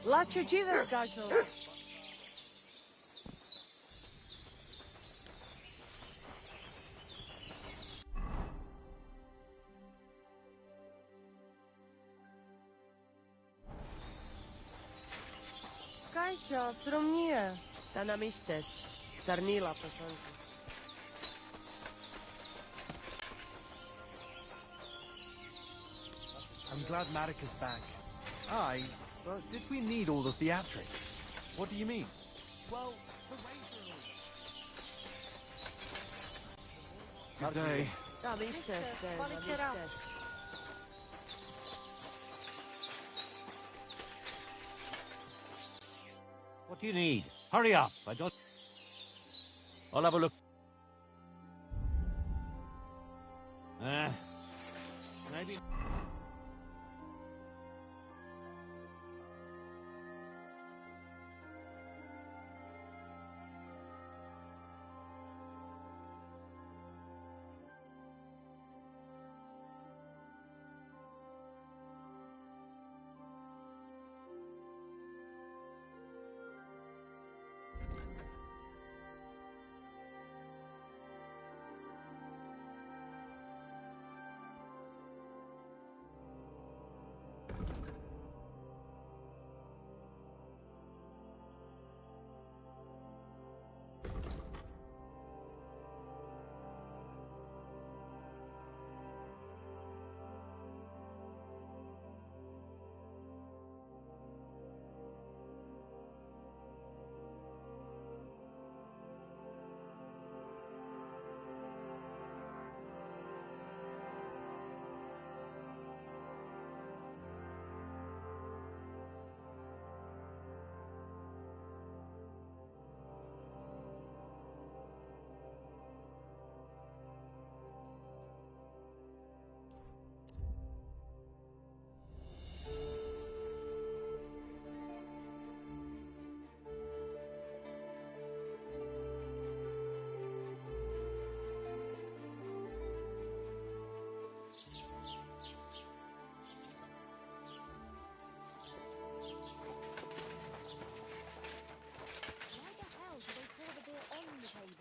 Lacho dziwę zgaczą. Kajcia, sromnie. Ta nam istes. Sarnila pasanku. I'm glad Marika's back. Aye, but did we need all the theatrics? What do you mean? Well, the Razor... Good day. Tam istes, tam istes. What do you need? Hurry up! I don't... I'll have a look. Maybe...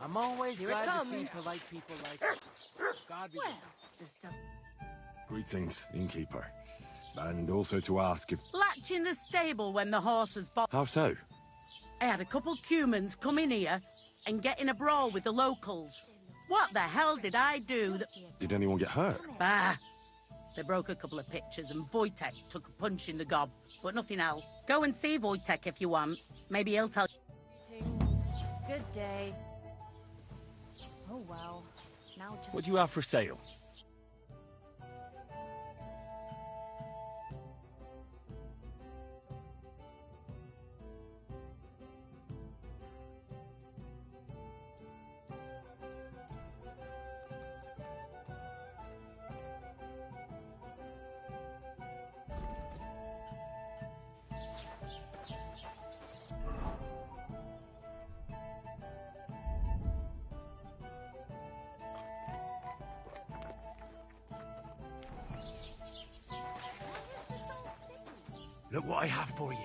I'm always Here it glad to comes. see polite people like you. God be Well, this does... Greetings, innkeeper. And also to ask if... Latch in the stable when the horses How so? I had a couple cumans come in here and get in a brawl with the locals. What the hell did I do that... Did anyone get hurt? Bah! They broke a couple of pictures and Wojtek took a punch in the gob, but nothing else. Go and see Wojtek if you want. Maybe he'll tell you. Greetings. Good day. Oh, well. Now just... What do you have for sale? Look what I have for you.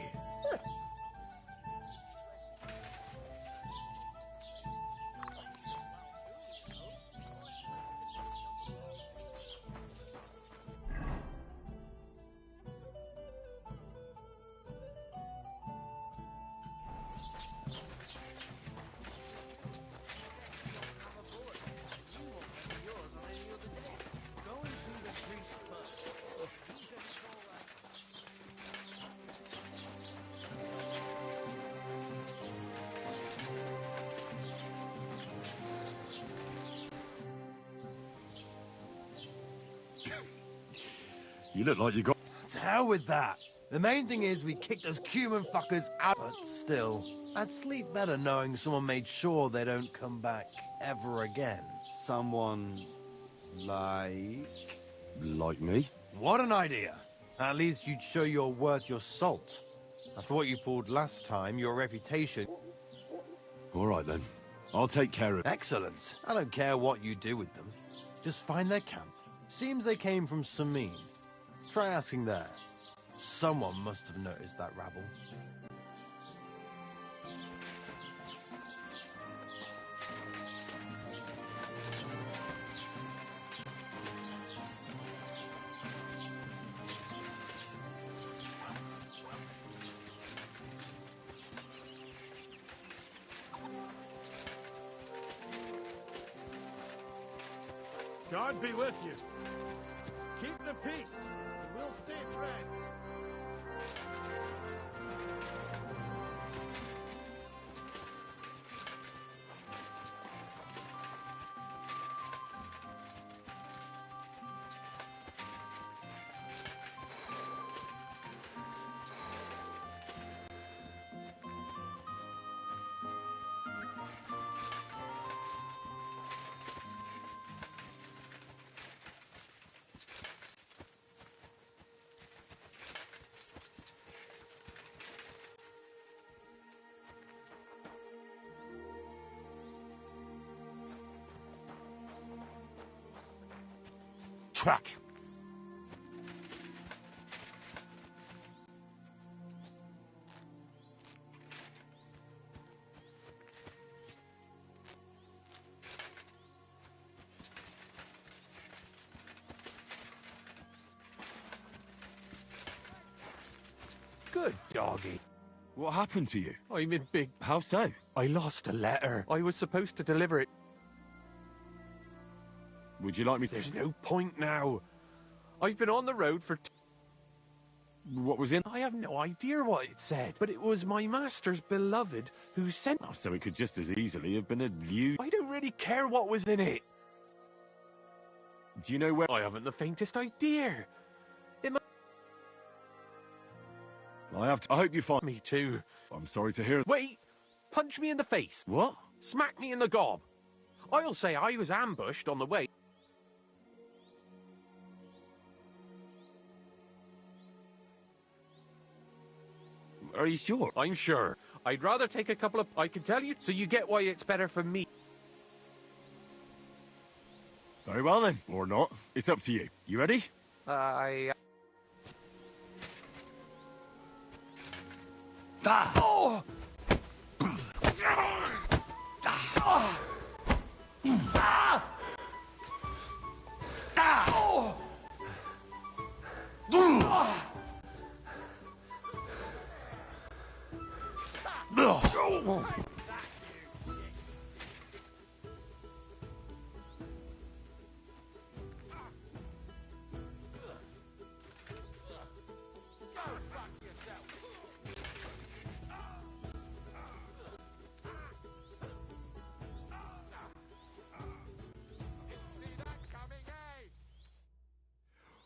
You look like you got... To hell with that. The main thing is we kicked those human fuckers out. But still, I'd sleep better knowing someone made sure they don't come back ever again. Someone... like... Like me? What an idea. At least you'd show you're worth your salt. After what you pulled last time, your reputation... All right, then. I'll take care of... Excellent. I don't care what you do with them. Just find their camp. Seems they came from Samin. Try asking there. Someone must have noticed that rabble. God be with you. Keep the peace, and we'll stay friends. Track. Good doggy. What happened to you? I'm in big... How so? I lost a letter. I was supposed to deliver it. Would you like me to... There's no point now. I've been on the road for... What was in... I have no idea what it said, but it was my master's beloved who sent... Oh, so it could just as easily have been a view... I don't really care what was in it. Do you know where... I haven't the faintest idea. It might... I hope you find... Me too. I'm sorry to hear... Wait! Punch me in the face. What? Smack me in the gob. I'll say I was ambushed on the way. Are you sure? I'm sure. I'd rather take a couple of... I can tell you, so you get why it's better for me. Very well then. Or not. It's up to you. You ready? I... Ah! Oh!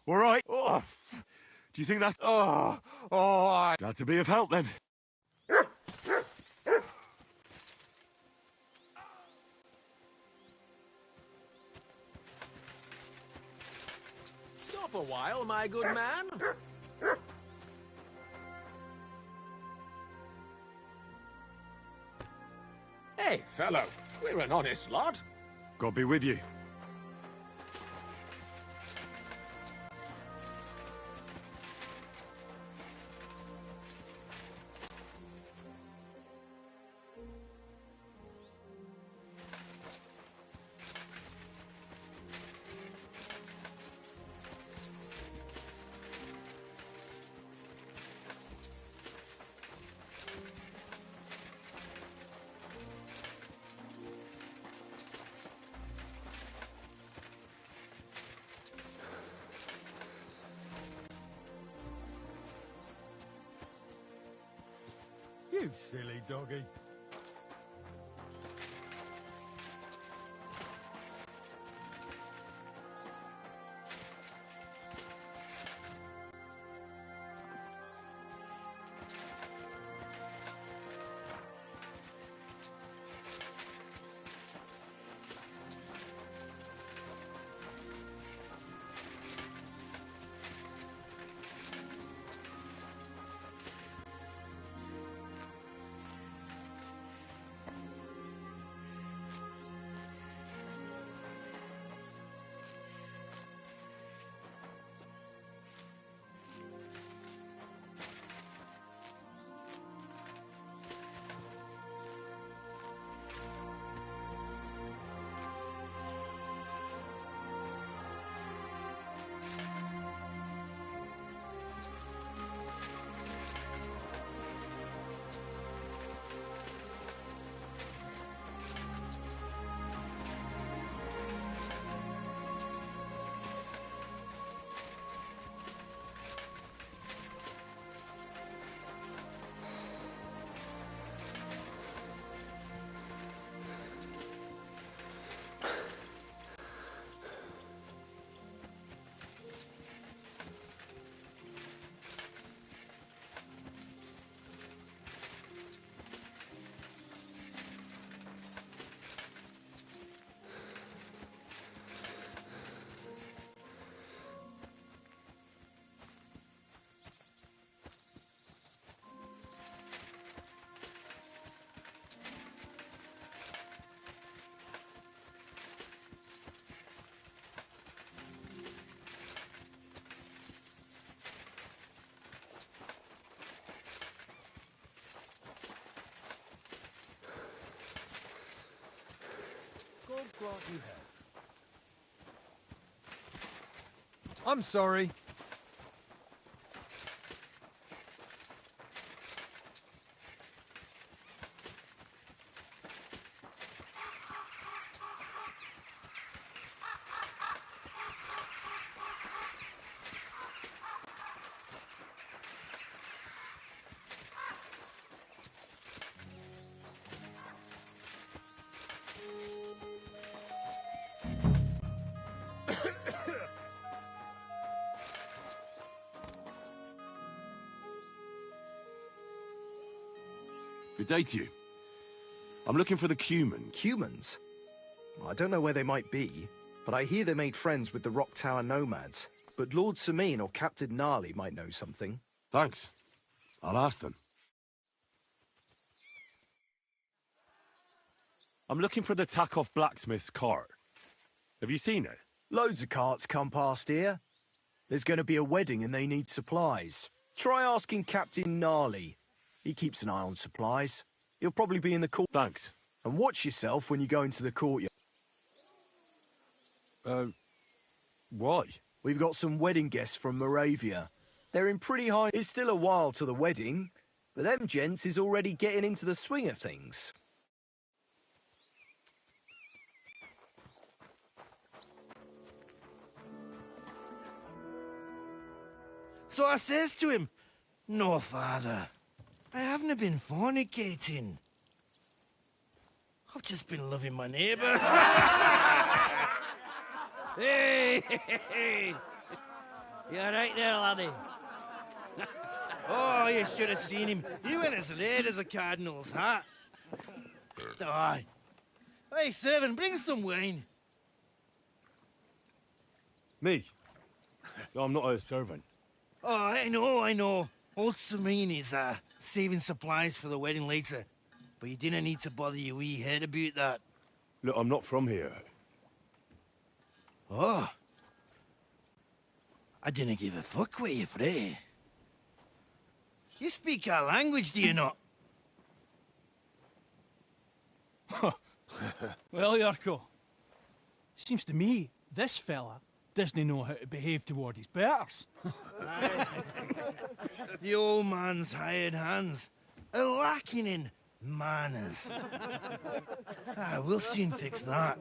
All right. Oh, Do you think that's... I... Glad to be of help then. Stop a while, my good man. Hey, fellow. We're an honest lot. God be with you. You silly doggy. Grant you health. I'm sorry. Good day to you. I'm looking for the Cuman. Humans? I don't know where they might be, but I hear they made friends with the Rock Tower nomads. But Lord Sameen or Captain Gnarly might know something. Thanks. I'll ask them. I'm looking for the Takeoff blacksmith's cart. Have you seen it? Loads of carts come past here. There's going to be a wedding and they need supplies. Try asking Captain Gnarly. He keeps an eye on supplies. He'll probably be in the court. Thanks. And watch yourself when you go into the courtyard. Why? We've got some wedding guests from Moravia. They're in pretty high... It's still a while to the wedding, but them gents is already getting into the swing of things. So I says to him, "No, father, I haven't been fornicating. I've just been loving my neighbour." Hey! You alright there, laddie? Oh, you should have seen him. He went as red as a cardinal's hat. Aye. Hey, servant, bring some wine. Me? I'm not a servant. Oh, I know. Old Sameen is saving supplies for the wedding later. But you didn't need to bother your wee head about that. Look, I'm not from here. Oh. I didn't give a fuck where you're from. You speak our language, do you not? Well, Yurko, seems to me this fella doesn't know how to behave toward his betters. The old man's hired hands are lacking in manners. We'll soon fix that.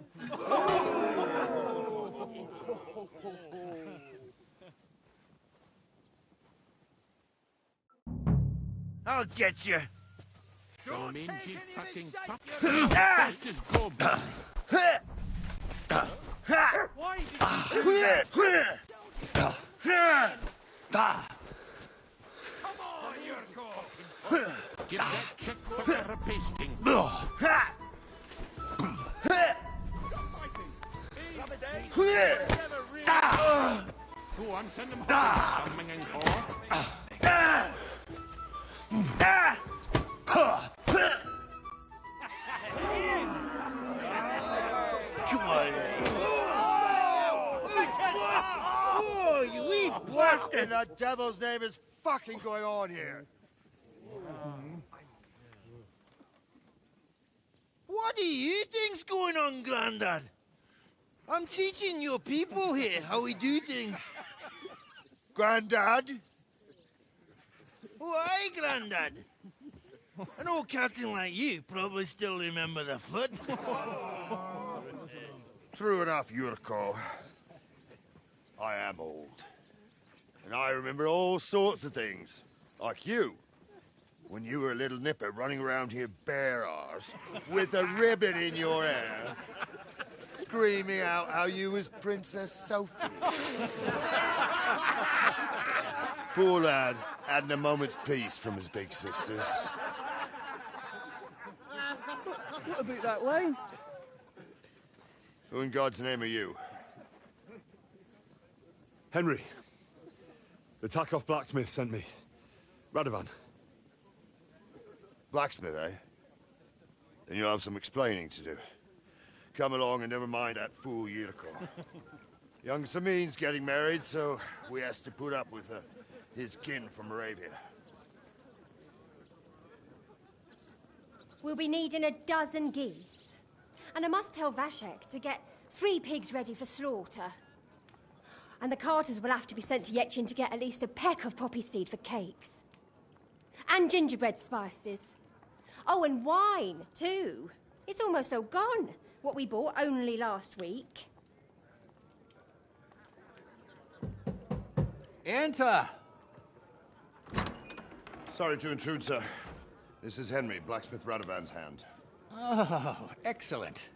I'll get you. Don't take any fucking of pop. this shite, Why Come on, Yurko! Give that chick fucker a pasting. Go on, send him home, coming and Come on. Oh, you wee bastard! What the devil's name is fucking going on here? What do you think's going on, Grandad? I'm teaching your people here how we do things. Grandad? Why, Grandad? An old captain like you probably still remember the flood. True enough, Yurko. I am old. And I remember all sorts of things. Like you. When you were a little nipper running around here bare arse, with a ribbon in your hair, screaming out how you was Princess Sophie. Poor lad, hadn't a moment's peace from his big sisters. What about that wine? Who in God's name are you? Henry. The Takeoff blacksmith sent me. Radovan. Blacksmith, eh? Then you'll have some explaining to do. Come along and never mind that fool Yurko. Young Sameen's getting married, so we has to put up with his kin from Moravia. We'll be needing a dozen geese. And I must tell Vashek to get 3 pigs ready for slaughter. And the carters will have to be sent to Yetchin to get at least a peck of poppy seed for cakes. And gingerbread spices. Oh, and wine, too. It's almost all gone, what we bought only last week. Enter! Sorry to intrude, sir. This is Henry, Blacksmith Radovan's hand. Oh, excellent.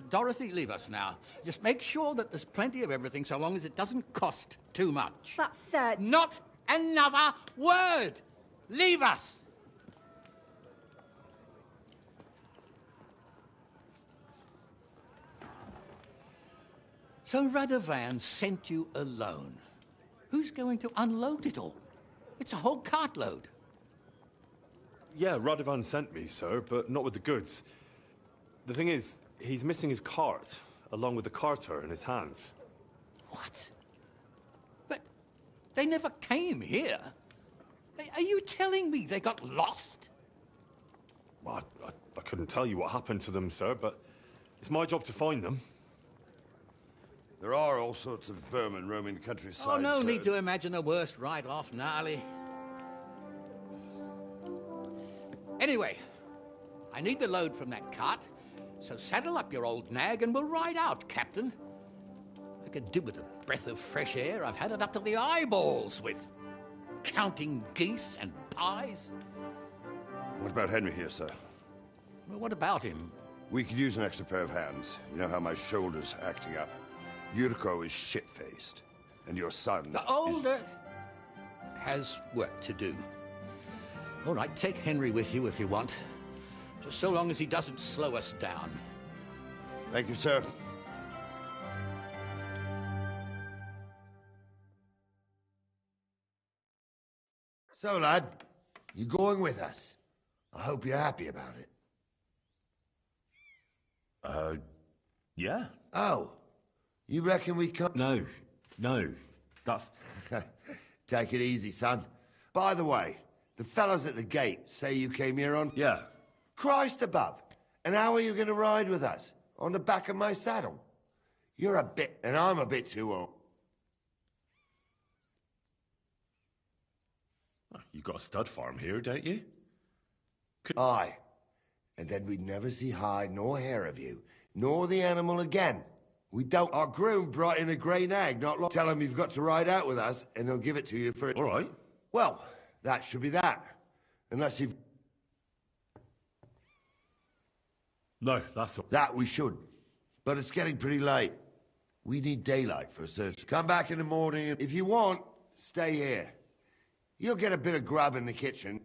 Dorothy, leave us now. Just make sure that there's plenty of everything so long as it doesn't cost too much. But, sir... Not another word! Leave us! So Radovan sent you alone. Who's going to unload it all? It's a whole cartload. Yeah, Radovan sent me, sir, but not with the goods. The thing is, he's missing his cart, along with the carter in his hands. What? But they never came here. Are you telling me they got lost? Well, I couldn't tell you what happened to them, sir, but it's my job to find them. There are all sorts of vermin roaming the countryside. Oh, no sir. need to imagine the worst right off, gnarly. Anyway, I need the load from that cart, so saddle up your old nag and we'll ride out, Captain. I could do with a breath of fresh air. I've had it up to the eyeballs with counting geese and pies. What about Henry here, sir? Well, what about him? We could use an extra pair of hands. You know how my shoulder's acting up. Yurko is shit-faced, and your son... The older has work to do. All right, take Henry with you if you want. Just so long as he doesn't slow us down. Thank you, sir. So, lad, you going with us? I hope you're happy about it. Yeah. Oh, you reckon we can't... No, that's... Take it easy, son. By the way, the fellas at the gate say you came here on... Yeah. Christ above. And how are you going to ride with us? On the back of my saddle? You're a bit... and I'm a bit too old. You got a stud farm here, don't you? Aye. And then we'd never see hide nor hair of you, nor the animal again. We don't... Our groom brought in a grey nag not long... Tell him you've got to ride out with us, and he'll give it to you for... All right. Well, that should be that. Unless you've... No, that's all. That we should. But it's getting pretty late. We need daylight for a search. Come back in the morning. If you want, stay here. You'll get a bit of grub in the kitchen.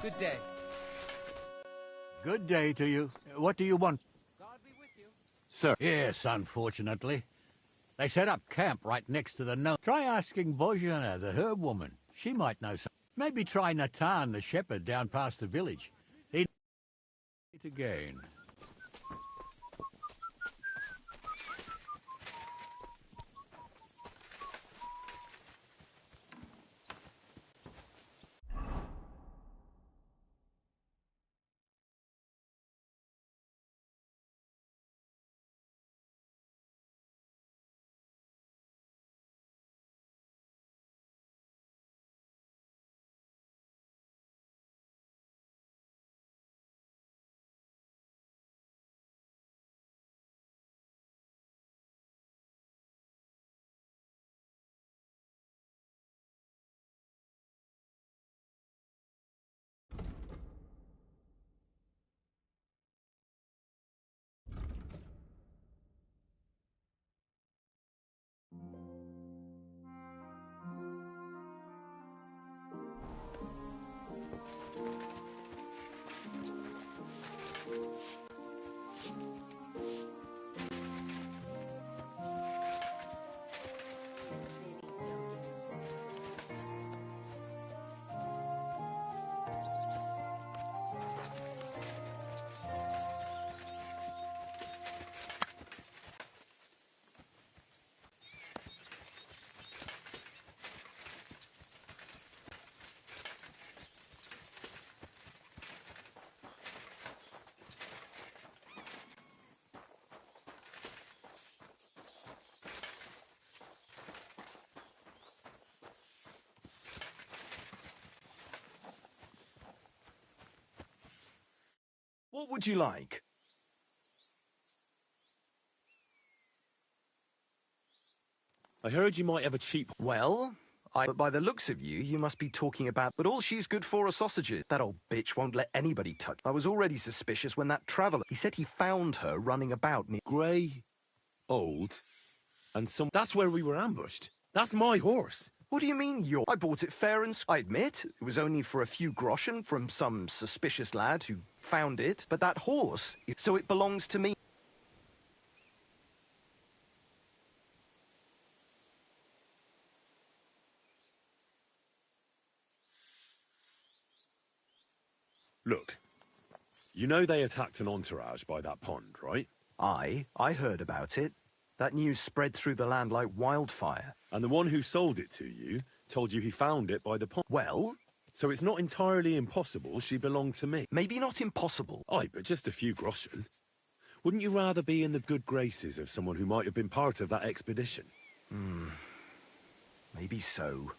Good day. Good day to you. What do you want? God be with you. Sir. Yes, unfortunately. They set up camp right next to the no. Try asking Bozhana, the herb woman. She might know something. Maybe try Natan, the shepherd, down past the village. He'd... it again. What would you like? I heard you might have a cheap... Well, but by the looks of you, you must be talking about... But all she's good for are sausages. That old bitch won't let anybody touch. I was already suspicious when that traveller... He said he found her running about near... Grey, old, and some... That's where we were ambushed. That's my horse. What do you mean, I bought it fair and... I admit, it was only for a few groschen from some suspicious lad who found it. But that horse, so it belongs to me. Look, you know they attacked an entourage by that pond, right? I heard about it. That news spread through the land like wildfire. And the one who sold it to you told you he found it by the pond. Well? So it's not entirely impossible she belonged to me. Maybe not impossible. Aye, but just a few groschen. Wouldn't you rather be in the good graces of someone who might have been part of that expedition? Maybe so.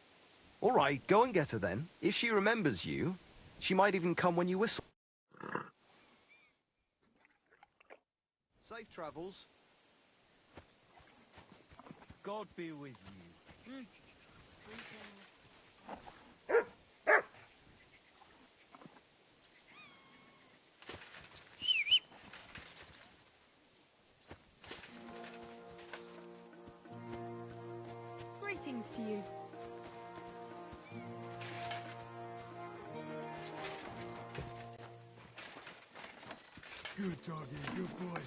All right, go and get her then. If she remembers you, she might even come when you whistle. Safe travels. God be with you. Greetings to you. Good doggy, good boy.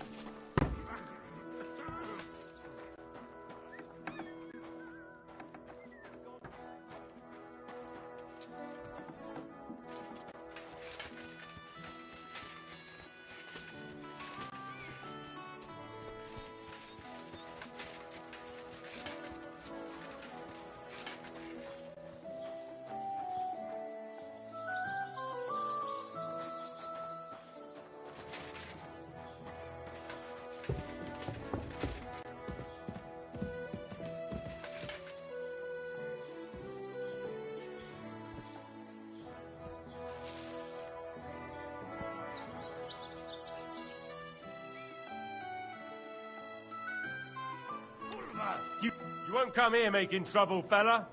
You won't come here making trouble, fella.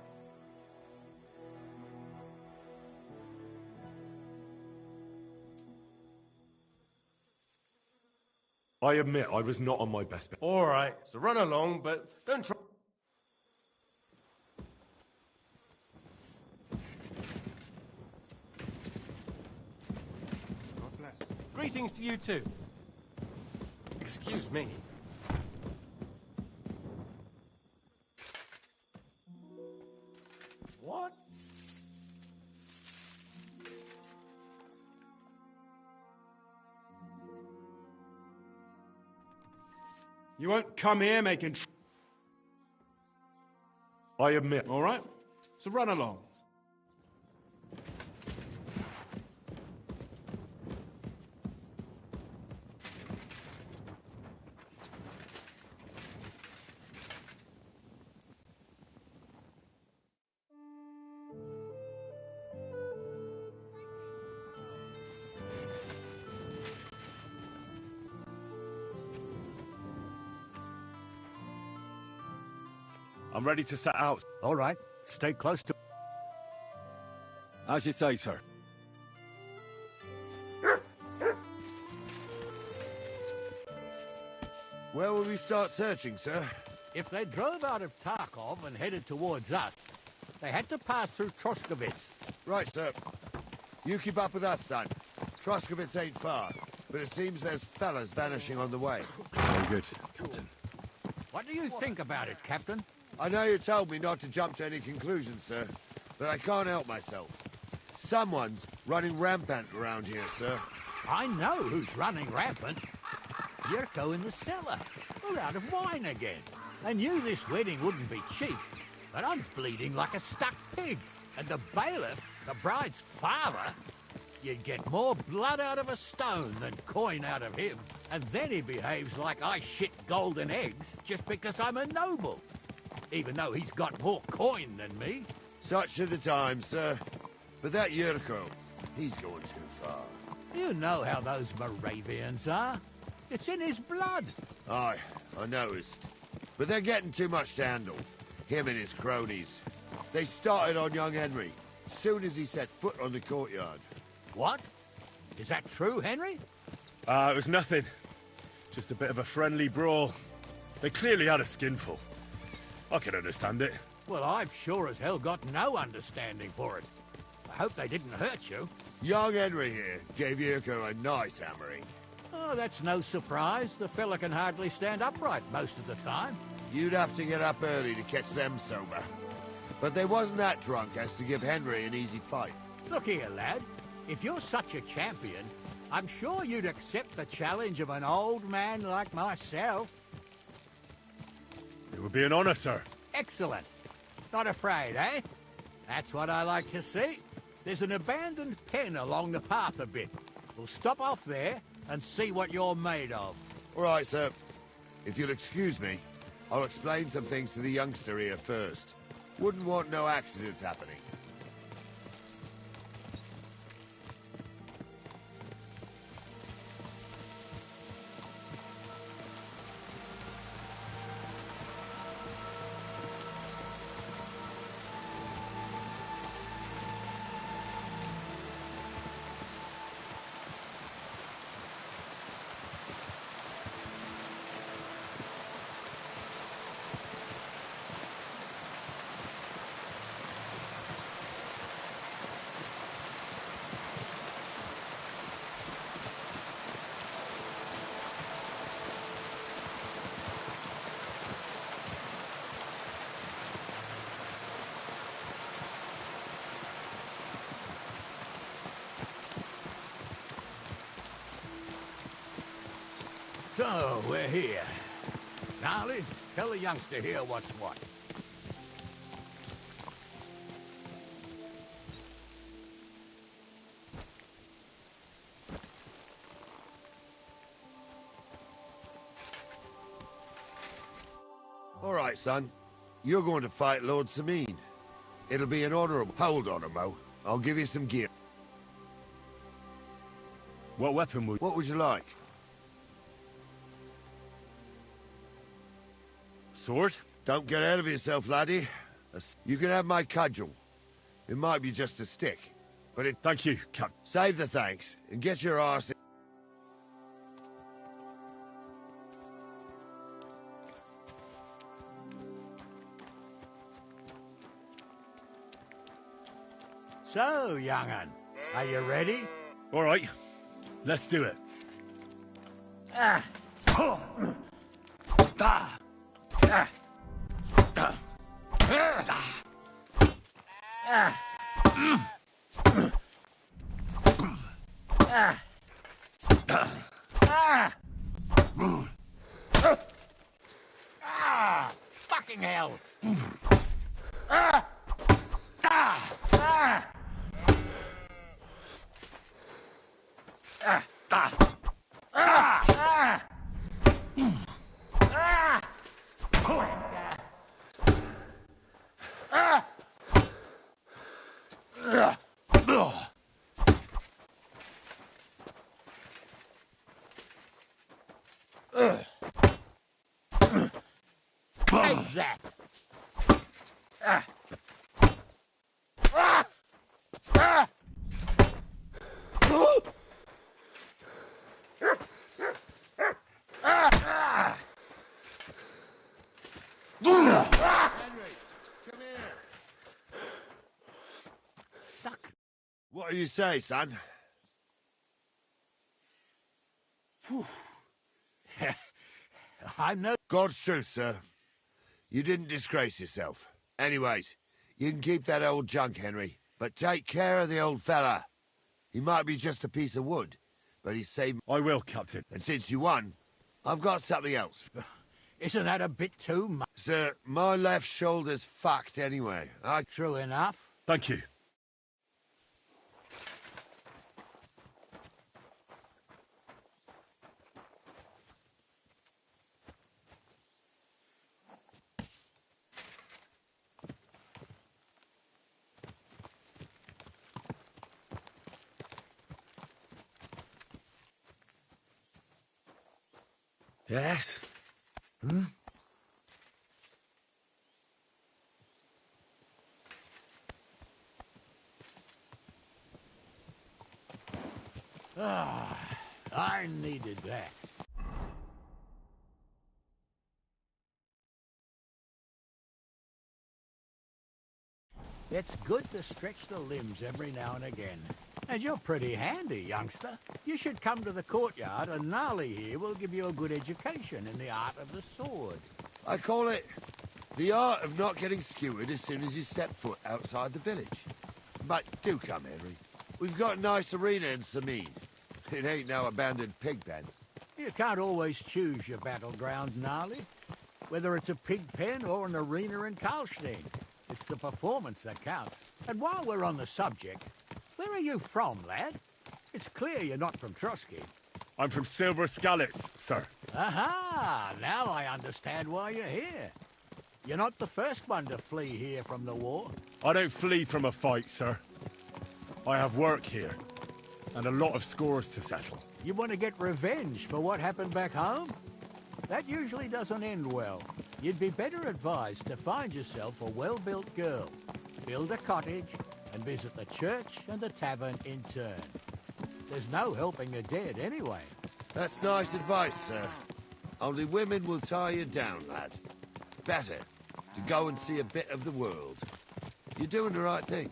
I admit I was not on my best behavior. All right, so run along, but don't try... God bless. Greetings to you too. Excuse me. What? You won't come here making... I admit. All right, so run along. I'm ready to set out. All right. Stay close to... As you say, sir. Where will we start searching, sir? If they drove out of Tarkov and headed towards us, they had to pass through Troskovitz. Right, sir. You keep up with us, son. Troskovitz ain't far, but it seems there's fellas vanishing on the way. Very good, Captain. What do you think about it, Captain? I know you told me not to jump to any conclusions, sir, but I can't help myself. Someone's running rampant around here, sir. I know who's running rampant. Yurko in the cellar. We're out of wine again. I knew this wedding wouldn't be cheap, but I'm bleeding like a stuck pig. And the bailiff, the bride's father, you'd get more blood out of a stone than coin out of him. And then he behaves like I shit golden eggs just because I'm a noble. Even though he's got more coin than me. Such are the times, sir. But that Yurko, he's going too far. You know how those Moravians are. It's in his blood. Aye, I noticed. But they're getting too much to handle. Him and his cronies. They started on young Henry, soon as he set foot on the courtyard. What? Is that true, Henry? It was nothing. Just a bit of a friendly brawl. They clearly had a skinful. I can understand it. Well, I've sure as hell got no understanding for it. I hope they didn't hurt you. Young Henry here gave Yurko a nice hammering. Oh, that's no surprise. The fella can hardly stand upright most of the time. You'd have to get up early to catch them sober. But they wasn't that drunk as to give Henry an easy fight. Look here, lad. If you're such a champion, I'm sure you'd accept the challenge of an old man like myself. It would be an honor, sir. Excellent. Not afraid, eh? That's what I like to see. There's an abandoned pen along the path a bit. We'll stop off there and see what you're made of. All right, sir. If you'll excuse me, I'll explain some things to the youngster here first. Wouldn't want no accidents happening. So, we're here. Gnarly, tell the youngster here what's what. All right, son. You're going to fight Lord Sameen. It'll be an honorable... Hold on, Mo. I'll give you some gear. What weapon would... What would you like? Sword? Don't get ahead of yourself, laddie. You can have my cudgel. It might be just a stick, but it... Thank you, Cap. Save the thanks, and get your arse in. So, young'un, are you ready? All right, let's do it. Ah. Fucking hell! Take that! What do you say, son? I'm no... God's truth, sir. You didn't disgrace yourself. Anyways, you can keep that old junk, Henry. But take care of the old fella. He might be just a piece of wood, but he's saved... I will, Captain. And since you won, I've got something else. Isn't that a bit too much? Sir, my left shoulder's fucked anyway. True enough. Thank you. Yes? Hmm? Ah, I needed that. It's good to stretch the limbs every now and again. And you're pretty handy, youngster. You should come to the courtyard, and Gnarly here will give you a good education in the art of the sword. I call it the art of not getting skewered as soon as you step foot outside the village. But do come, Henry. We've got a nice arena in Sameen. It ain't no abandoned pig pen. You can't always choose your battleground, Gnarly. Whether it's a pig pen or an arena in Karlstein, it's the performance that counts. And while we're on the subject, where are you from, lad? It's clear you're not from Trotsky. I'm from Silver Skalitz, sir. Aha! Now I understand why you're here. You're not the first one to flee here from the war. I don't flee from a fight, sir. I have work here, and a lot of scores to settle. You want to get revenge for what happened back home? That usually doesn't end well. You'd be better advised to find yourself a well-built girl, build a cottage, and visit the church and the tavern in turn. There's no helping the dead anyway. That's nice advice, sir. Only women will tie you down, lad. Better to go and see a bit of the world. You're doing the right thing.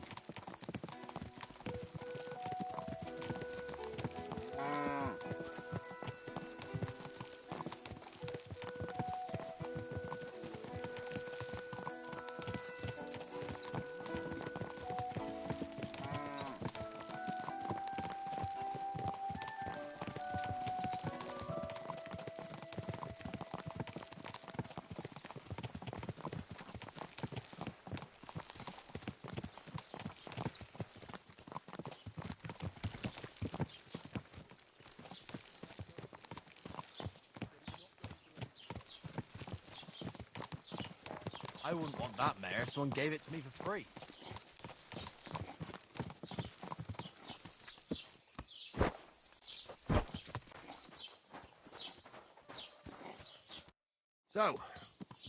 I wouldn't want that mare if someone gave it to me for free. So,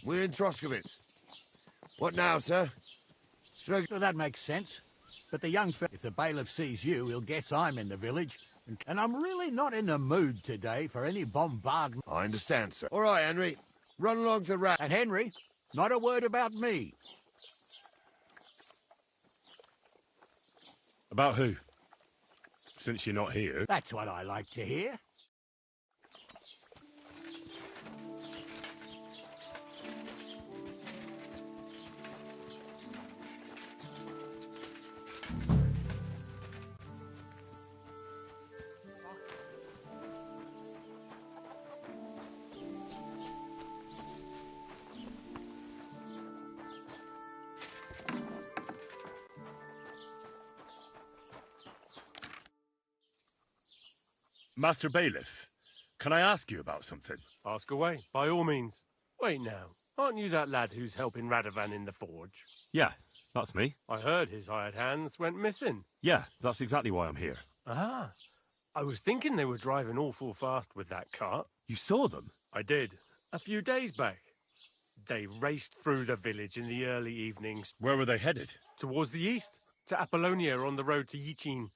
we're in Troskowitz. What now, sir? Well, that makes sense. But the young if the bailiff sees you, he'll guess I'm in the village. And I'm really not in the mood today for any bombardment. I understand, sir. All right, Henry. Run along to the rat. And Henry, not a word about me. About who? Since you're not here. That's what I like to hear. Master Bailiff, can I ask you about something? Ask away, by all means. Wait now, aren't you that lad who's helping Radovan in the forge? Yeah, that's me. I heard his hired hands went missing. Yeah, that's exactly why I'm here. Ah, I was thinking they were driving awful fast with that cart. You saw them? I did, a few days back. They raced through the village in the early evenings. Where were they headed? Towards the east, to Apollonia on the road to Yichin.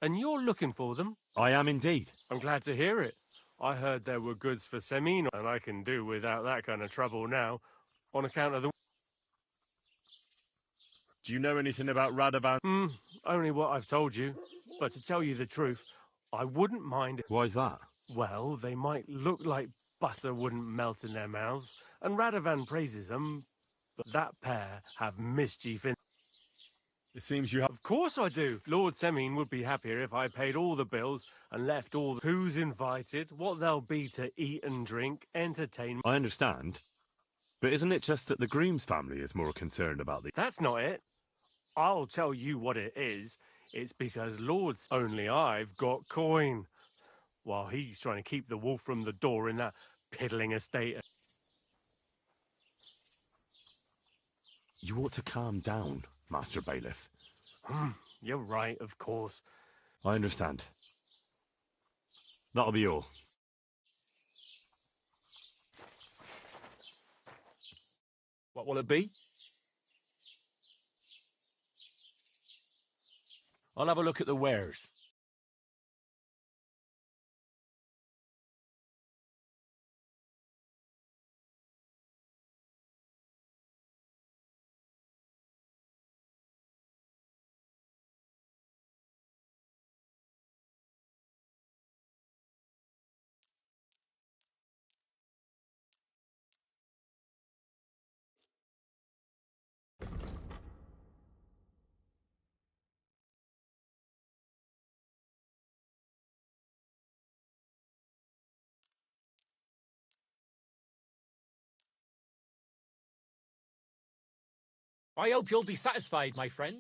And you're looking for them? I am indeed. I'm glad to hear it. I heard there were goods for Semino, and I can do without that kind of trouble now, on account of the... Do you know anything about Radovan? Only what I've told you. But to tell you the truth, I wouldn't mind... Why's that? Well, they might look like butter wouldn't melt in their mouths, and Radovan praises them, but that pair have mischief in... It seems you have... Of course I do. Lord Semine would be happier if I paid all the bills and left all the... Who's invited, what there'll be to eat and drink, entertainment... I understand. But isn't it just that the Grooms family is more concerned about the... That's not it. I'll tell you what it is. It's because Lord's only I've got coin, while he's trying to keep the wolf from the door in that piddling estate. You ought to calm down, Master Bailiff. You're right, of course. I understand. That'll be all. What will it be? I'll have a look at the wares. I hope you'll be satisfied, my friend.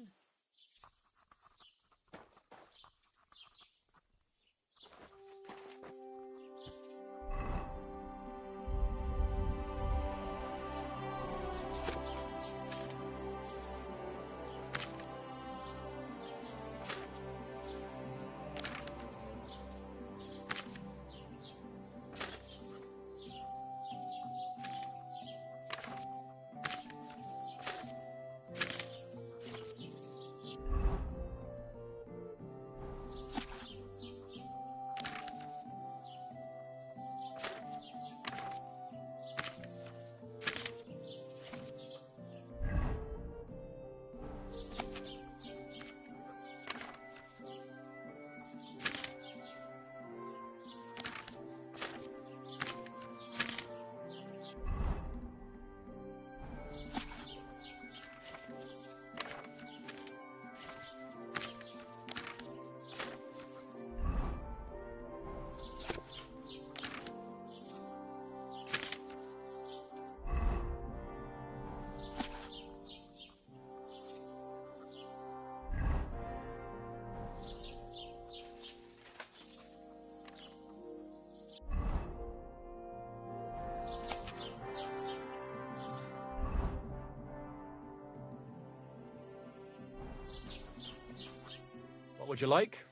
What would you like?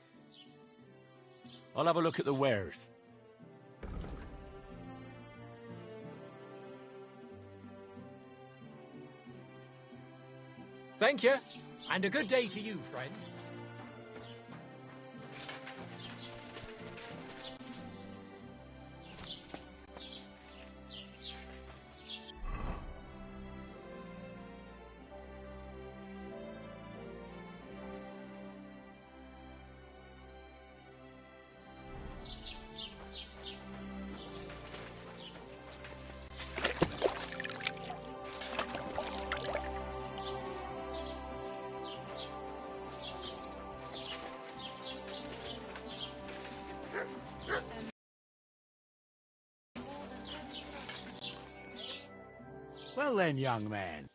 I'll have a look at the wares. Thank you, and a good day to you, friend. Well then, young man.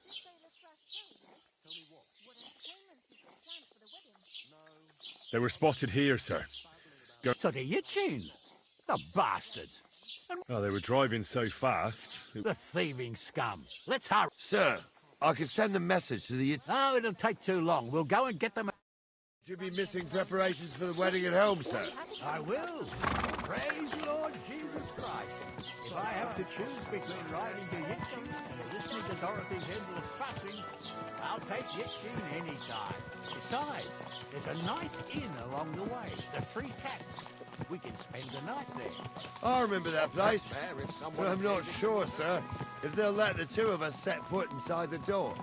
They were spotted here, sir. So the Yitchin? The bastards. Oh, they were driving so fast. The thieving scum. Let's hurry. Sir, I can send a message to the... Oh, it'll take too long. We'll go and get them... Should be missing preparations for the wedding at home, sir. I will. Praise Lord Jesus Christ. If I have to choose between riding to Yitchin or listening to Dorothy's endless fussing, I'll take Yitchin any time. Besides, there's a nice inn along the way, the Three Cats. We can spend the night there. I remember that place, but I'm not sure, sir, if they'll let the two of us set foot inside the door.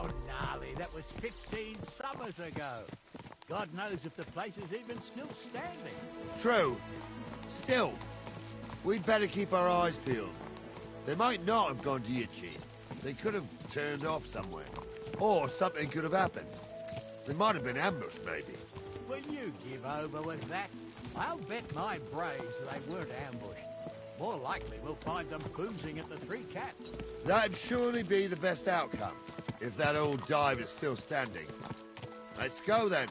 Oh, gnarly, that was 15 summers ago. God knows if the place is even still standing. True. Still, we'd better keep our eyes peeled. They might not have gone to Yichin. They could have turned off somewhere. Or something could have happened. They might have been ambushed, maybe. Will you give over with that? I'll bet my brains they weren't ambushed. More likely we'll find them boozing at the Three Cats. That'd surely be the best outcome, if that old dive is still standing. Let's go, then.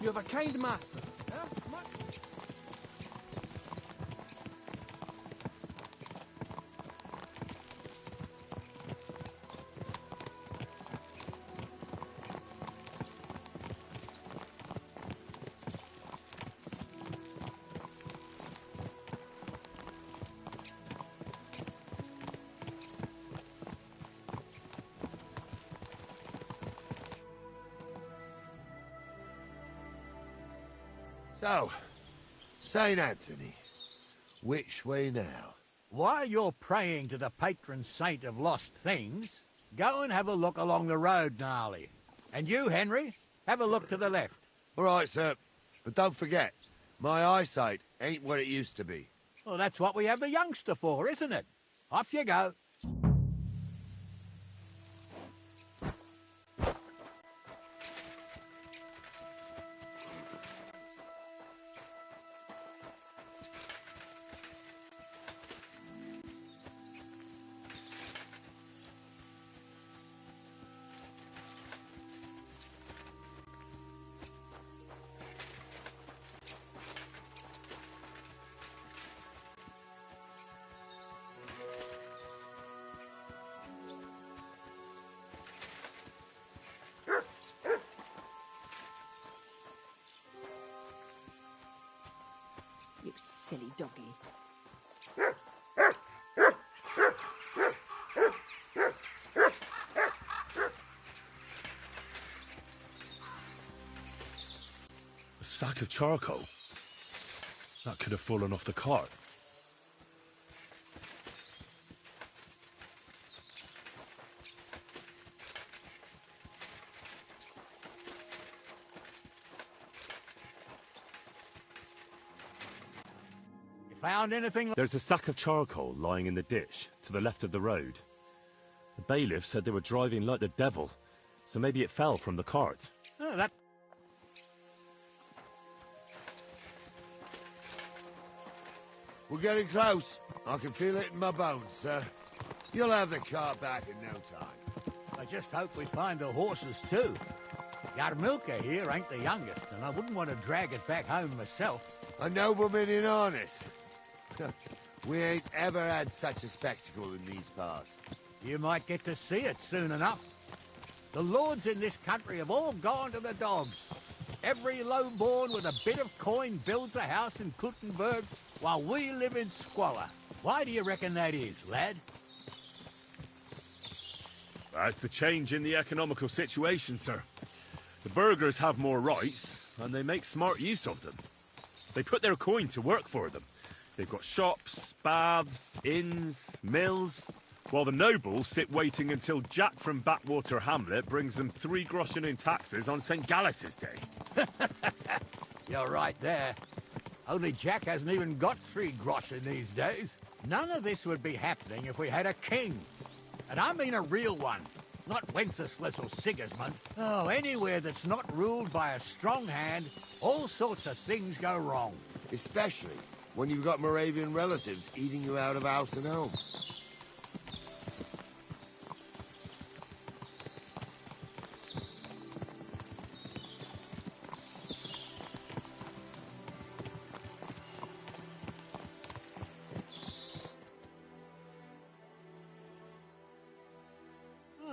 You have a kind master. So, St. Anthony, which way now? While you're praying to the patron saint of lost things, go and have a look along the road, Gnarly. And you, Henry, have a look to the left. All right, sir. But don't forget, my eyesight ain't what it used to be. Well, that's what we have the youngster for, isn't it? Off you go. You silly doggy. A sack of charcoal? That could have fallen off the cart. Found anything? There's a sack of charcoal lying in the ditch to the left of the road. The bailiff said they were driving like the devil, so maybe it fell from the cart. Oh, that... We're getting close. I can feel it in my bones, sir. You'll have the car back in no time. I just hope we find the horses, too. Yarmilka here ain't the youngest, and I wouldn't want to drag it back home myself. A nobleman in harness. We ain't ever had such a spectacle in these parts. You might get to see it soon enough. The lords in this country have all gone to the dogs. Every lowborn with a bit of coin builds a house in Kuttenberg, while we live in squalor. Why do you reckon that is, lad? That's the change in the economical situation, sir. The burghers have more rights, and they make smart use of them. They put their coin to work for them. They've got shops, baths, inns, mills, while the nobles sit waiting until Jack from Backwater Hamlet brings them 3 groschen in taxes on St. Gallus's Day. You're right there. Only Jack hasn't even got 3 groschen these days. None of this would be happening if we had a king. And I mean a real one, not Wenceslas or Sigismund. Oh, anywhere that's not ruled by a strong hand, all sorts of things go wrong. Especially when you've got Moravian relatives eating you out of house and home.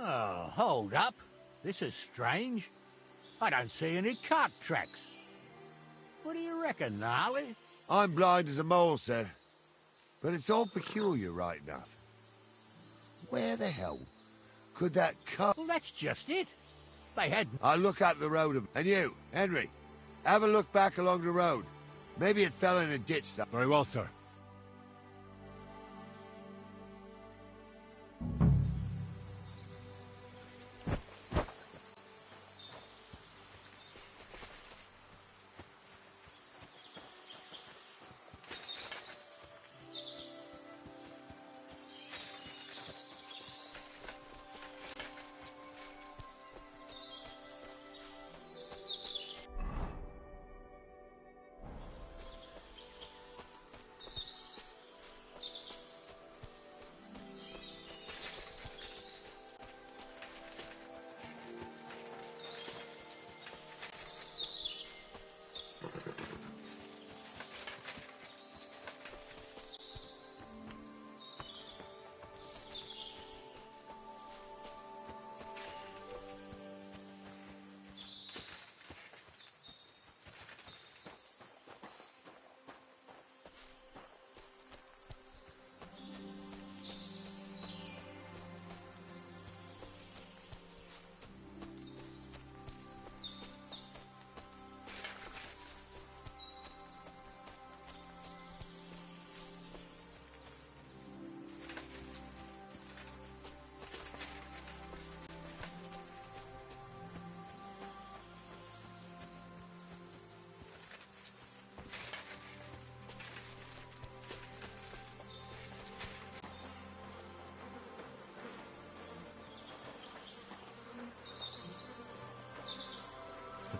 Oh, hold up. This is strange. I don't see any cart tracks. What do you reckon, Gnarly? I'm blind as a mole, sir. But it's all peculiar, right enough. Where the hell could that come? Well, that's just it. They had... I'll look up the road. And you, Henry, have a look back along the road. Maybe it fell in a ditch somewhere. Very well, sir.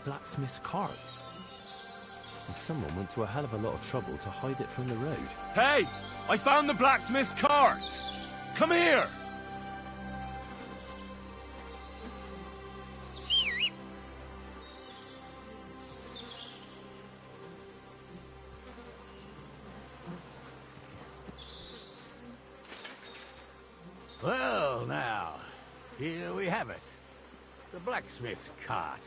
Blacksmith's cart. And someone went to a hell of a lot of trouble to hide it from the road. Hey! I found the blacksmith's cart! Come here! Well, now, here we have it. The blacksmith's cart.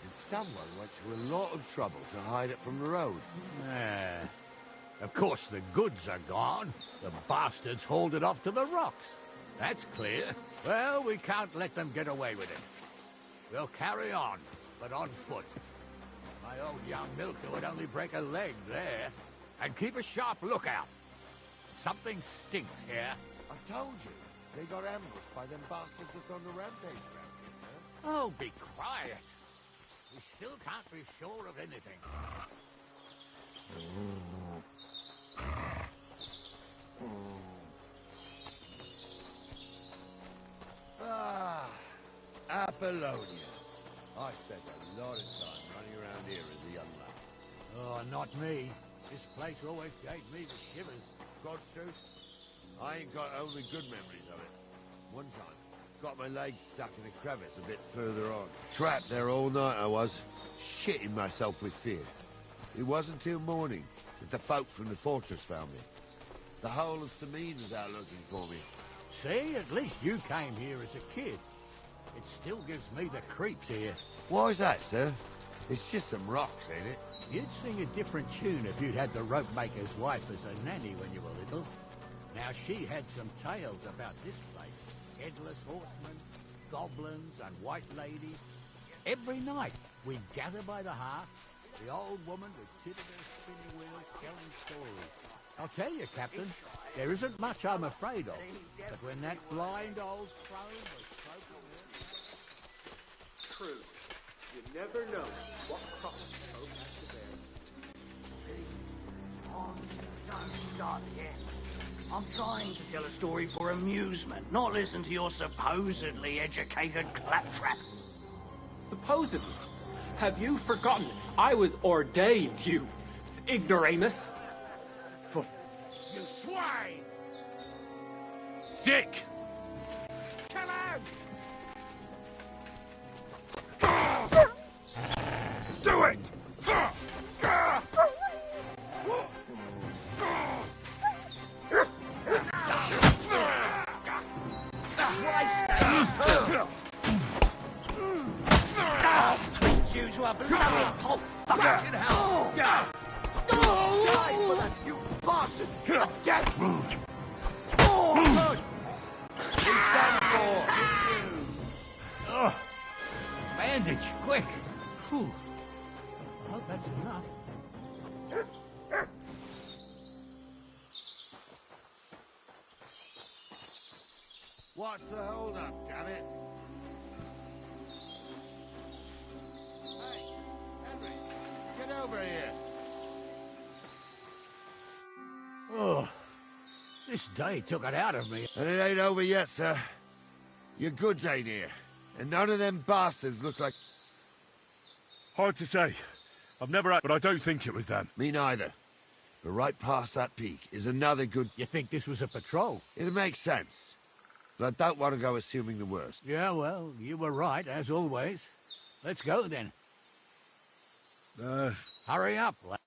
Someone went to a lot of trouble to hide it from the road. Of course, the goods are gone. The bastards hauled it off to the rocks. That's clear. Well, we can't let them get away with it. We'll carry on, but on foot. My old young milker would only break a leg there. And keep a sharp lookout. Something stinks here. I told you. They got ambushed by them bastards that's on the rampage around here, sir. Oh, be quiet. We still can't be sure of anything. Ah, Apollonia. I spent a lot of time running around here as a young lad. Oh, not me. This place always gave me the shivers. God's truth, I ain't got only good memories of it. One time, got my leg stuck in a crevice a bit further on. Trapped there all night I was, shitting myself with fear. It wasn't till morning that the folk from the fortress found me. The whole of Sameen was out looking for me. See, at least you came here as a kid. It still gives me the creeps here. Why's that, sir? It's just some rocks, ain't it? You'd sing a different tune if you'd had the rope maker's wife as a nanny when you were little. Now, she had some tales about this place. Headless horsemen, goblins, and white ladies. Every night, we'd gather by the hearth. The old woman would sit at her spinning wheel telling stories. I'll tell you, Captain, there isn't much I'm afraid of. But when that blind old crone was spoken True. You never know what crosses folk have to bear. Don't start yet. I'm trying to tell a story for amusement, not listen to your supposedly educated claptrap. Supposedly? Have you forgotten I was ordained, you ignoramus? You swine! Sick! Come out! Do it! you to a bloody pulp. Fucking hell! Die for that, you bastard! Dead! Oh, bandage, quick! Whew. I hope that's enough. What's the hold up, damn it? Hey, Henry, get over here. Oh, this day took it out of me. And it ain't over yet, sir. Your goods ain't here. And none of them bastards look like... Hard to say. I've never had, but I don't think it was them. Me neither. But right past that peak is another good... You think this was a patrol? It makes sense. But I don't want to go assuming the worst. Yeah, well, you were right, as always. Let's go, then. Hurry up, lad.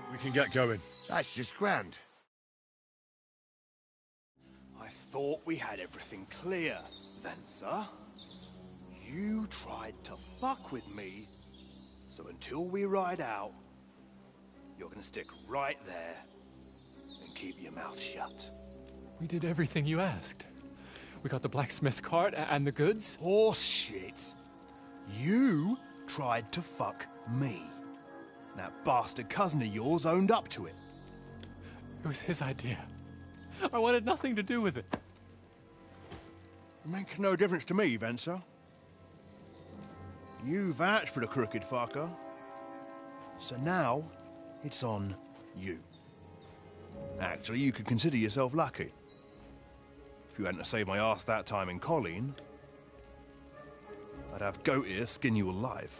We can get going. That's just grand. I thought we had everything clear, Venser. You tried to fuck with me, so until we ride out, you're gonna stick right there and keep your mouth shut. We did everything you asked. We got the blacksmith cart and the goods. Horse shit. You tried to fuck me. That bastard cousin of yours owned up to it. It was his idea. I wanted nothing to do with it. It makes no difference to me, Venser. You vouched for the crooked fucker. So now, it's on you. Actually, you could consider yourself lucky. If you hadn't saved my ass that time in Colleen, I'd have goat ear skin you alive.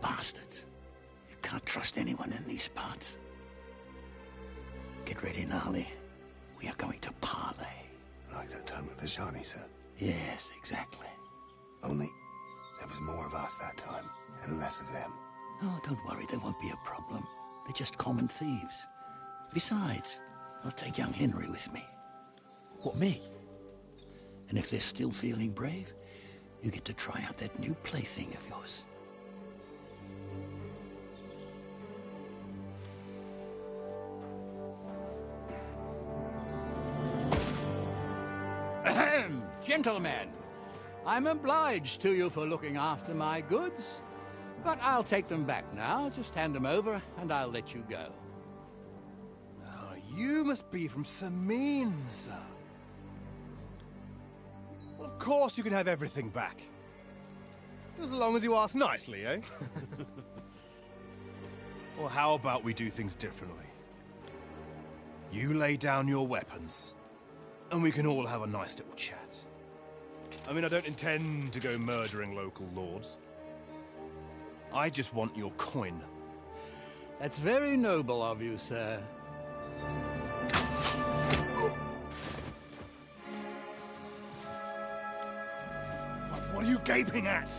Bastards. You can't trust anyone in these parts. Get ready, Gnarly. We are going to parley. Like that time at the Shani, sir? Yes, exactly. Only there was more of us that time, and less of them. Oh, don't worry, there won't be a problem. They're just common thieves. Besides, I'll take young Henry with me. What, me? And if they're still feeling brave, you get to try out that new plaything of yours. Ahem, gentlemen, I'm obliged to you for looking after my goods, but I'll take them back now. Just hand them over, and I'll let you go. Oh, you must be from Samin, sir. Well, of course you can have everything back. Just as long as you ask nicely, eh? Well, how about we do things differently? You lay down your weapons, and we can all have a nice little chat. I mean, I don't intend to go murdering local lords. I just want your coin. That's very noble of you, sir. What are you gaping at?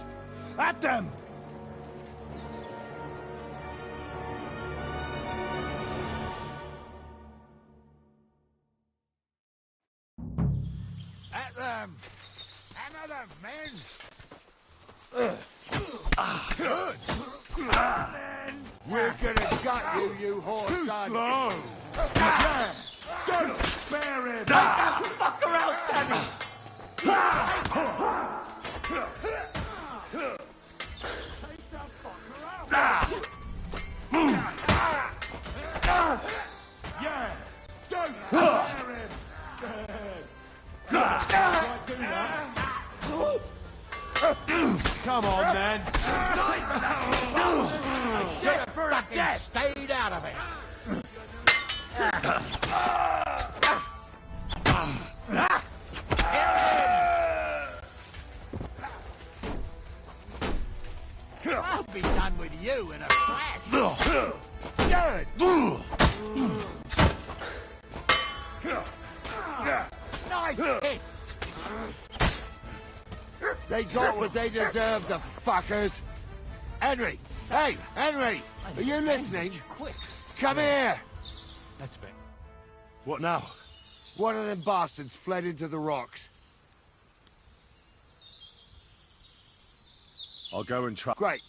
At them! At them! Hammer them, men! Good! We're gonna gut you, you horse Too son. slow! Yeah. Don't spare him! Take that fucker out, damn it! Come on, man. Get for a death! Stayed out of it. I'll be done with you in a flash. Good. Nice hit. They got what they deserved, the fuckers. Henry! Hey, Henry! Are you listening? Quick. Come here! That's fair. What now? One of them bastards fled into the rocks. I'll go and try. Great.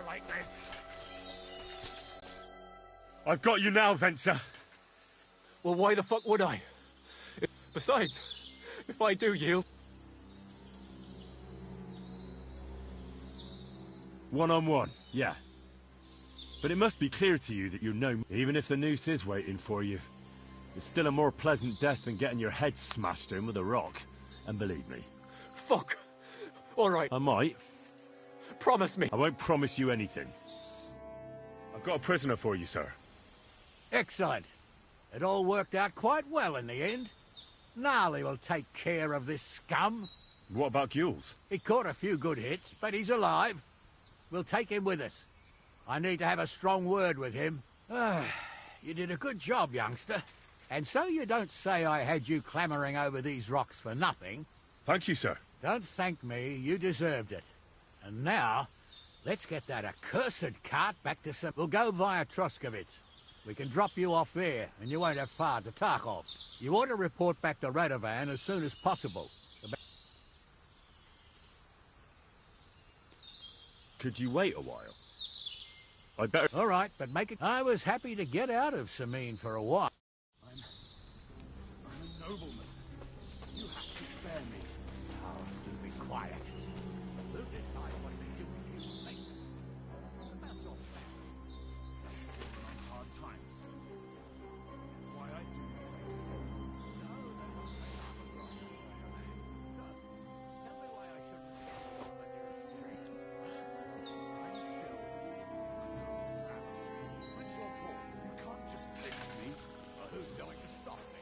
Like this. I've got you now, Venser. Well, why the fuck would I? Besides, if I do yield... One-on-one, yeah. But it must be clear to you that you know, even if the noose is waiting for you, it's still a more pleasant death than getting your head smashed in with a rock. And believe me. Fuck! All right. I might. Promise me. I won't promise you anything. I've got a prisoner for you, sir. Excellent. It all worked out quite well in the end. Gnarly will take care of this scum. What about Gules? He caught a few good hits, but he's alive. We'll take him with us. I need to have a strong word with him. You did a good job, youngster. And so you don't say I had you clambering over these rocks for nothing. Thank you, sir. Don't thank me. You deserved it. And now, let's get that accursed cart back to some... We'll go via Troskovitz. We can drop you off there, and you won't have far to Tarkov. You ought to report back to Radovan as soon as possible. Could you wait a while? I'd better... All right, but make it... I was happy to get out of Sameen for a while. I'm a nobleman. You have to spare me. Oh, do be quiet. We'll decide what to do with you later. About your family. On hard times. Why I do Tell me why I shouldn't... You can't just fix me. Who's going to stop me?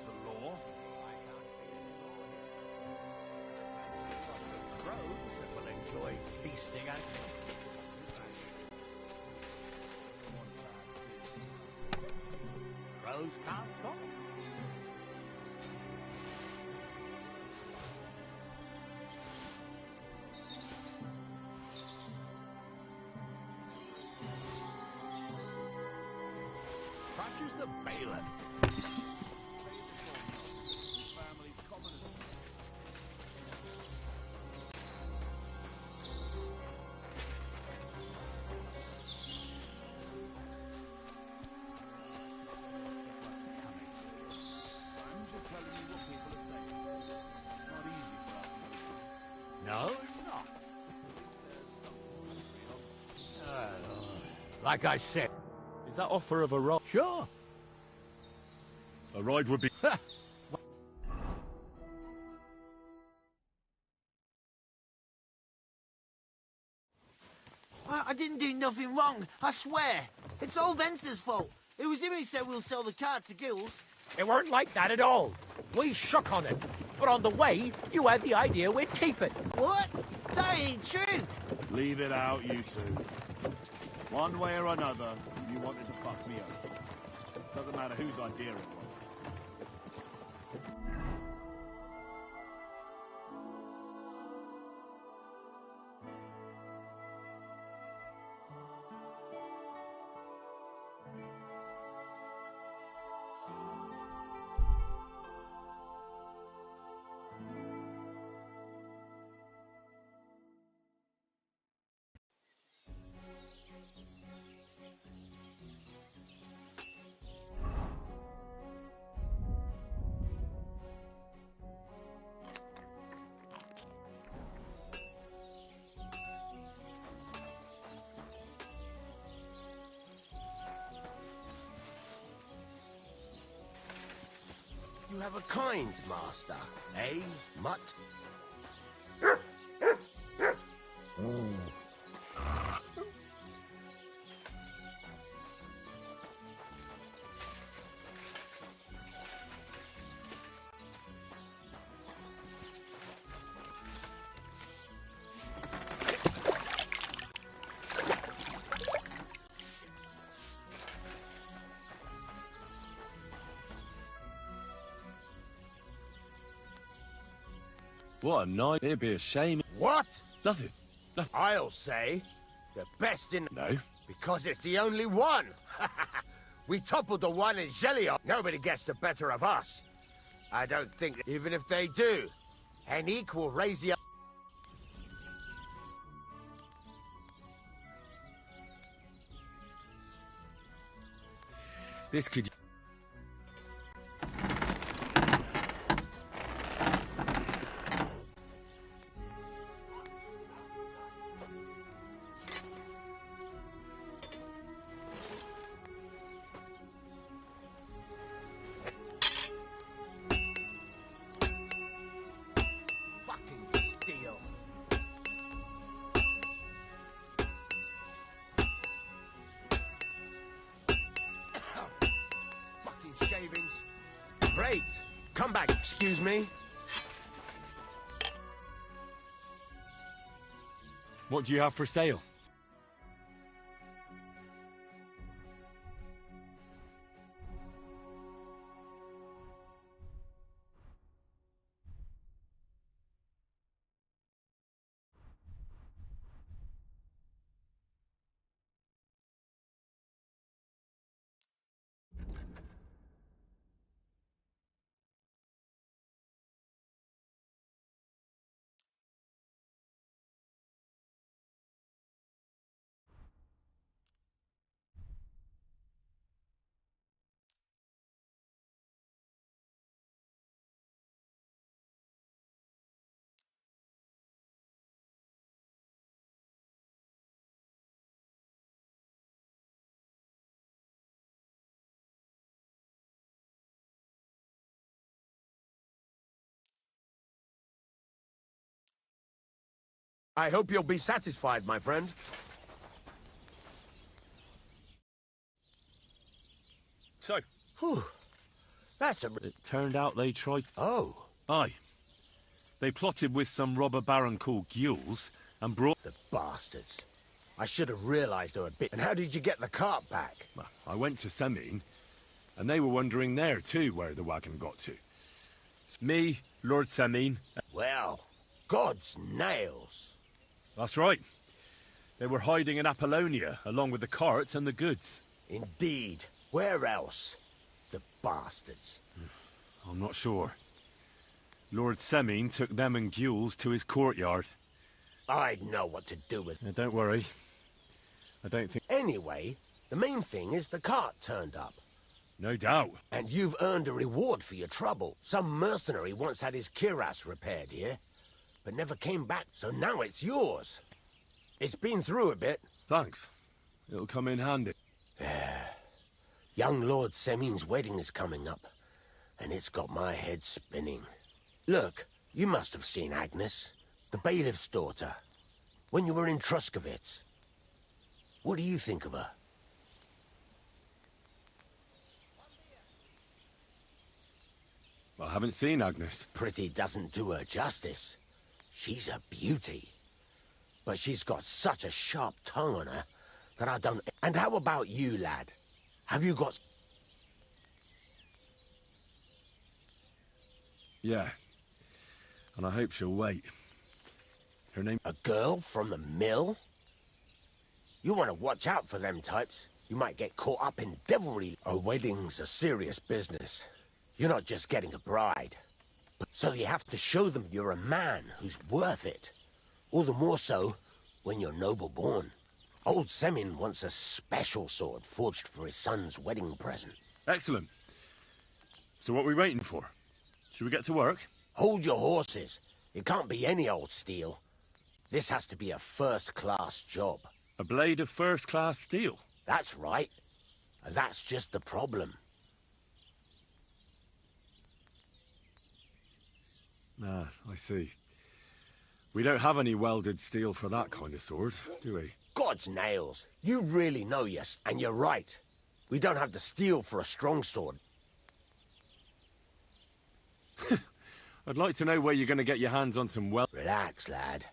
The law? I can't see any law here. The crows that will enjoy feasting at crows can't talk. Crushes the bailiff. Family's common. I'm just telling you what people are saying. It's not easy for us. No, it's not. Like I said. Is that offer of a ride? Sure. A ride would be... I didn't do nothing wrong, I swear. It's all Venser's fault. It was him who said we'll sell the car to Gules. It weren't like that at all. We shook on it. But on the way, you had the idea we'd keep it. What? That ain't true. Leave it out, you two. One way or another, you wanted to fuck me over. Doesn't matter whose idea it was. You have a kind master, eh, mutt? What a night. It'd be a shame. What? Nothing. Nothing. I'll say the best in... No. Because it's the only one. We toppled the one in Gelion. Nobody gets the better of us. I don't think, even if they do, Hennique will raise the... This could... Shavings. Great. Come back, excuse me. What do you have for sale? I hope you'll be satisfied, my friend. So? Whew. That's a... It turned out they tried... Oh. Aye. They plotted with some robber baron called Gules and brought... The bastards. I should have realized they were a bit... And how did you get the cart back? Well, I went to Semine, and they were wondering there too where the wagon got to. Me, Lord Semine... Well, God's nails. That's right. They were hiding in Apollonia, along with the carts and the goods. Indeed. Where else? The bastards. I'm not sure. Lord Semine took them and Gules to his courtyard. I'd know what to do with... Now, don't worry. I don't think... Anyway, the main thing is the cart turned up. No doubt. And you've earned a reward for your trouble. Some mercenary once had his cuirass repaired here, but never came back, so now it's yours. It's been through a bit. Thanks. It'll come in handy. Young Lord Semine's wedding is coming up, and it's got my head spinning. Look, you must have seen Agnes, the bailiff's daughter, when you were in Truskovitz. What do you think of her? I haven't seen Agnes. Pretty doesn't do her justice. She's a beauty. but she's got such a sharp tongue on her that I don't... And how about you, lad? Have you got... Yeah. And I hope she'll wait. Her name... A girl from the mill? You want to watch out for them types. You might get caught up in devilry. A wedding's a serious business. You're not just getting a bride. So you have to show them you're a man who's worth it. All the more so when you're noble-born. Old Semin wants a special sword forged for his son's wedding present. Excellent. So what are we waiting for? Should we get to work? Hold your horses. It can't be any old steel. This has to be a first-class job. A blade of first-class steel? That's right. And that's just the problem. Ah, I see. We don't have any welded steel for that kind of sword, do we? God's nails. You really know, yes, and you're right. We don't have the steel for a strong sword. I'd like to know where you're going to get your hands on some Relax, lad.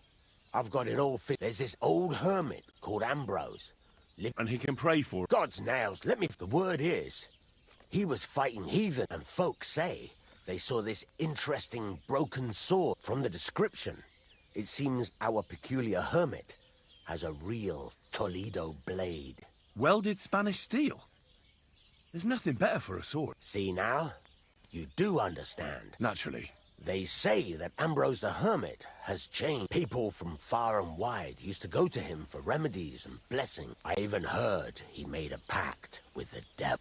I've got it all fit. There's this old hermit called Ambrose. And he can pray for... God's nails, let me... The word is, he was fighting heathen, and folks say they saw this interesting broken sword. From the description, it seems our peculiar hermit has a real Toledo blade. Welded Spanish steel? There's nothing better for a sword. See now? You do understand. Naturally. They say that Ambrose the Hermit has changed. People from far and wide used to go to him for remedies and blessing. I even heard he made a pact with the devil.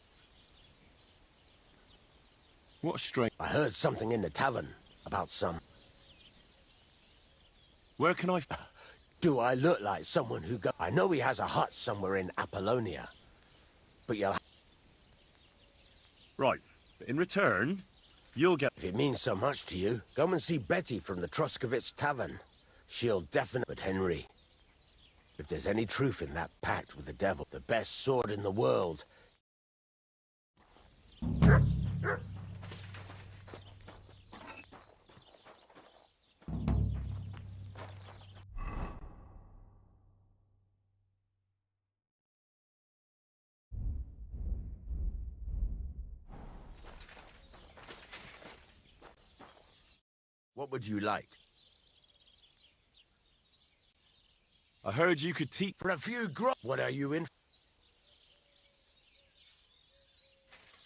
What strange... I heard something in the tavern about some... Where can I... Do I look like someone who go... I know he has a hut somewhere in Apollonia. But you'll... Right. In return, you'll get... If it means so much to you, go and see Betty from the Troskovitz Tavern. She'll definitely... But Henry, if there's any truth in that pact with the devil, the best sword in the world... What would you like? I heard you could teach... For a few What are you in?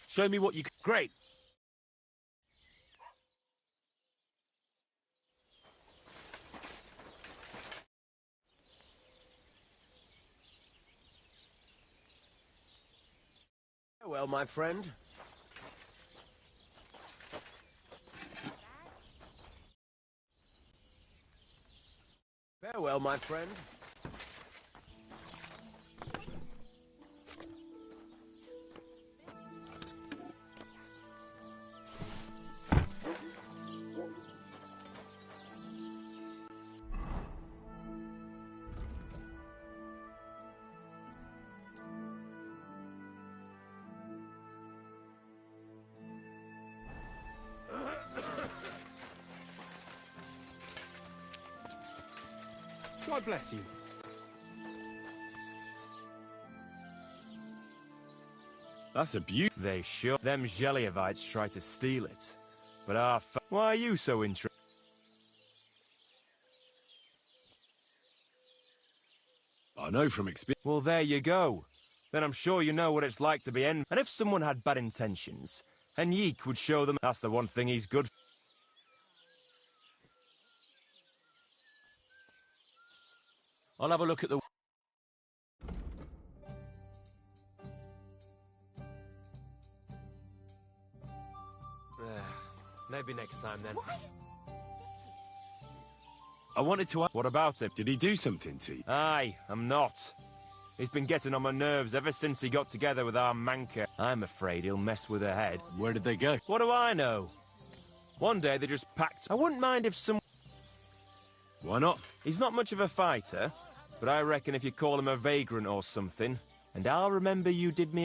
Show me what you... Great. Well, my friend. Farewell, my friend. God bless you. That's a beaut. They sure... Them Zhelievites try to steal it. But our Why are you so interested? I know from experience. Well, there you go. Then I'm sure you know what it's like to be And if someone had bad intentions, Henrique would show them that's the one thing he's good for. I'll have a look at the... Maybe next time, then. I wanted to... What about him? Did he do something to you? Aye, I'm not. He's been getting on my nerves ever since he got together with our Manka. I'm afraid he'll mess with her head. Where did they go? What do I know? One day they just packed... I wouldn't mind if some... Why not? He's not much of a fighter, but I reckon if you call him a vagrant or something, and I'll remember you did me...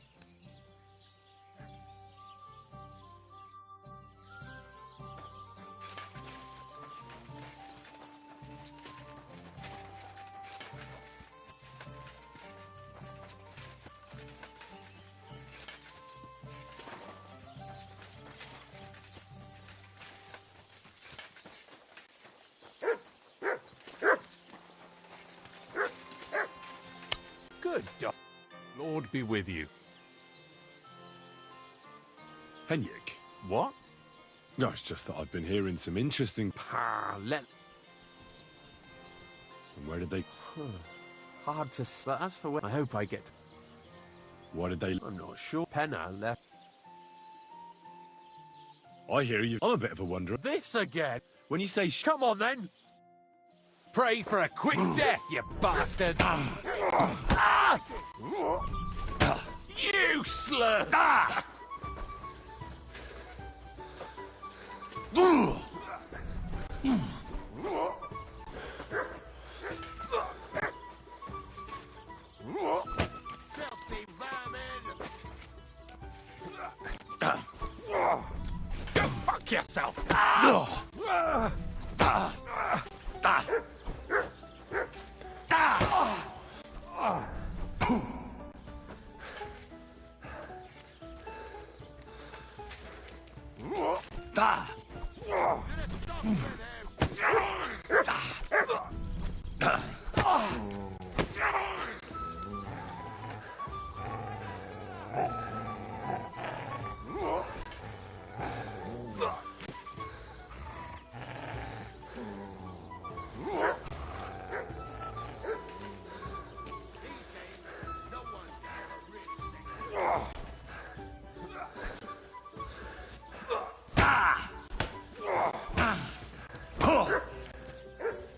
The Lord be with you. Henrik. What? No, it's just that I've been hearing some interesting... Let... And where did they... Hard to... But as for when... I hope I get... Why did they... I'm not sure. Penna left... I hear you. I'm a bit of a wanderer. This again? When you say Come on, then! Pray for a quick death, you bastard! Useless! Filthy vermin! Go fuck yourself!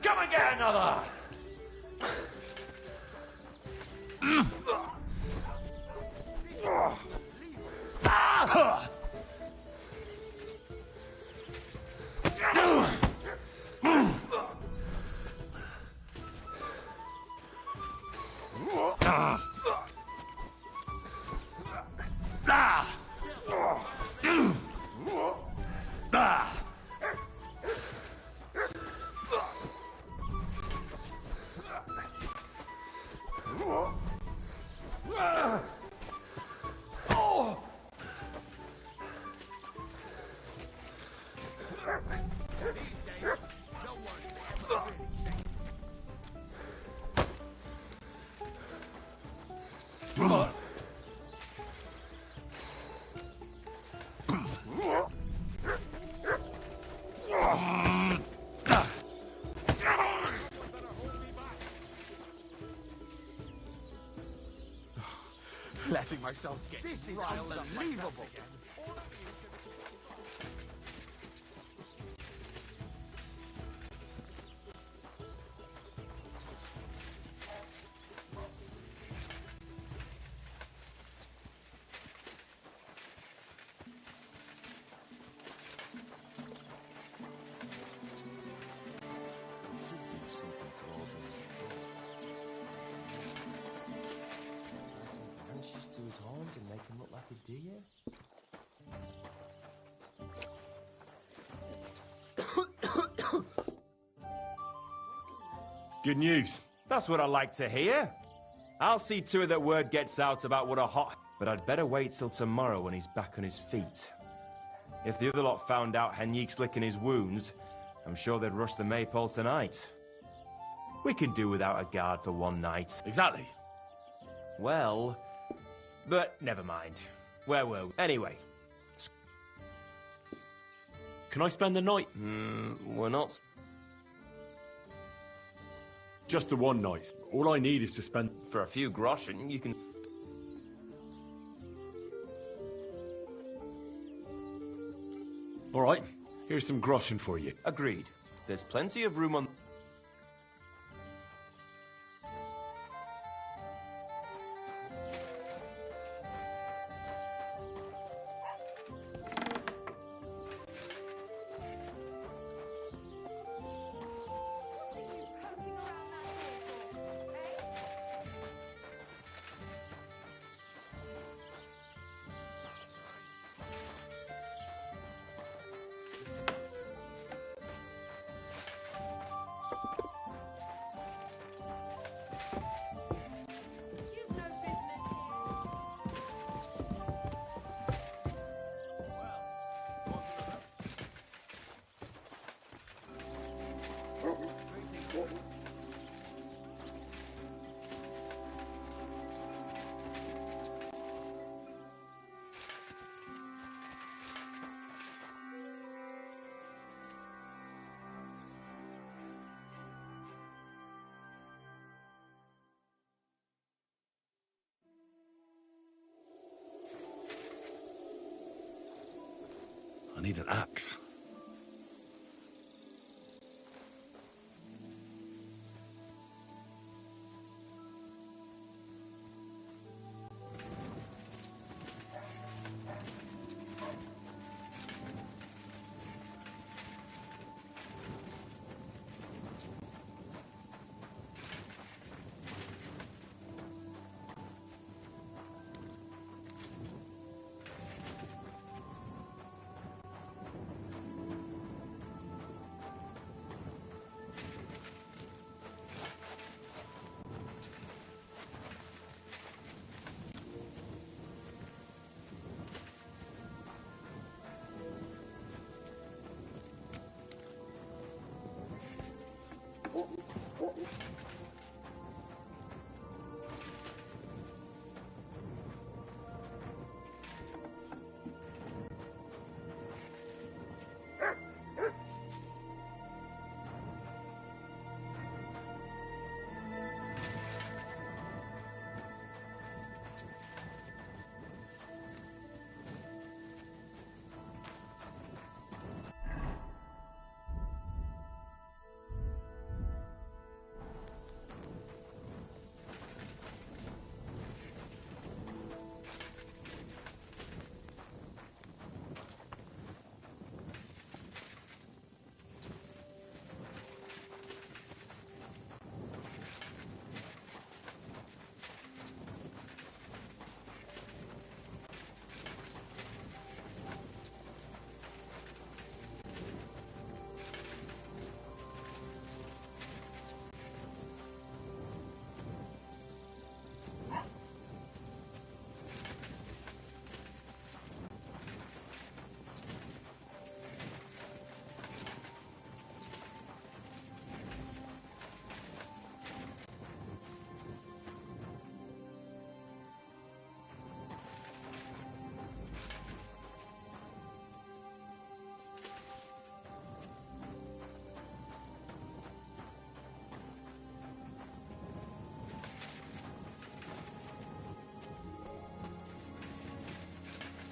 Come and get another! Letting myself get This is riled up like that unbelievable. again. Branches to his horns and make him look like a deer? Good news. That's what I like to hear. I'll see to it that word gets out about what a hot... But I'd better wait till tomorrow when he's back on his feet. If the other lot found out Henrik's licking his wounds, I'm sure they'd rush the Maypole tonight. We could do without a guard for one night. Exactly. Well... But never mind. Where were we? Anyway. Can I spend the night? We're not... Just the one night. All I need is to spend... For a few groschen, you can... All right. Here's some groschen for you. Agreed. There's plenty of room on... I need an axe.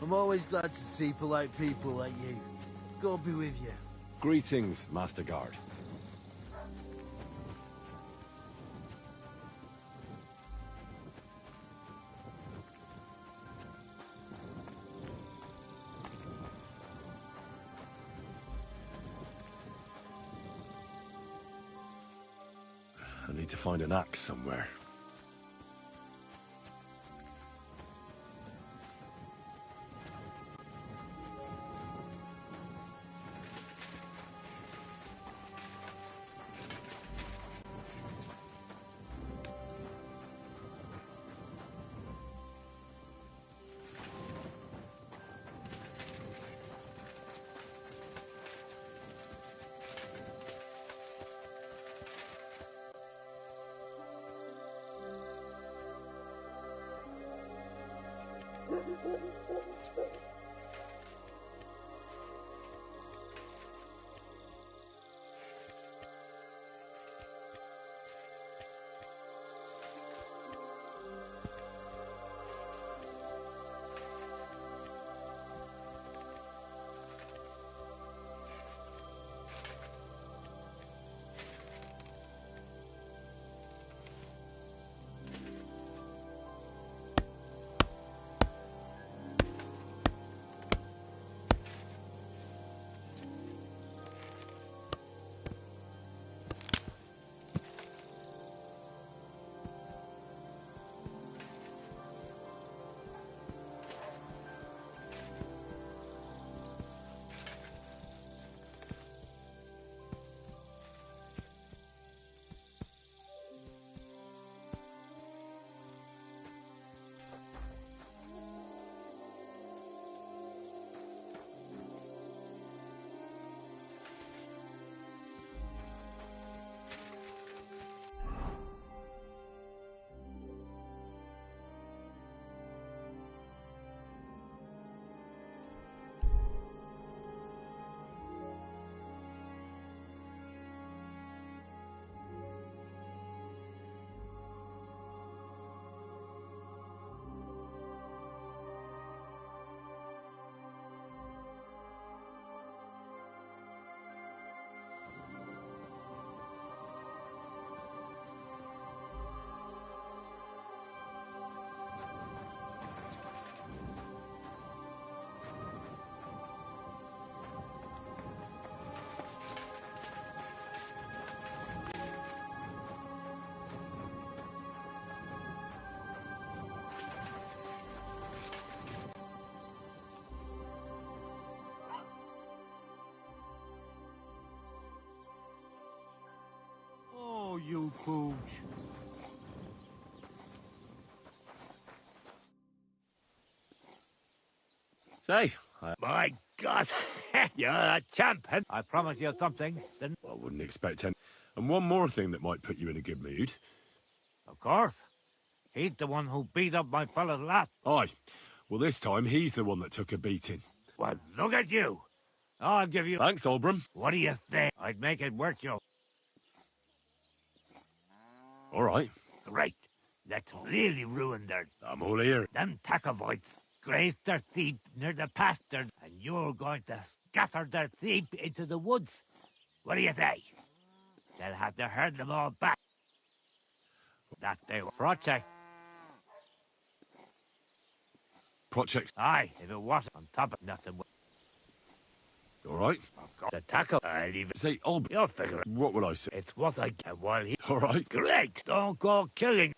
I'm always glad to see polite people like you. God be with you. Greetings, Master Guard. I need to find an axe somewhere. you, Pooch. Say, My God, you're a champ. I promised you something, didn't I wouldn't expect any. And one more thing that might put you in a good mood. Of course. He's the one who beat up my fellas last. Aye. Well, this time he's the one that took a beating. Well, look at you. I'll give you... Thanks, Olbram. What do you think? I'd make it worth you. All right. Great. Let's really ruin their... I'm all ear. Them Tacovoids grazed their sheep near the pasture, and you're going to scatter their sheep into the woods. What do you say? They'll have to herd them all back. That's their project. Project. Aye, if it wasn't on top of nothing. All right. The tackle, I'll leave it. Say, Olbram. You'll figure it. What will I say? It's what I get while he... All right. Great. Don't go killing.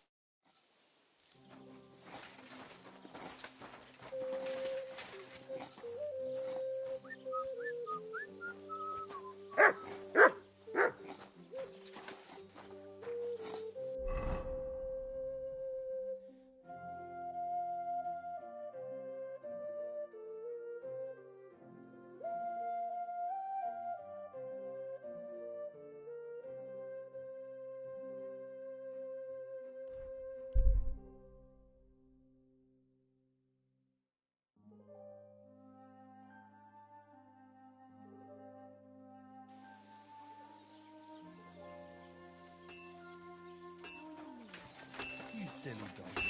You silly dog.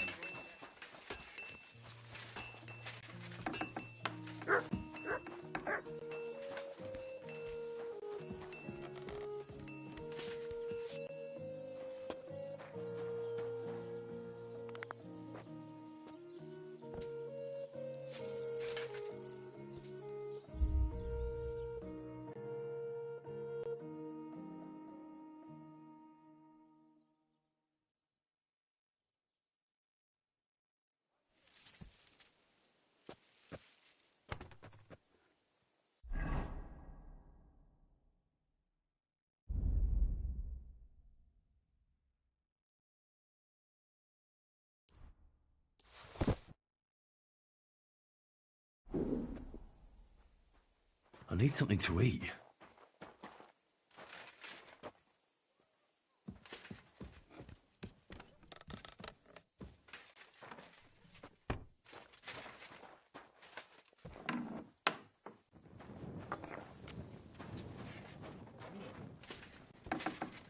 I need something to eat.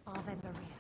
Ave Maria.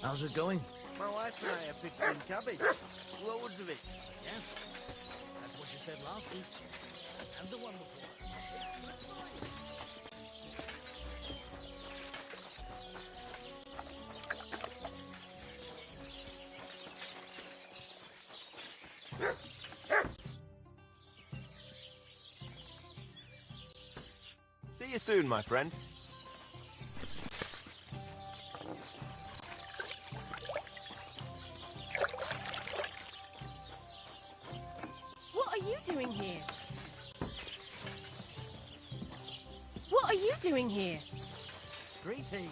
How's it going? My wife and I have picked green cabbage. Loads of it. Yeah. That's what you said last week. And the one before. See you soon, my friend. What are you doing here? What are you doing here? Greetings.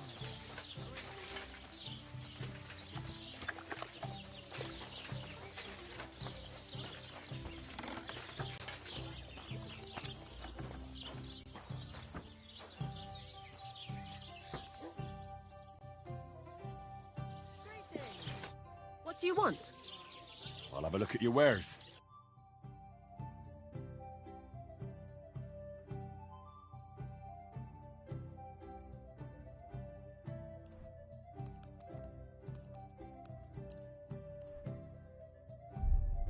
What do you want? I'll have a look at your wares.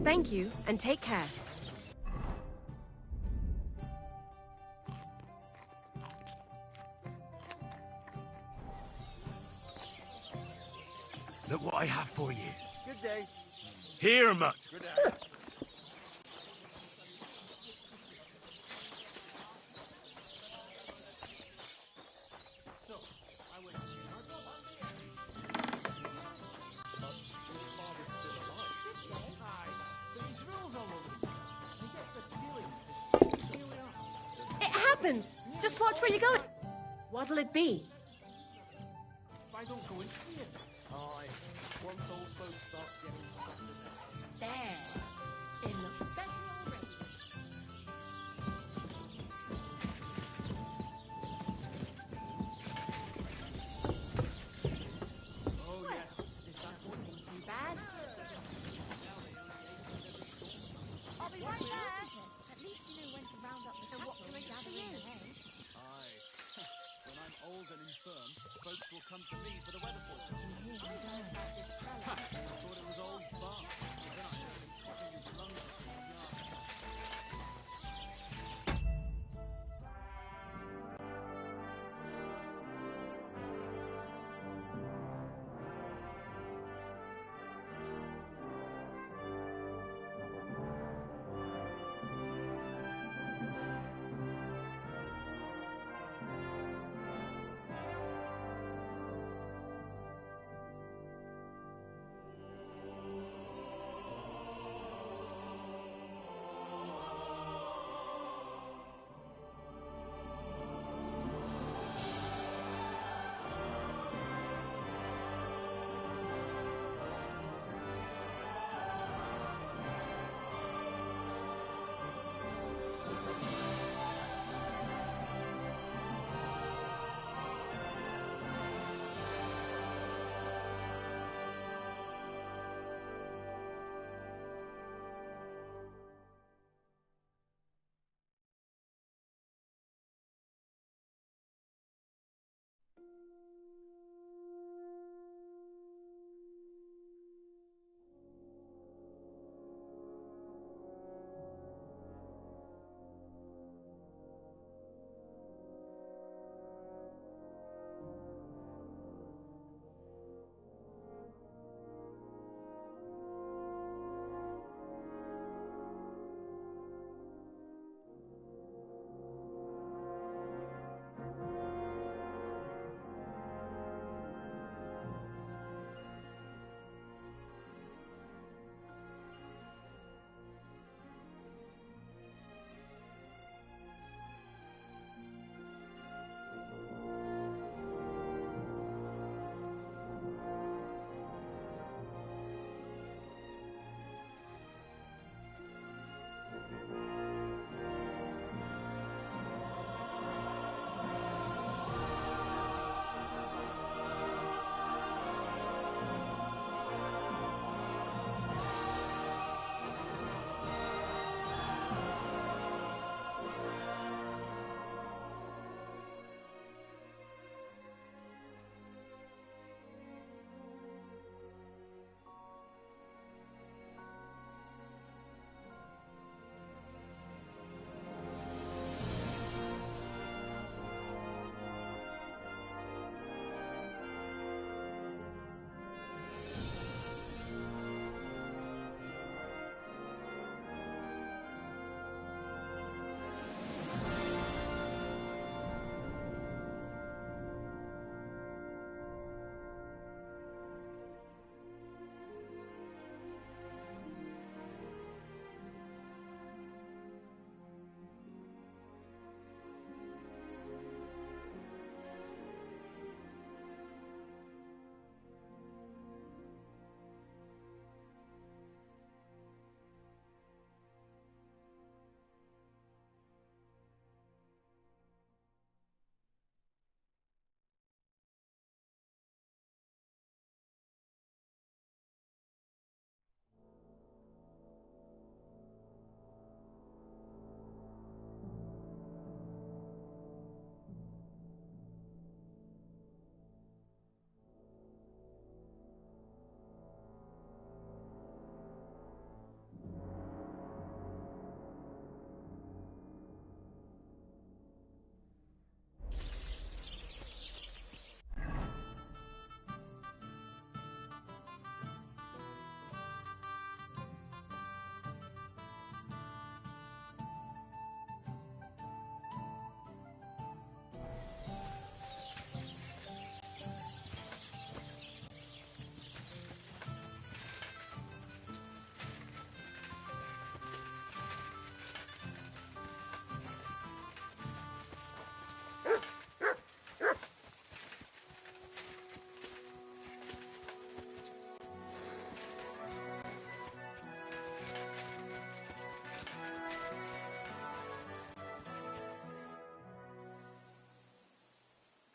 Thank you, and take care. Look what I have for you. Good day. Here, Mutt. Good day. It happens! Just watch where you're going. What'll it be? If I don't go and see it. Aye. Once old folks start getting There. It looks better already. Oh, yes. This doesn't seem too bad. I'll be right there. At least you know when to round up the cattle and gather in the hay. Aye. When I'm old and infirm, folks will come to me for the weather forecast. I thought it was old Bart. Then I heard him coughing his lungs up in his yard.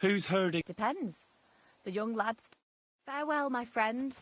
Who's herding? Depends. The young lads. Farewell, my friend.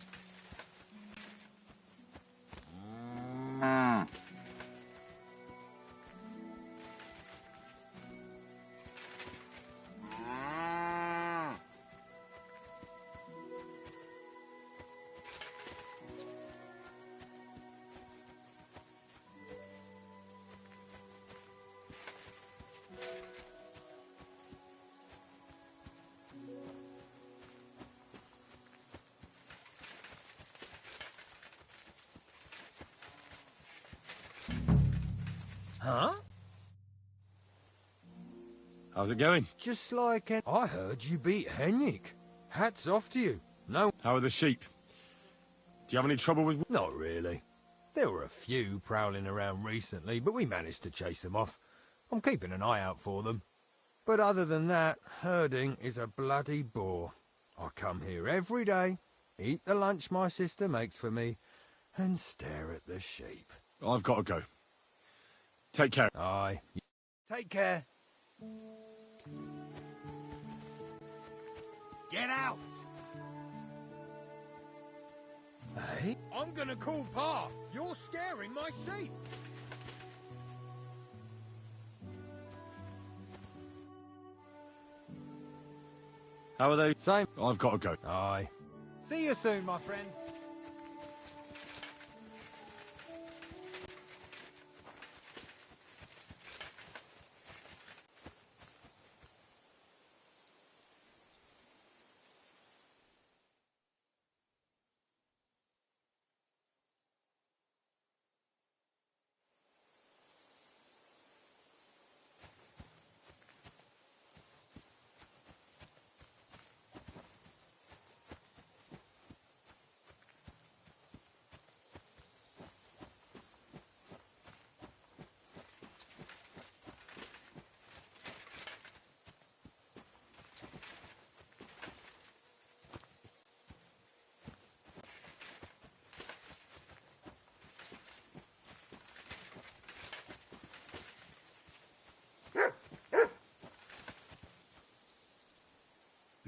Huh? How's it going? Just like I heard you beat Henrik. Hats off to you. No. How are the sheep? Do you have any trouble with... Not really. There were a few prowling around recently, but we managed to chase them off. I'm keeping an eye out for them. But other than that, herding is a bloody bore. I come here every day, eat the lunch my sister makes for me, and stare at the sheep. I've got to go. Take care. Aye. Take care. Get out! Hey? I'm gonna call Pa. You're scaring my sheep. How are they? Same. I've got to go. Aye. See you soon, my friend.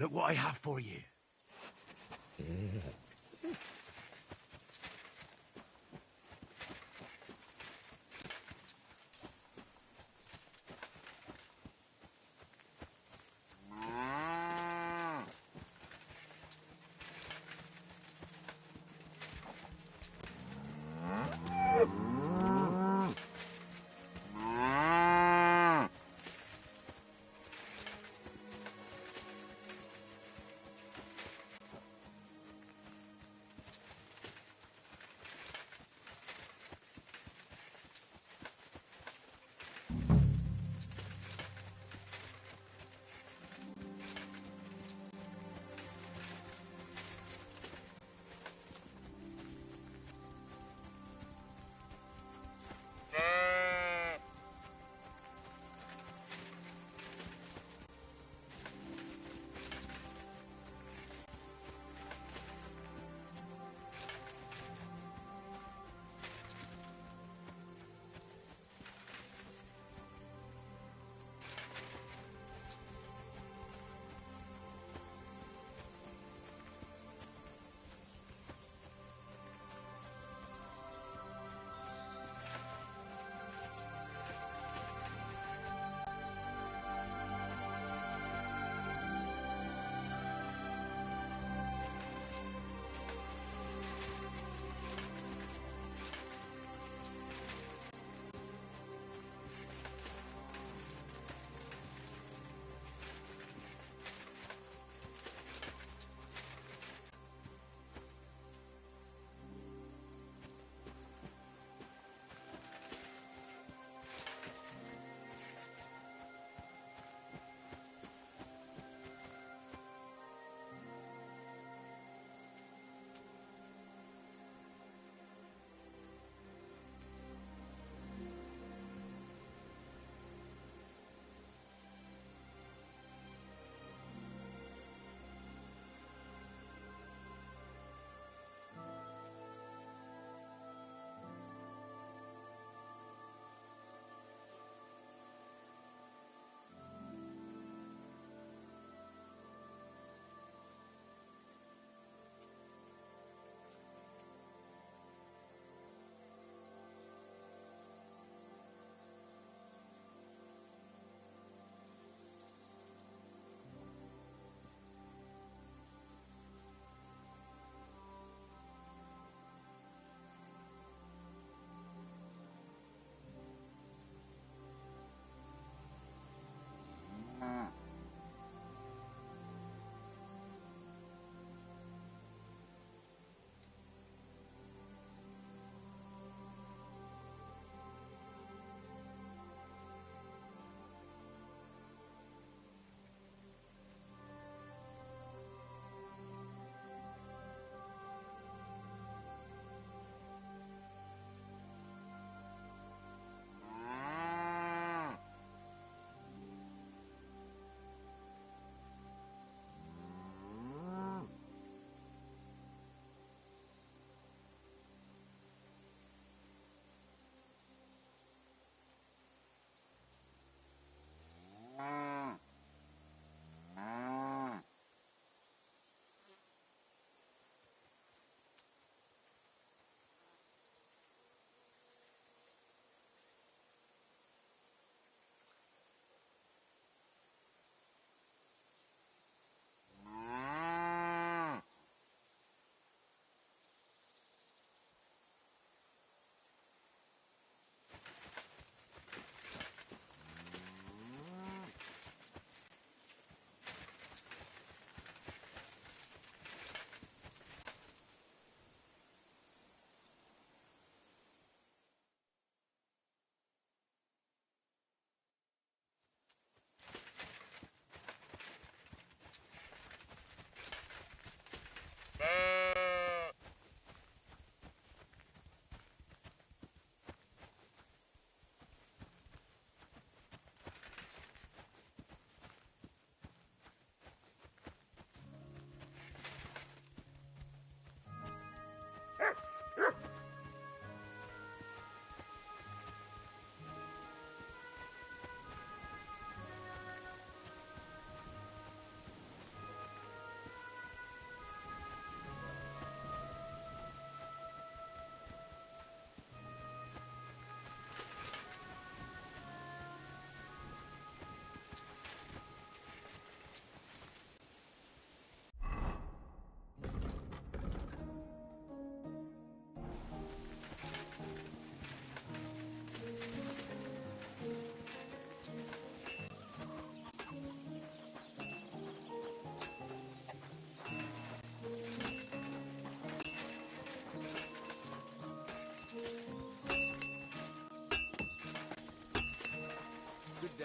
Look what I have for you.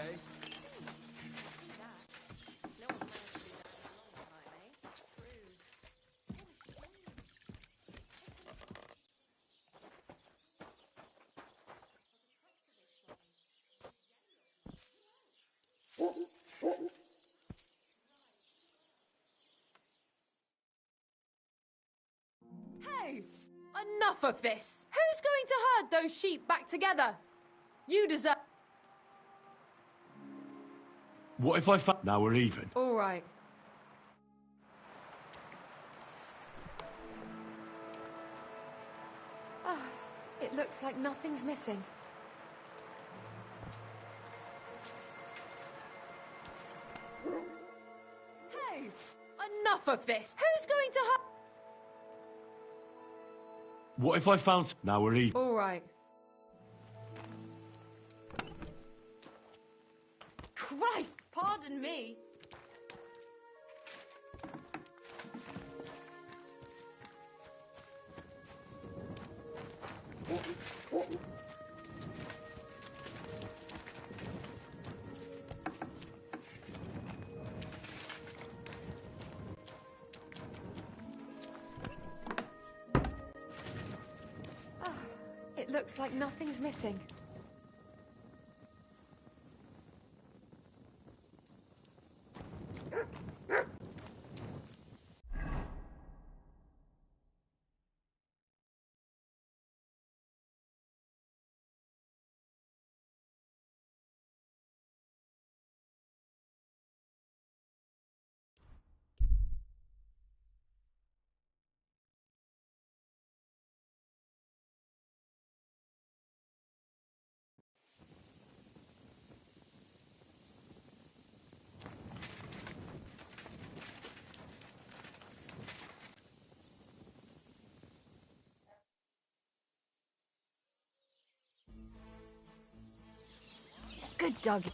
eh? Hey! Enough of this! Who's going to herd those sheep back together? You deserve... What if I found... Now we're even. All right. Ah, it looks like nothing's missing. Hey! Enough of this! Who's going to herd... What if I found... Now we're even. All right. Christ, pardon me. Ah, it looks like nothing's missing. Good dog.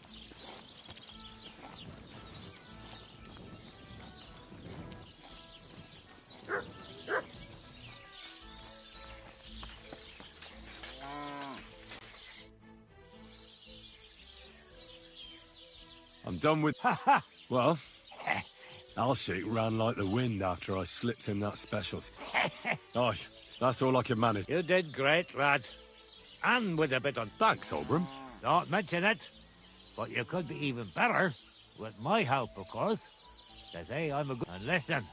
I'm done with... Well, I'll shake round like the wind after I slipped in that special. Oh, that's all I can manage. You did great, lad. And with a bit of... Thanks, Oberon. Don't mention it. But you could be even better. With my help, of course. They say I'm a good... And listen,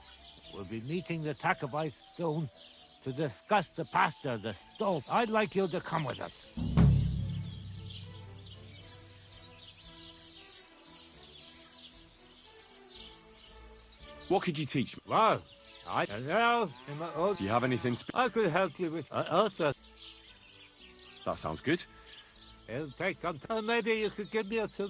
we'll be meeting the Tacovite soon to discuss the pasture, the stove. I'd like you to come with us. What could you teach me? Well, I don't know. Do you have anything... I could help you with... also... That sounds good. It'll take some time. Maybe you could give me a few...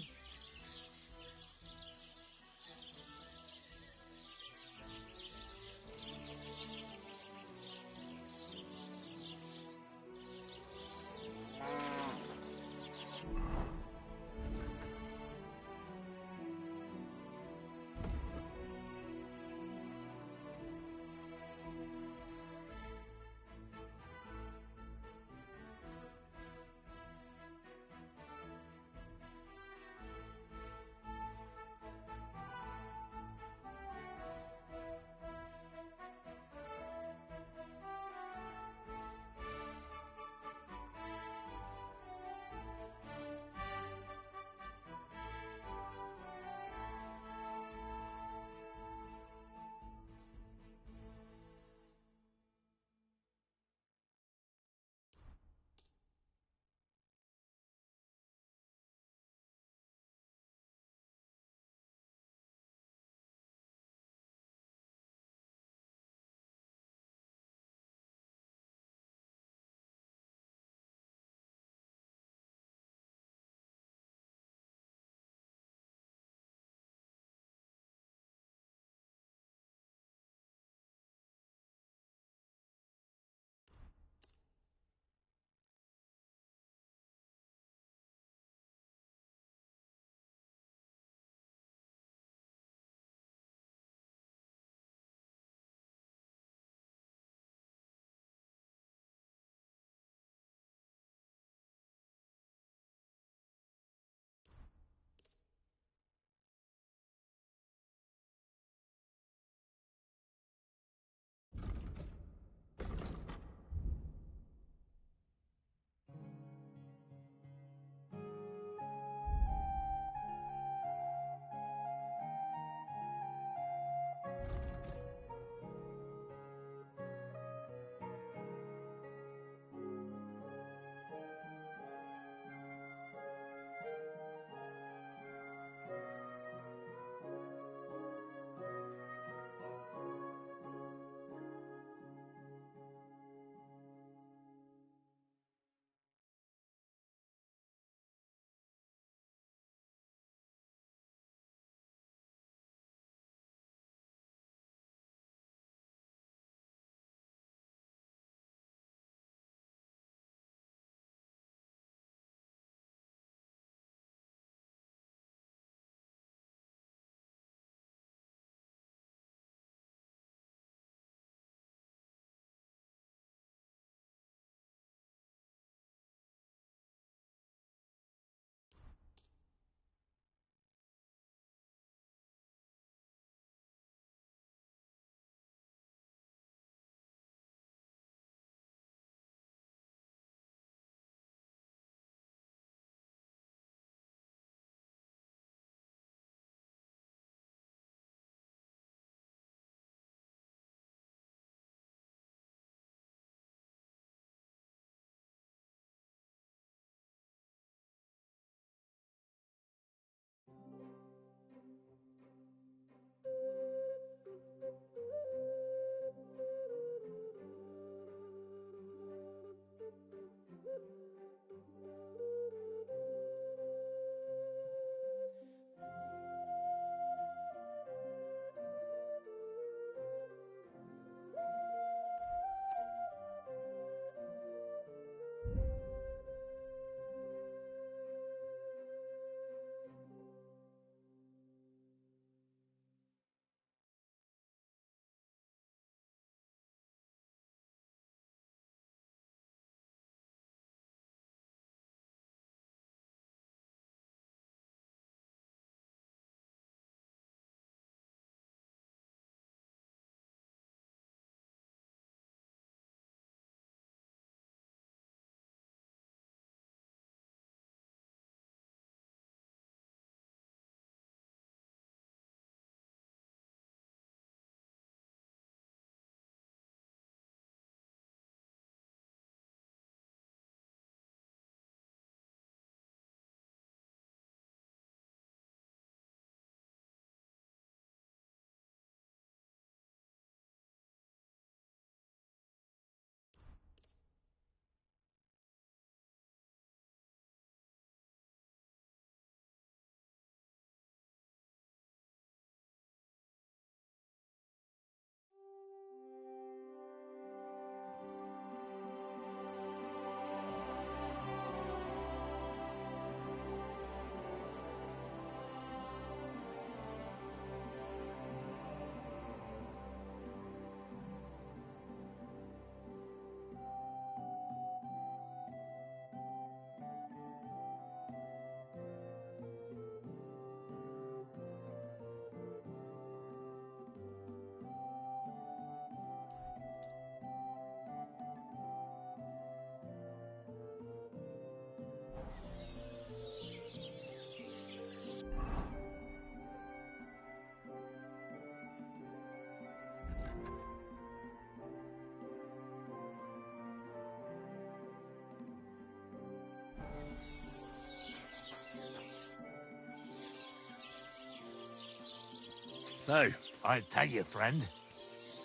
So? I'll tell you, friend.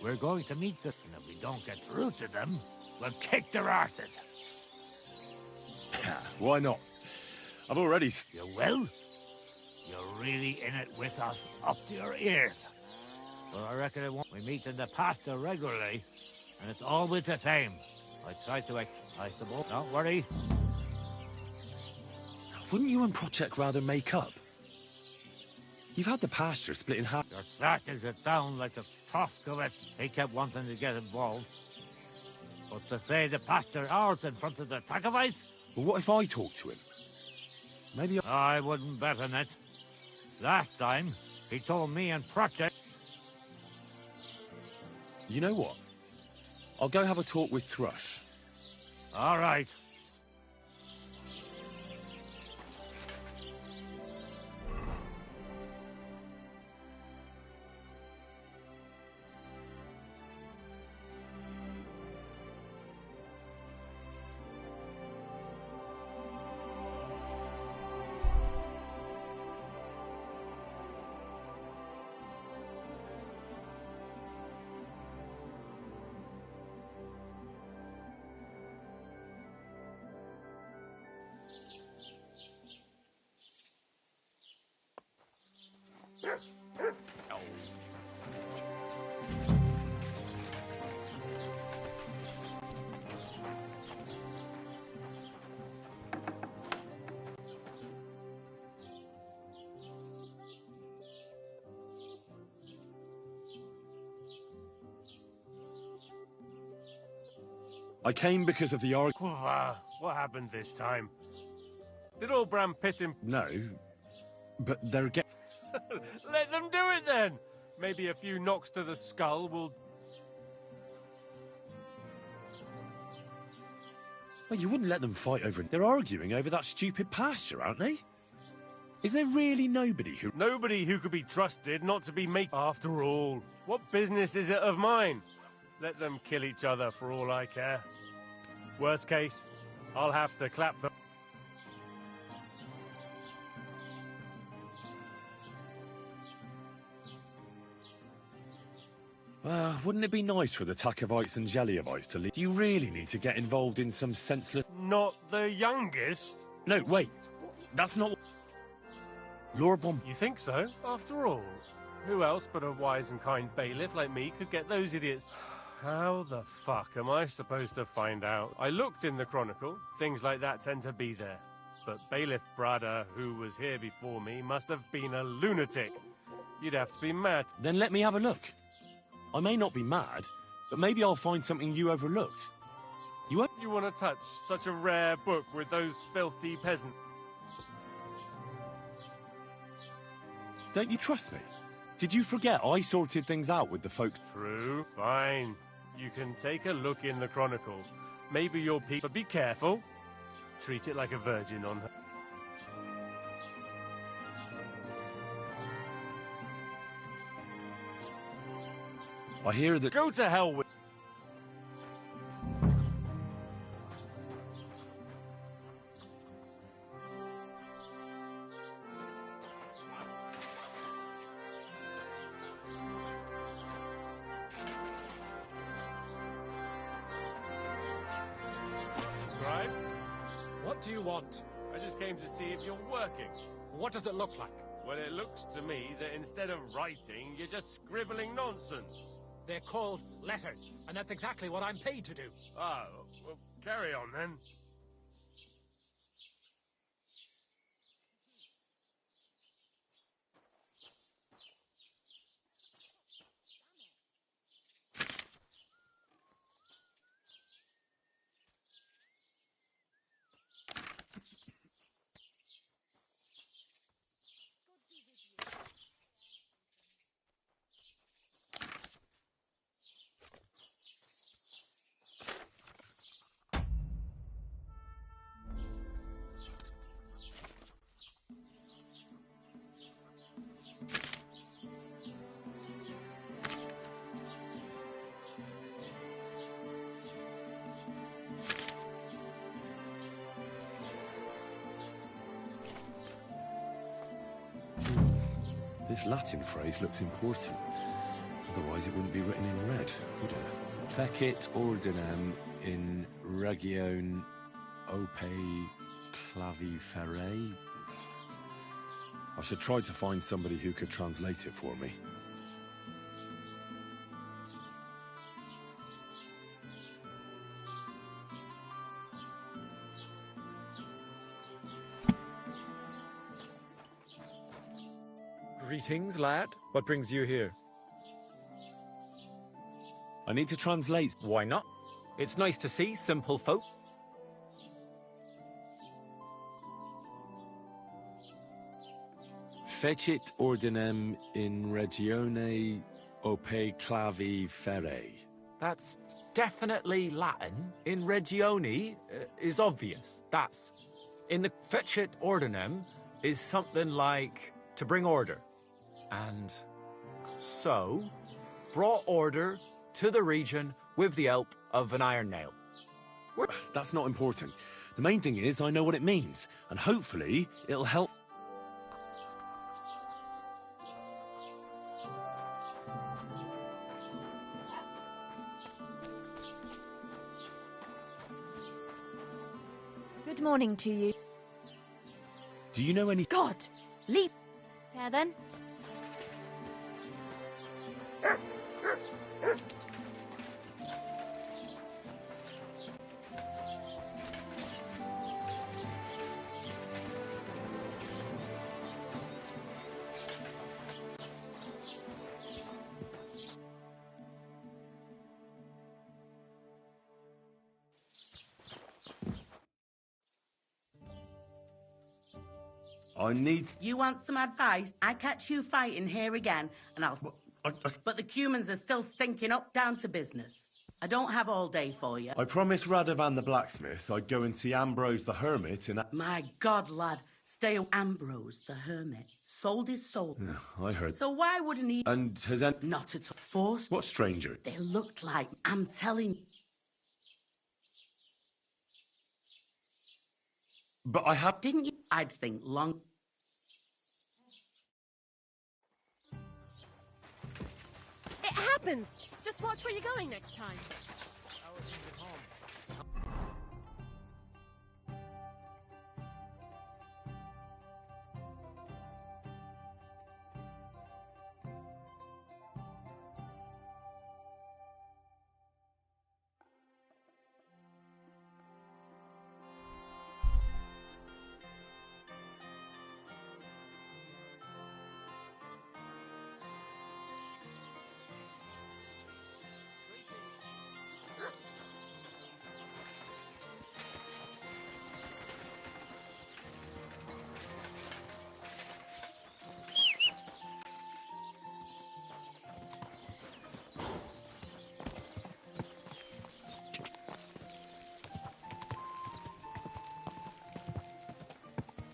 We're going to meet them, and if we don't get through to them, we'll kick their arses. Why not? I've already... You will? You're really in it with us, up to your ears. But I reckon it won't. We meet in the pasture regularly, and it's always the same. I try to I suppose. Don't worry. Wouldn't you and Project rather make up? You've had the pasture split in half. Your Zach is it down like a tusk of it. He kept wanting to get involved. But to say the pasture ours in front of the Takovites? Well, what if I talk to him? Maybe I wouldn't bet on it. Last time, he told me and Project... You know what? I'll go have a talk with Thrush. All right. I came because of the oracle. What happened this time? Did old Bram piss him? No, but they're getting... Let them do it then! Maybe a few knocks to the skull will... Well, you wouldn't let them fight over it. They're arguing over that stupid pasture, aren't they? Is there really nobody who... Nobody who could be trusted not to be make... After all, what business is it of mine? Let them kill each other for all I care. Worst case, I'll have to clap them. Wouldn't it be nice for the Takovites and Jeliovites to leave? Do you really need to get involved in some senseless... Not the youngest? No, wait. That's not... Lord Von... You think so? After all, who else but a wise and kind bailiff like me could get those idiots... How the fuck am I supposed to find out? I looked in the Chronicle. Things like that tend to be there. But Bailiff Brada, who was here before me, must have been a lunatic. You'd have to be mad. Then let me have a look. I may not be mad, but maybe I'll find something you overlooked. You want to touch such a rare book with those filthy peasants? Don't you trust me? Did you forget I sorted things out with the folks? True. Fine. You can take a look in the Chronicle. Maybe your people... But be careful. Treat it like a virgin on her. I hear that... Go to hell with... Scribe? What do you want? I just came to see if you're working. What does it look like? Well, it looks to me that instead of writing, you're just scribbling nonsense. They're called letters, and that's exactly what I'm paid to do. Oh, well, carry on then. This Latin phrase looks important. Otherwise it wouldn't be written in red, would it? Fecit ordinem in region ope claviferae. I should try to find somebody who could translate it for me. Greetings, lad. What brings you here? I need to translate. Why not? It's nice to see simple folk. Fecit ordinem in regione ope claviferae. That's definitely Latin. In regione is obvious. That's. In the fecit ordinem is something like to bring order. And so, brought order to the region with the help of an iron nail. That's not important. The main thing is I know what it means, and hopefully it'll help. Good morning to you. Do you know any— God! Leap! Care then? I need— You want some advice? I catch you fighting here again, and I'll... But the Cumans are still stinking up down to business. I don't have all day for you. I promised Radovan the blacksmith I'd go and see Ambrose the hermit and— My God, lad. Stay away. Ambrose the hermit sold his soul. I heard. So why wouldn't he... And has any— Not at all. Forced. What stranger? They looked like... I'm telling you. But I have— Didn't you? I'd think long... It happens! Just watch where you're going next time.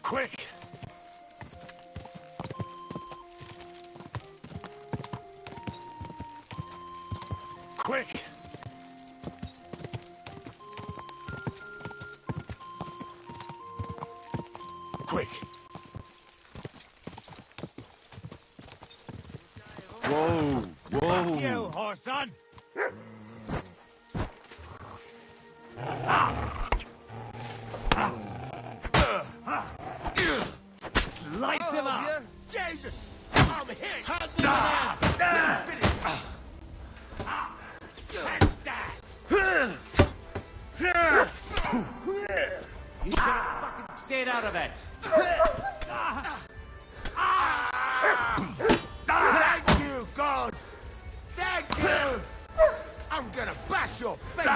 Quick! Quick! Quick! Whoa! Whoa! You, Horson! Slice him up! Jesus! I'm hit! Hand me the man! You should have fucking stayed out of it! Thank you, God! Thank you! I'm gonna bash your face!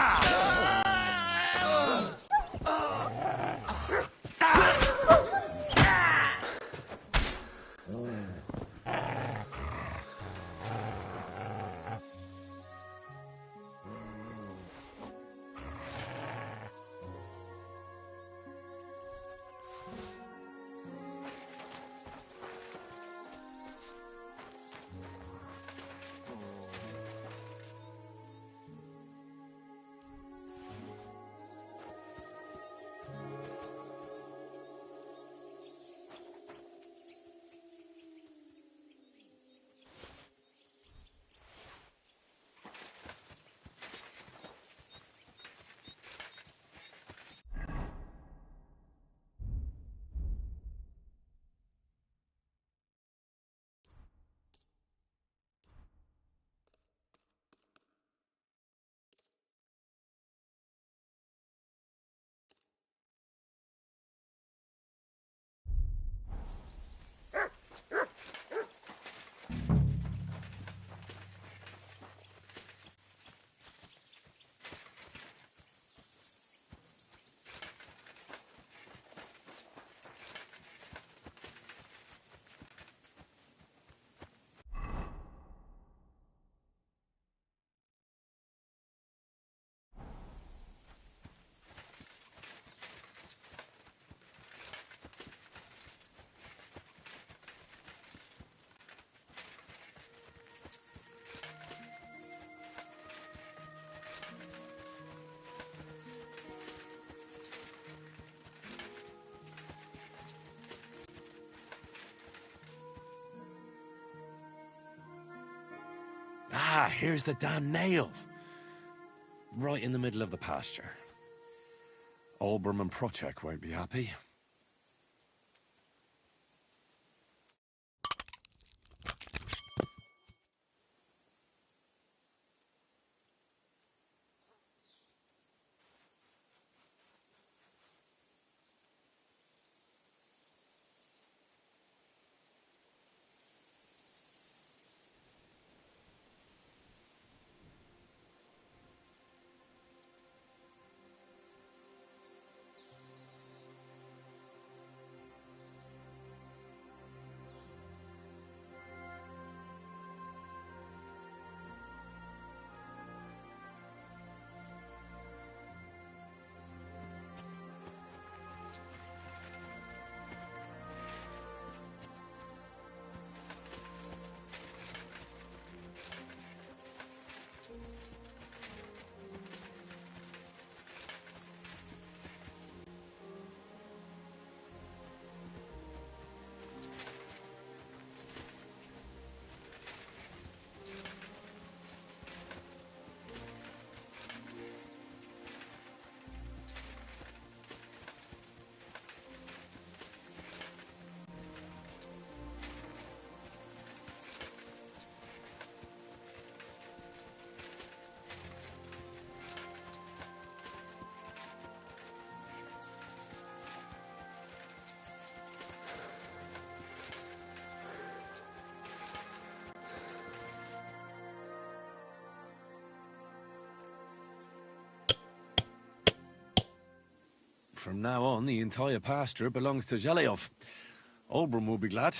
Ah, here's the damn nail. Right in the middle of the pasture. Olbram and Prochek won't be happy. From now on, the entire pasture belongs to Zhelyov. Olbram will be glad.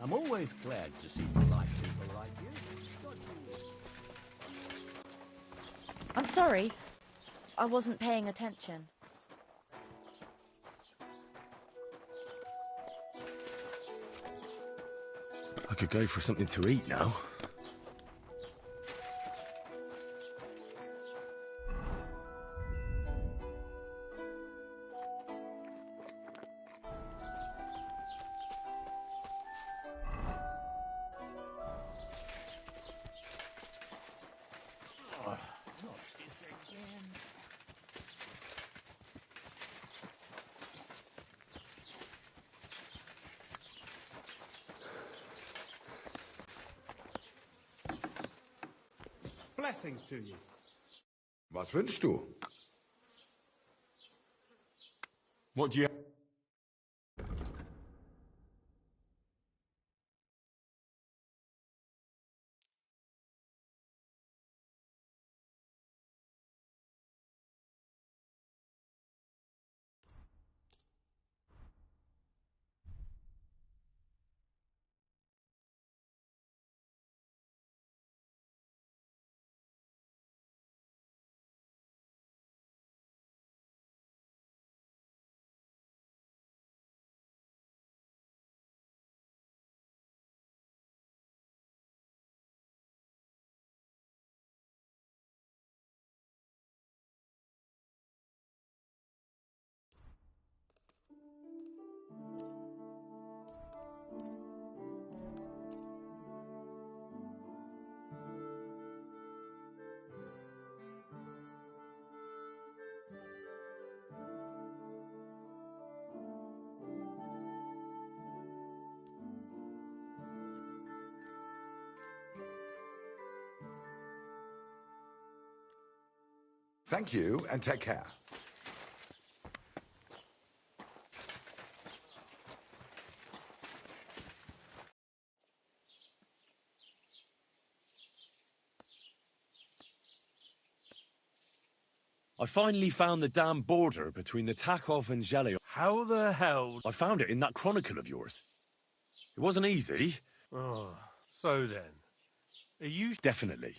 I'm always glad to see polite people like you. I'm sorry. I wasn't paying attention. I could go for something to eat now. Blessings to you. Was wünschst du? What do you... Thank you, and take care. I finally found the damn border between the Takhov and Zhelyov. How the hell? I found it in that chronicle of yours. It wasn't easy. Oh, So then, are you... Definitely.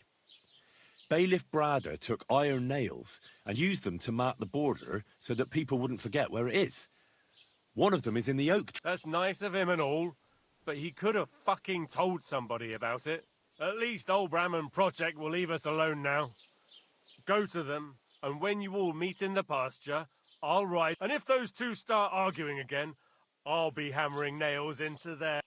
Bailiff Brader took iron nails and used them to mark the border so that people wouldn't forget where it is. One of them is in the oak tree. That's nice of him and all, but he could have fucking told somebody about it. At least old Bramman Project will leave us alone now. Go to them, and when you all meet in the pasture, I'll ride. And if those two start arguing again, I'll be hammering nails into their...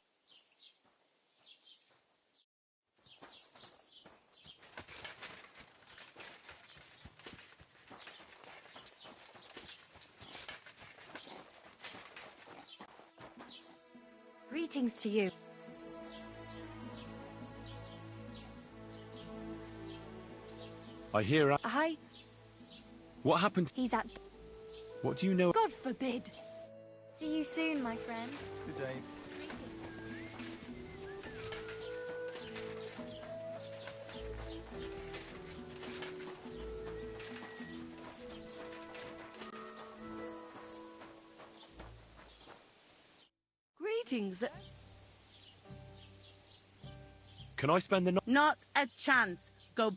Greetings to you. I hear... Hi. What happened? He's at... What do you know? God forbid. See you soon, my friend. Good day. Greetings. Can I spend the night? Not a chance. Go.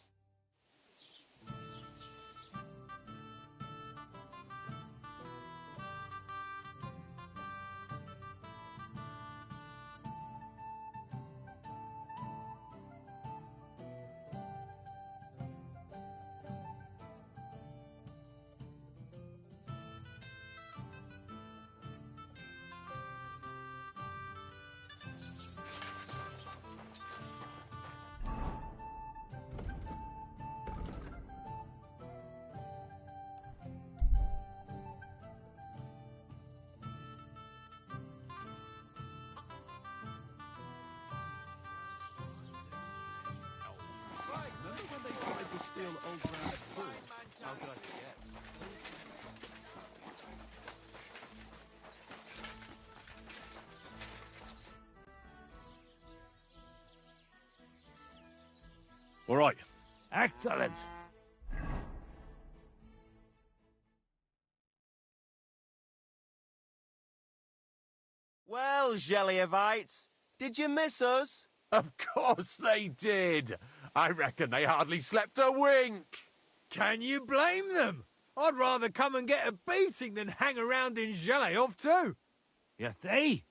Remember when they tried to steal old Brown's food? How could I forget? All right. Excellent. Well, Jellyevites, did you miss us? Of course they did. I reckon they hardly slept a wink. Can you blame them? I'd rather come and get a beating than hang around in Zheleov too. You see?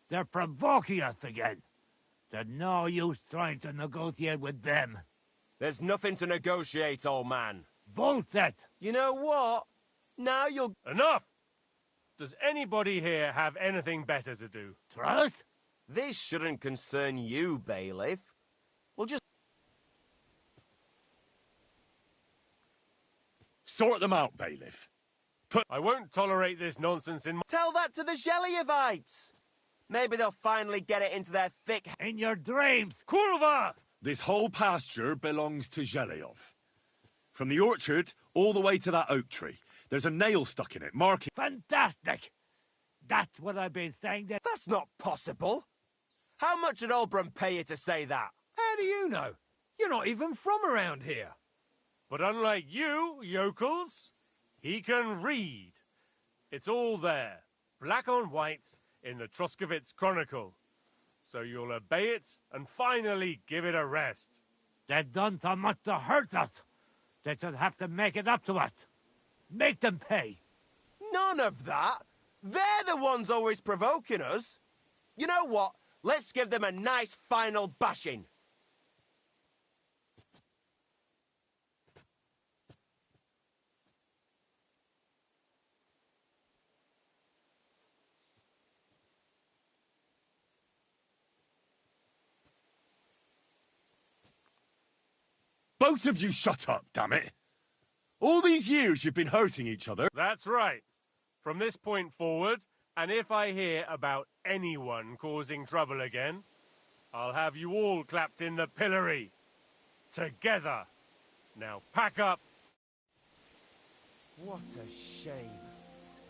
They're provoking us again. There's no use trying to negotiate with them. There's nothing to negotiate, old man. Bullshit! You know what? Now you'll... Enough! Does anybody here have anything better to do? Trust? This shouldn't concern you, Bailiff. We'll just... Sort them out, Bailiff. I won't tolerate this nonsense in my... Tell that to the Jellyevites! Maybe they'll finally get it into their thick... In your dreams! Kurva! This whole pasture belongs to Zheleov. From the orchard all the way to that oak tree, there's a nail stuck in it, marking... Fantastic! That's what I've been saying. That's not possible! How much did Oldbrum pay you to say that? How do you know? You're not even from around here. But unlike you, yokels, he can read. It's all there, black on white, in the Troskovitz Chronicle. So you'll obey it and finally give it a rest. They've done so much to hurt us. They should have to make it up to us. Make them pay. None of that. They're the ones always provoking us. You know what? Let's give them a nice final bashing. Both of you shut up, damn it! All these years you've been hurting each other. That's right. From this point forward, and if I hear about anyone causing trouble again, I'll have you all clapped in the pillory. Together. Now pack up. What a shame.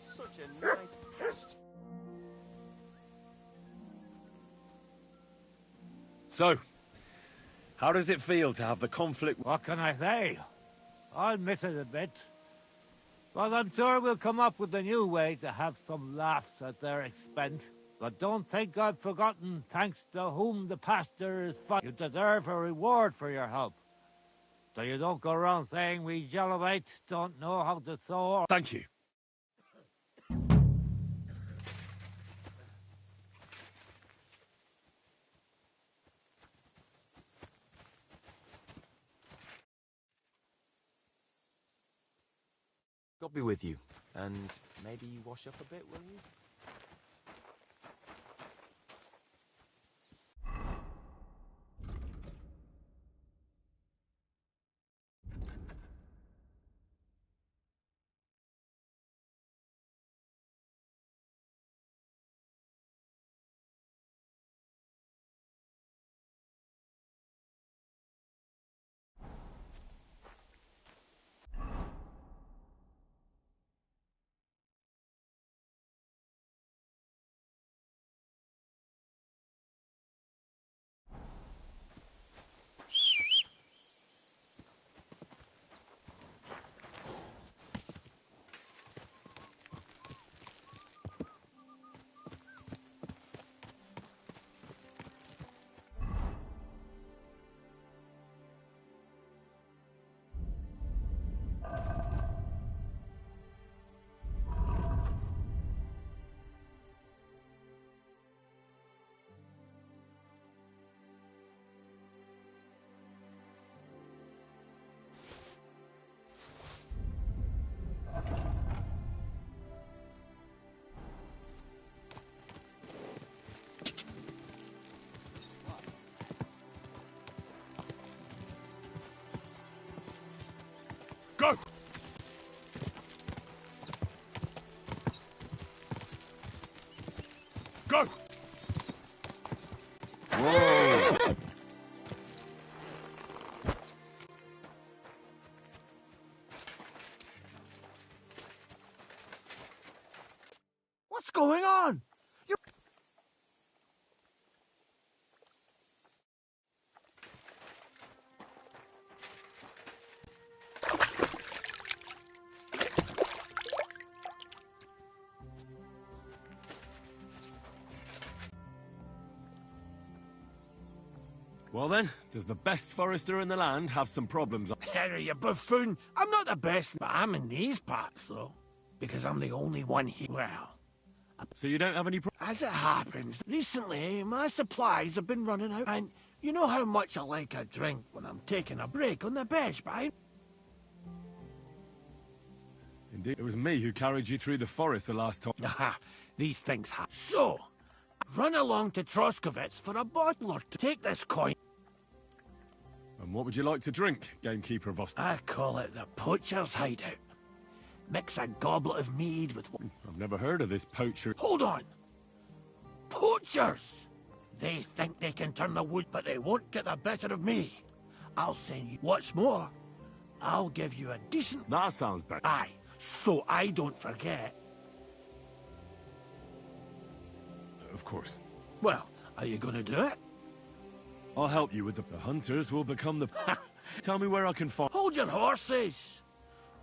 Such a nice pasture. So, how does it feel to have the conflict? What can I say? I'll miss it a bit. But I'm sure we'll come up with a new way to have some laughs at their expense. But don't think I've forgotten thanks to whom the pastor is fought. You deserve a reward for your help. So you don't go around saying we Jellovites don't know how to sow. Thank you. God be with you. And maybe you wash up a bit, will you? Go! Go! Whoa! What's going on? Well then, does the best forester in the land have some problems? Harry, you buffoon. I'm not the best, but I'm in these parts, though. Because I'm the only one here. Well... So you don't have any As it happens, recently my supplies have been running out, and you know how much I like a drink when I'm taking a break on the bench, right? Indeed, it was me who carried you through the forest the last time. Aha, these things happen. So, run along to Troskovitz for a bottle or two. Take this coin. And what would you like to drink, gamekeeper Vostok? I call it the poacher's hideout. Mix a goblet of mead with one. I've never heard of this poacher. Hold on! Poachers! They think they can turn the wood, but they won't get the better of me. I'll send you. What's more, I'll give you a decent... That sounds better. Aye, so I don't forget. Of course. Well, are you gonna do it? I'll help you with the hunters will become the... Tell me where I can find... Hold your horses!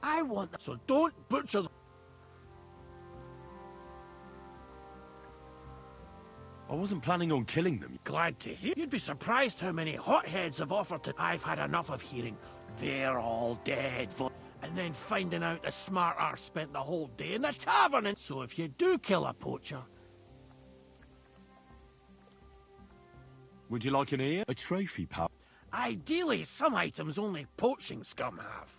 I want them, so don't butcher them. I wasn't planning on killing them. Glad to hear. You'd be surprised how many hotheads have offered to... I've had enough of hearing, they're all dead. And then finding out the smart arse spent the whole day in the tavern. And so if you do kill a poacher... Would you like an ear? A trophy, pal? Ideally, some items only poaching scum have.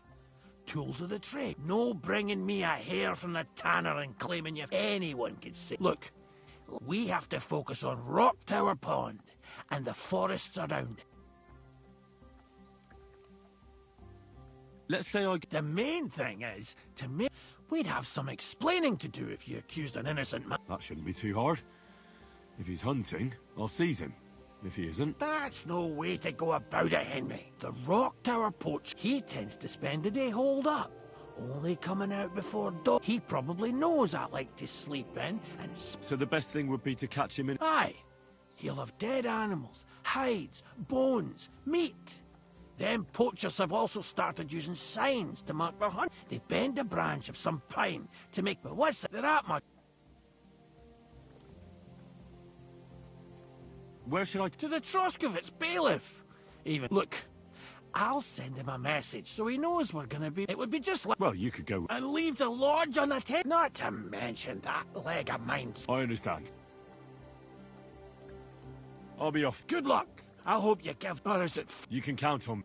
Tools of the trade. No bringing me a hair from the tanner and claiming if anyone could say... Look, we have to focus on Rock Tower Pond and the forests around it. Let's say I... The main thing is to make... We'd have some explaining to do if you accused an innocent man. That shouldn't be too hard. If he's hunting, I'll seize him. If he isn't... That's no way to go about it, Henry. The Rock Tower poach, he tends to spend the day holed up. Only coming out before dawn. He probably knows I like to sleep in and... So the best thing would be to catch him in... Aye. He'll have dead animals, hides, bones, meat. Them poachers have also started using signs to mark their hunt. They bend a branch of some pine to make... But what's that? They're at my... Where should I... To the Troskovitz bailiff. Even... Look, I'll send him a message so he knows we're gonna be... It would be just like... Well, you could go... And leave the lodge on the table. Not to mention that leg of mine. I understand. I'll be off. Good luck. I hope you give... Or is it... You can count on...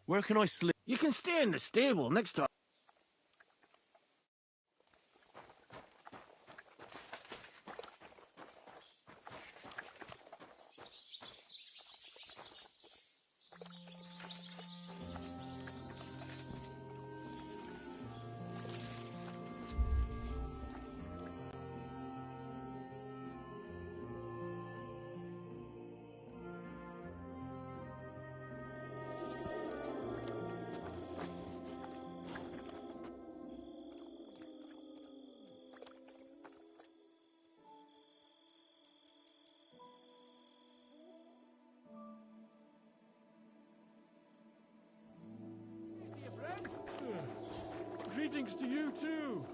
Where can I sleep? You can stay in the stable next to... Greetings to you too.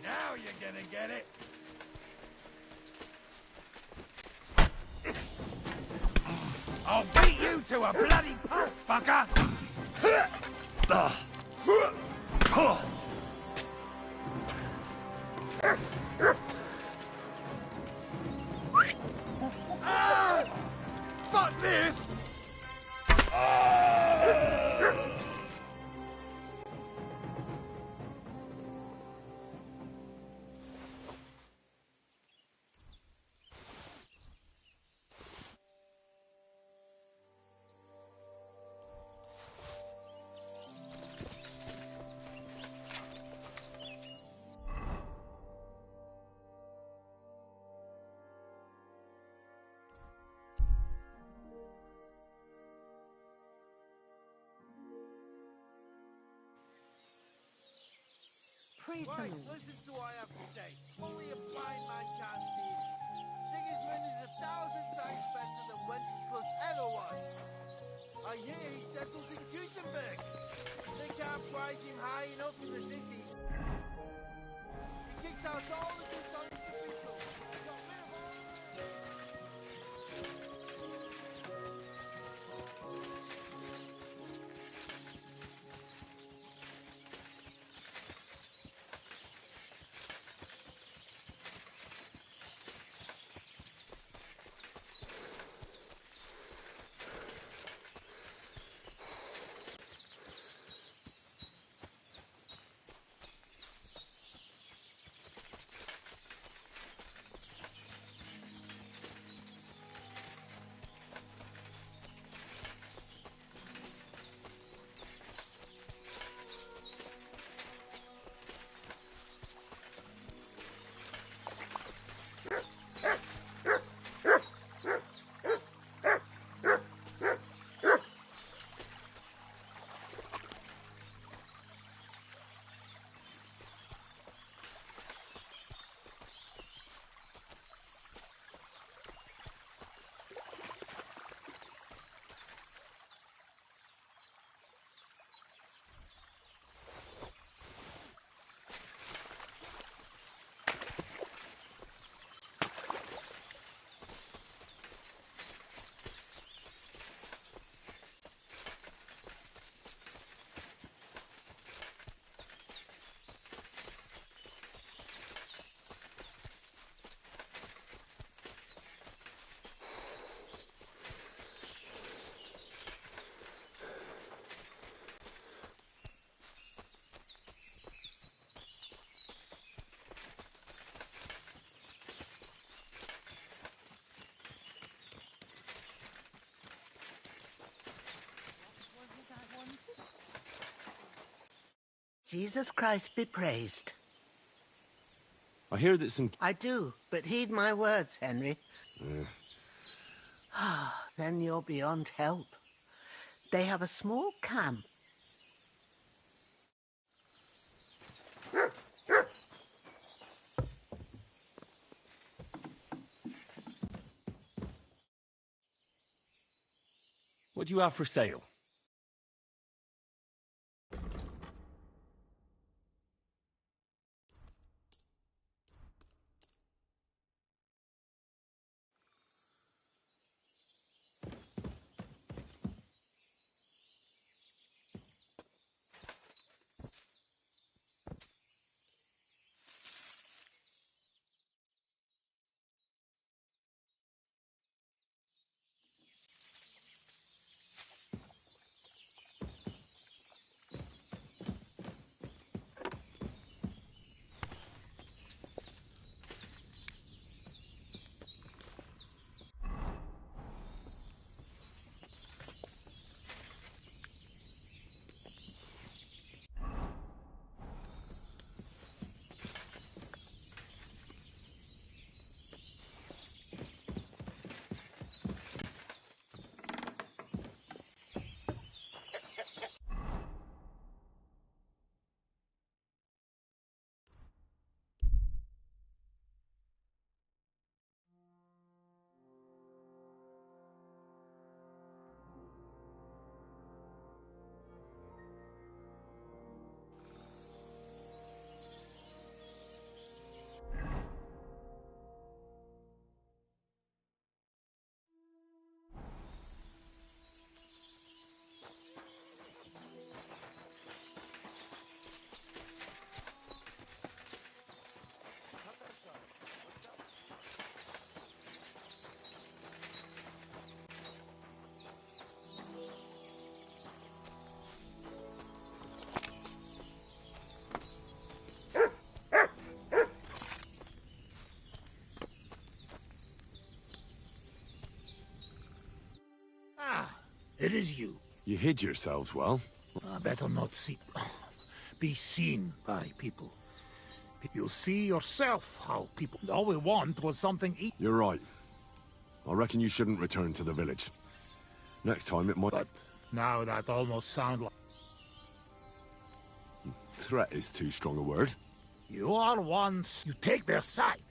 Now you're gonna get it. I'll beat you to a bloody pulp, fucker! Ah! Fuck this! Praise Right, the Lord. listen to what I have to say. Only a blind man can't see it. Sigismund is 1,000 times better than Wenceslas ever was. I hear he settled in Gutenberg. They can't prize him high enough in the city. He kicks out all the dishonest officials. Got rid of all... Jesus Christ be praised. I hear that some... I do, but heed my words, Henry. Then you're beyond help. They have a small camp. What do you have for sale? It is you. You hid yourselves well. Better not be seen by people. You'll see yourself how people... All we want was something eat. You're right. I reckon you shouldn't return to the village. Next time it might... But now that almost sounds like... Threat is too strong a word. You are once... You take their side.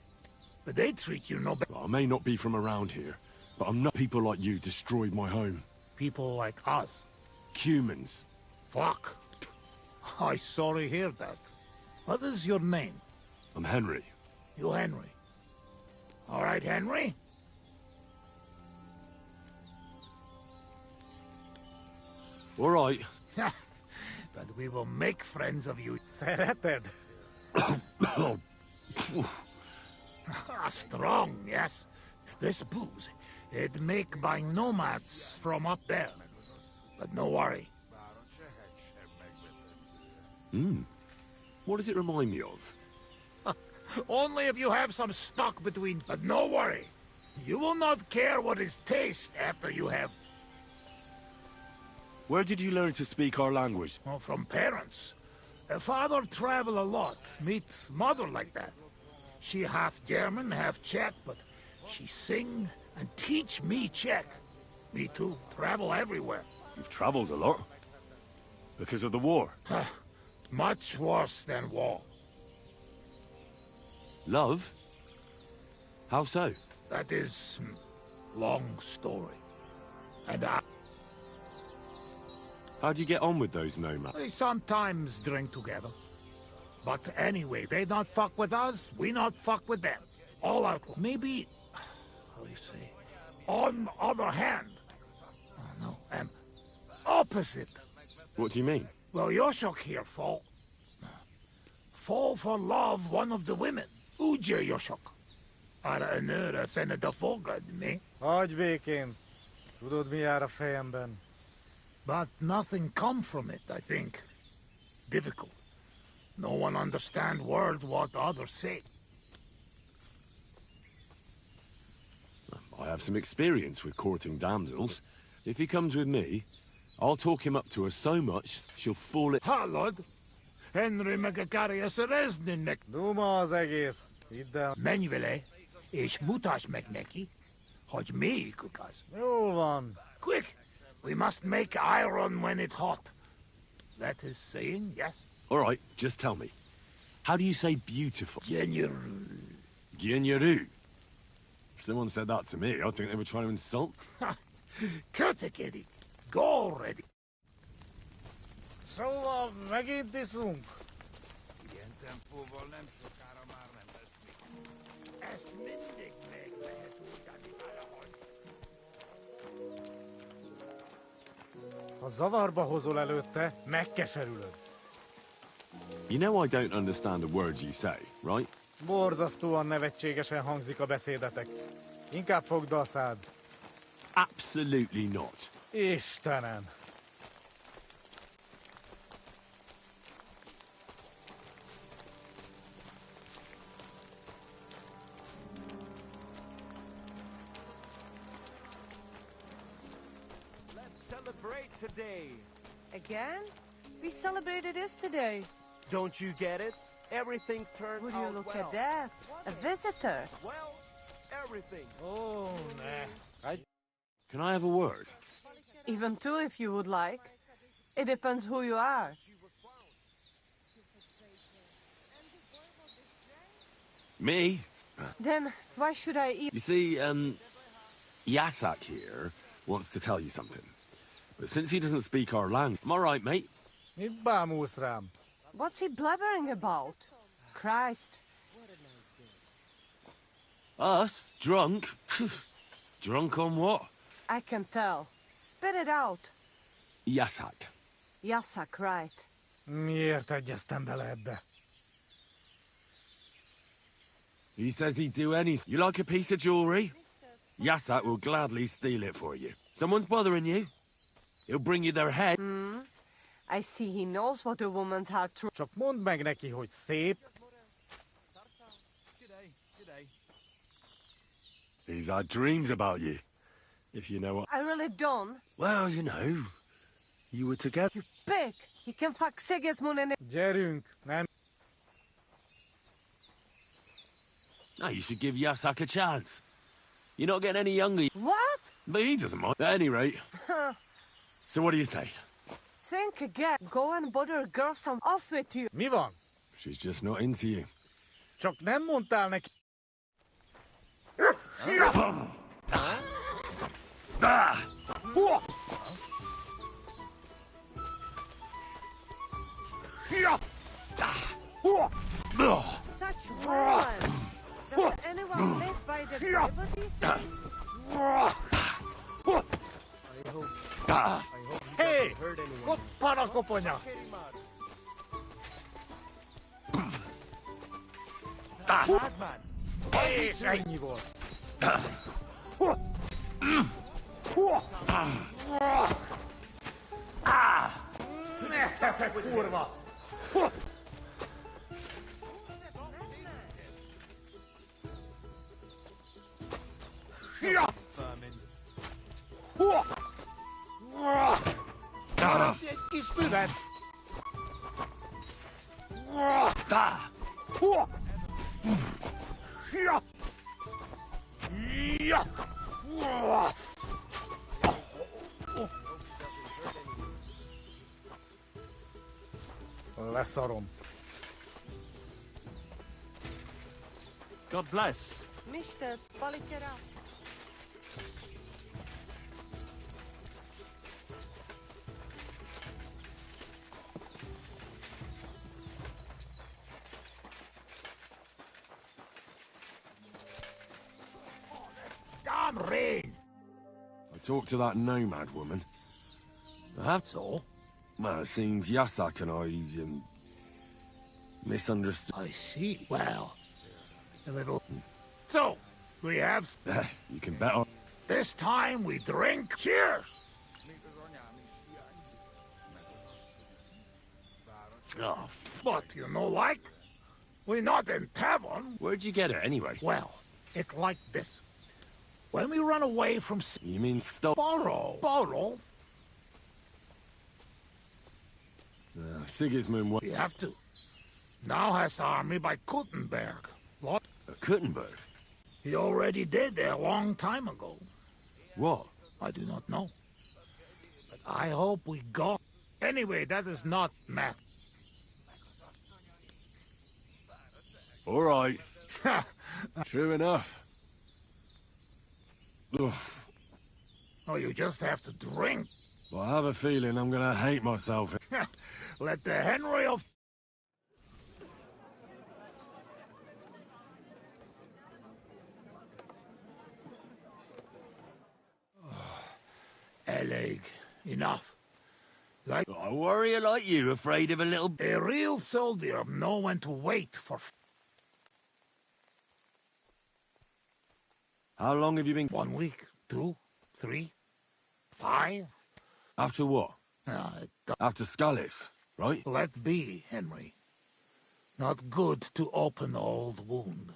But they treat you no better. I may not be from around here, but I'm not... People like you destroyed my home. People like us. Humans. Fuck. I sorry hear that. What is your name? I'm Henry. You Henry. All right, Henry. All right. But we will make friends of you. Serrated. Strong, yes. This booze, it make by nomads from up there. But no worry. What does it remind me of? Only if you have some stock between... But no worry. You will not care what is taste after you have... Where did you learn to speak our language? Oh, from parents. Father travel a lot. Meet mother like that. She half German, half Czech, but she sing and teach me Czech. Me too. Travel everywhere. You've traveled a lot. Because of the war. Much worse than war. Love? How so? That is long story. And I... How'd you get on with those nomads? They sometimes drink together. But anyway, they not fuck with us, we not fuck with them. All out. Maybe... How do you say? On other hand... Oh, no, opposite. What do you mean? Well, Yoshok here fall for love one of the women. Uja Yoshok. Ara önöre fenne da fogad, ne? Hagyj békén. Tudod, mi jár a fejemben. But nothing come from it, I think. Difficult. No one understand word what others say. I have some experience with courting damsels. If he comes with me, I'll talk him up to her so much, she'll fall in... Ha, Lord. Henry Megacarius Rezninek. Duma az egész. Hidd el. Menj vele, és mutasd meg neki, hogy melyikük az. Jól van. Quick! We must make iron when it's hot. That is saying, yes? All right, just tell me. How do you say beautiful? Gyenyeru. Gyenyeru. If someone said that to me, I'd think they were trying to insult. Kötekedik. Go already. Szóval megint iszunk. Ilyen tempóval nem sokára már nem lesz mit. Ezt mindig meg lehet oldani valahogy. Ha zavarba hozol előtte, megkeserülöd. You know I don't understand the words you say, right? Borzasztóan nevetségesen hangzik a beszédetek. Inkább fogd be a szád. Absolutely not. Istenem! Celebrate today. Again? We celebrated yesterday. Don't you get it? Everything turned Would out you look well. at that? A visitor. Well, everything. Oh, nah. Can I have a word? Even two if you would like. It depends who you are. Me? Then why should I eat? You see, Yasak here wants to tell you something. But since he doesn't speak our language... I'm all right, mate. Mit bámulsz rám? What's he blabbering about? Christ. Us? Drunk? Drunk on what? I can tell. Spit it out. Yasak. Yasak, right. Miért egyeztem bele ebbe? He says he'd do anything. You like a piece of jewelry? Yasak will gladly steal it for you. Someone's bothering you? He'll bring you their head. I see he knows what a woman's heart through. Csak mondd meg neki, hogy szép. He's had dreams about you. If you know what... I really don't. Well, you know. You were together. You pig! He can fuck Sigismund and... Gyerünk, nem... No, you should give Yasak a chance. You're not getting any younger. What? But he doesn't mind. At any rate. So what do you say? Think again. Go and bother a girl some off with you. Mi van? She's just not into you. Csak nem mondtál neki... Such violence! Does anyone live by the river these days? Hé! Koppan a koponya! És ennyi volt. Neszetek, kurva! Egy kis füvet! Leszarom. God bless. Mr. Spalikera. Damn rain! I talked to that nomad woman. That's all? Well, it seems Yasak and I, misunderstood. I see. Well, a little... So, we have... You can bet on... This time we drink. Cheers! Oh, but you know, like, we're not in tavern. Where'd you get it, anyway? Well, it's like this. When we run away from... You mean stole... Borrow. Sigismund... We have to. Now has army by Kuttenberg. What? Kuttenberg? He already did a long time ago. What? I do not know. But I hope we go. Anyway, that is not math. All right. True enough. Ugh. Oh, you just have to drink. Well, I have a feeling I'm gonna hate myself. Let the Henry of... Eleg, enough. Like a warrior like you, afraid of a little... A real soldier know when to wait for... How long have you been... 1 week, 2, 3, 5. After what? After Scalis, right? Let be, Henry. Not good to open old wound.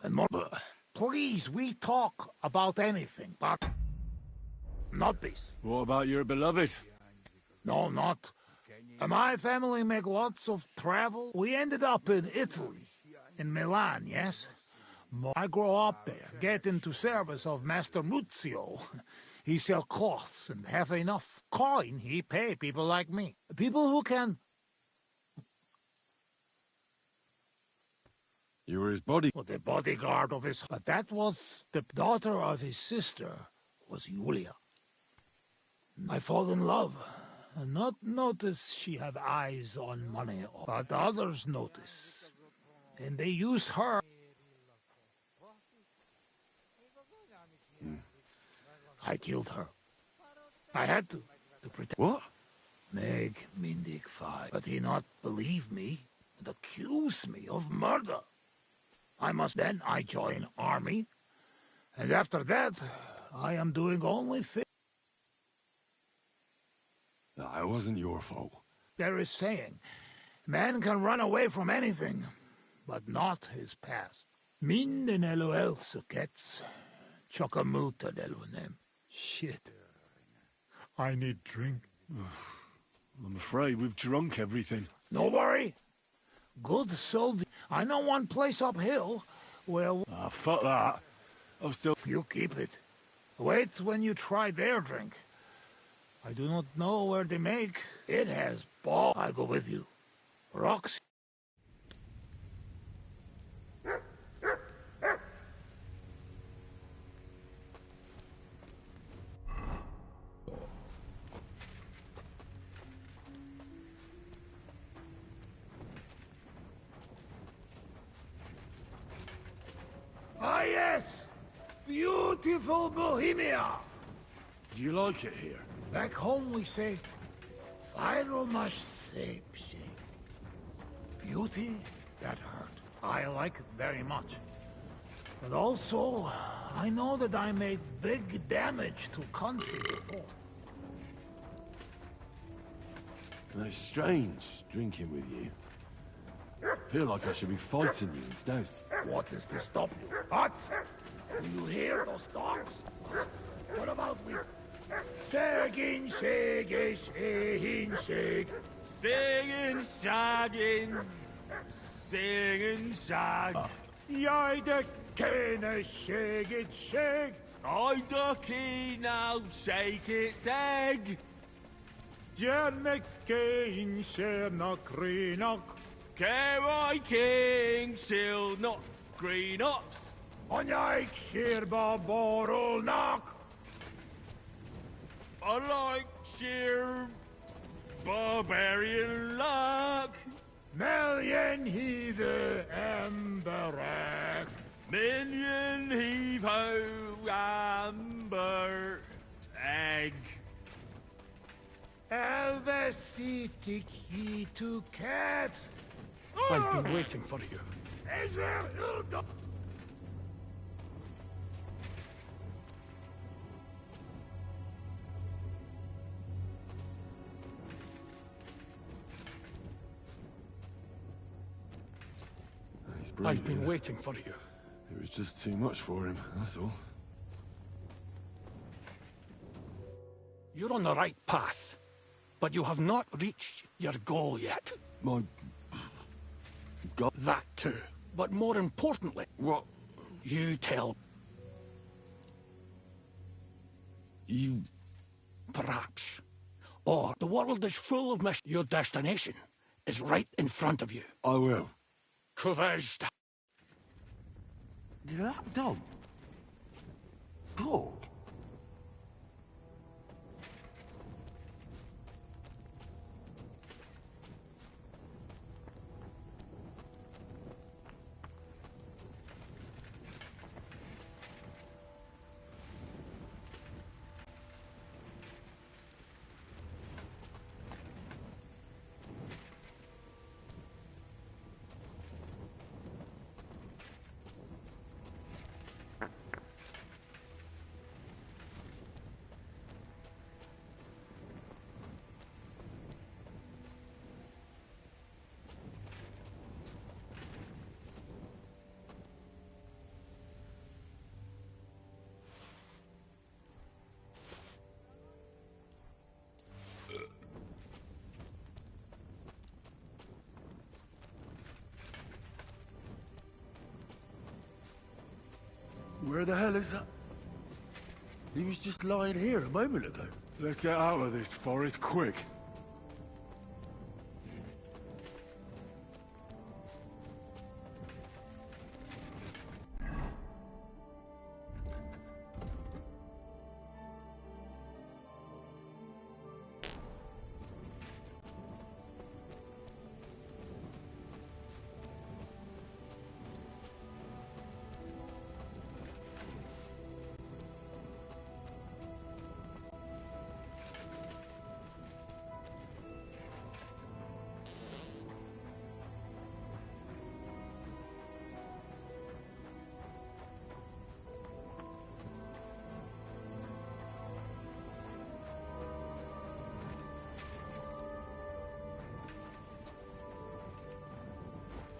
And more... But... Please, we talk about anything, but... Not this. What about your beloved? No, not. My family make lots of travel. We ended up in Italy. In Milan, yes? I grow up there, get into service of Master Muzio. He sell cloths and have enough coin, he pay people like me. People who can... You were his body... Well, the bodyguard of his... But that was the daughter of his sister, was Julia. I fall in love. And not notice she have eyes on money, but others notice. And they use her... I killed her. I had to protect... What? Meg Mindig 5. But he not believe me and accuse me of murder. Then I join army. And after that, I am doing only things. No, it wasn't your fault. There is saying, man can run away from anything, but not his past. Min en LOL sukets. Chocamuta delunem. Shit. I need drink. I'm afraid we've drunk everything. No worry. Good soldier. I know one place uphill where... Ah, fuck that. I'll still... You keep it. Wait when you try their drink. I do not know where they make. It has ball. I go with you. Rocks. Ah, yes! Beautiful Bohemia! Do you like it here? Back home we say, Final much shape. Beauty, that hurt. I like it very much. But also, I know that I made big damage to country before. And it's strange, drinking with you. I feel like I should be fighting you instead. What is to stop you? What? Do you hear those dogs? What about we... Sagging, shagging, shagging, shag. Singing, shagging, singing, shag. Jij de kene, shag it, shag. I ducky now, shake it, sag. Jenne kein, shena, kreenok. K.Y. King, shield not green ops. Onjijk, shirba, borrel, knock. I like sheer barbarian luck. Million heave amberak. Minion heave ho amber egg. Elvesitic he to cat. I've been waiting for you. Is there I've been waiting for you. It was just too much for him, that's all. You're on the right path, but you have not reached your goal yet. Got that too. But more importantly... What? You tell... You... Perhaps. Or the world is full of Your destination is right in front of you. I will. Kuvest. That dog? Dog? Where the hell is that? He was just lying here a moment ago. Let's get out of this forest quick.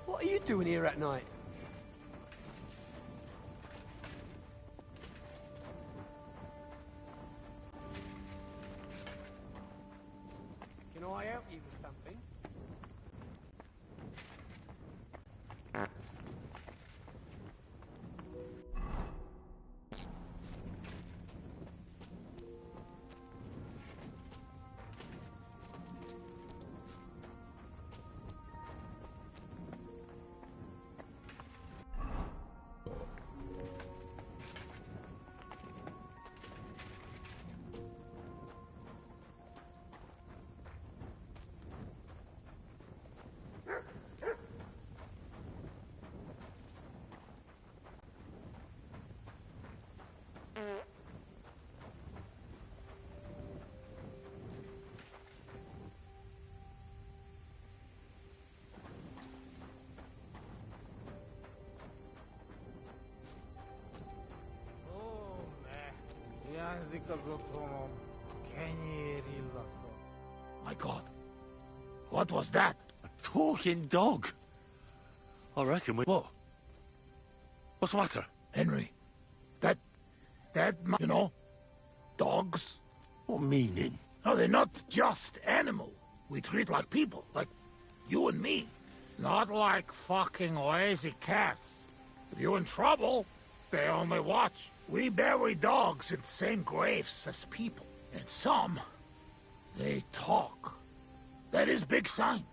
What are you doing here at night? Can I help you with something? My God. What was that? A talking dog. I reckon we... What? What's the matter? Henry. You know, dogs. What meaning? No, they're not just animals. We treat like people, like you and me. Not like fucking lazy cats. If you're in trouble, they only watch. We bury dogs in the same graves as people. And some, they talk. That is big sign.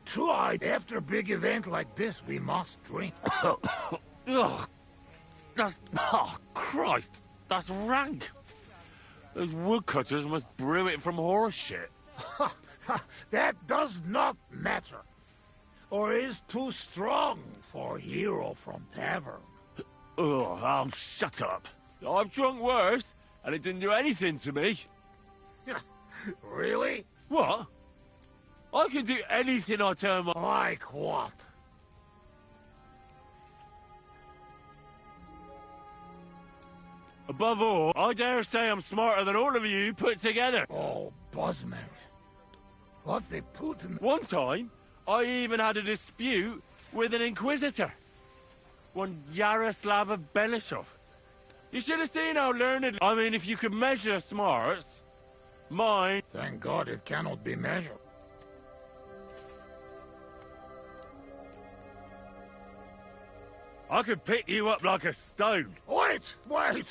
True, after a big event like this, we must drink. Ugh. That's... Oh, Christ. That's rank. Those woodcutters must brew it from horse shit. That does not matter. Or is too strong for a hero from tavern. Ugh, oh, shut up. I've drunk worse, and it didn't do anything to me. Really? What? I can do anything I turn my... Like what? Above all, I dare say I'm smarter than all of you put together. Oh, Buzzman. What they put in... One time, I even had a dispute with an Inquisitor. One Yaroslav of Benishov. You should have seen how learned... I mean, if you could measure smarts, mine... Thank God it cannot be measured. I could pick you up like a stone. Wait,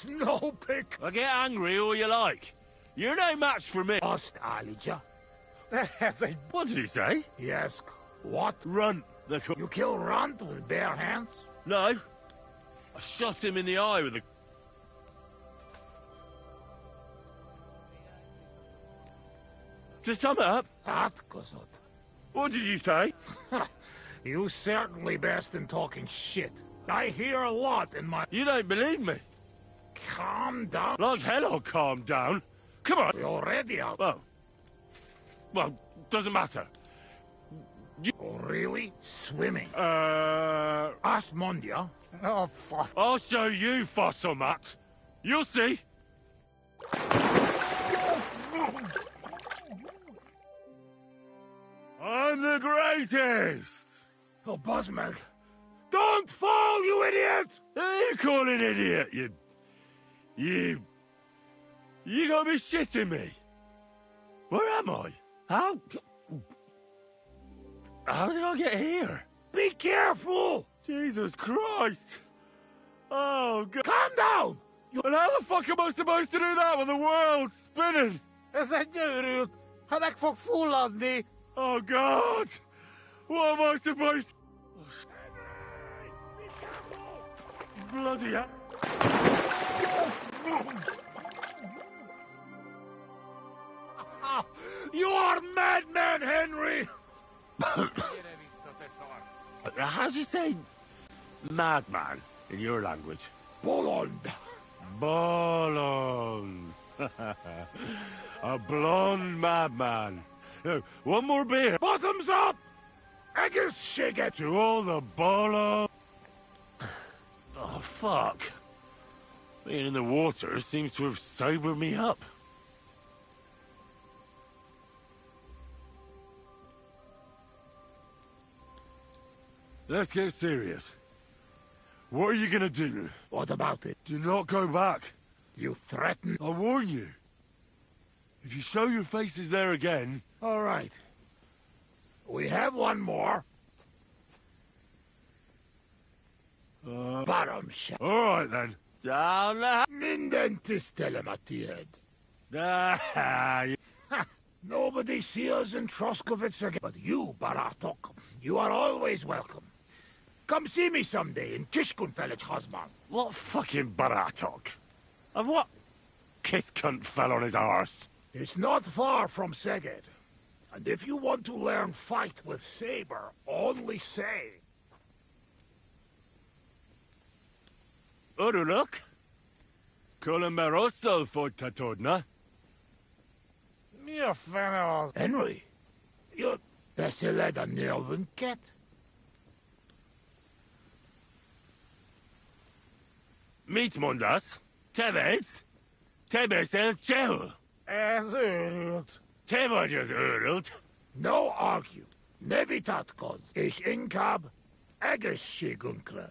no pick. I get angry all you like. You're no match for me. Alija. What did he say? He asked, what? Runt. You kill Runt with bare hands? No. I shot him in the eye with a... To sum it up. What did you say? You certainly best in talking shit. I hear a lot in my... You don't believe me? Calm down. Like hell I'll calm down. Come on. We already out. Well, doesn't matter. Oh, really? Swimming? Ask Mondia. Oh, fuck. I'll show you, Fossilmat. You'll see. I'm the greatest! Oh, Buzzmeg. Don't fall, you idiot! Who are you calling idiot, You gotta be shitting me. Where am I? How did I get here? Be careful! Jesus Christ! Oh, God. Calm down! And how the fuck am I supposed to do that when the world's spinning? Is that you, How back for fool on me? Oh, God! What am I supposed to... Bloody hell. You are madman, Henry! How do you say madman in your language? Bolond. Bolond. A blonde madman. One more beer. Bottoms up! Eggers shake it. To all the bolond. Oh, fuck. Being in the water seems to have sobered me up. Let's get serious. What are you gonna do? What about it? Do not go back. You threaten? I warn you. If you show your faces there again... All right. We have one more. Bottom shot. All right, then. Down the... Minden tisztelem a tied. Nobody sees in Troskovitz again. But you, Baratok, you are always welcome. Come see me someday in Kishkunfelich, Hosman. What fucking Baratok? And what kiss cunt fell on his arse? It's not far from Szeged. And if you want to learn fight with saber, only say... Uruluk? Columeroso for Tatodna? Henry, you're better than Nelvin Cat. Meet Mundas. Tebes. Tebes el Chehul. As Urult. Tebes Urult. No argue. Nevitat koz. Ich inkab. Eges shigunkle.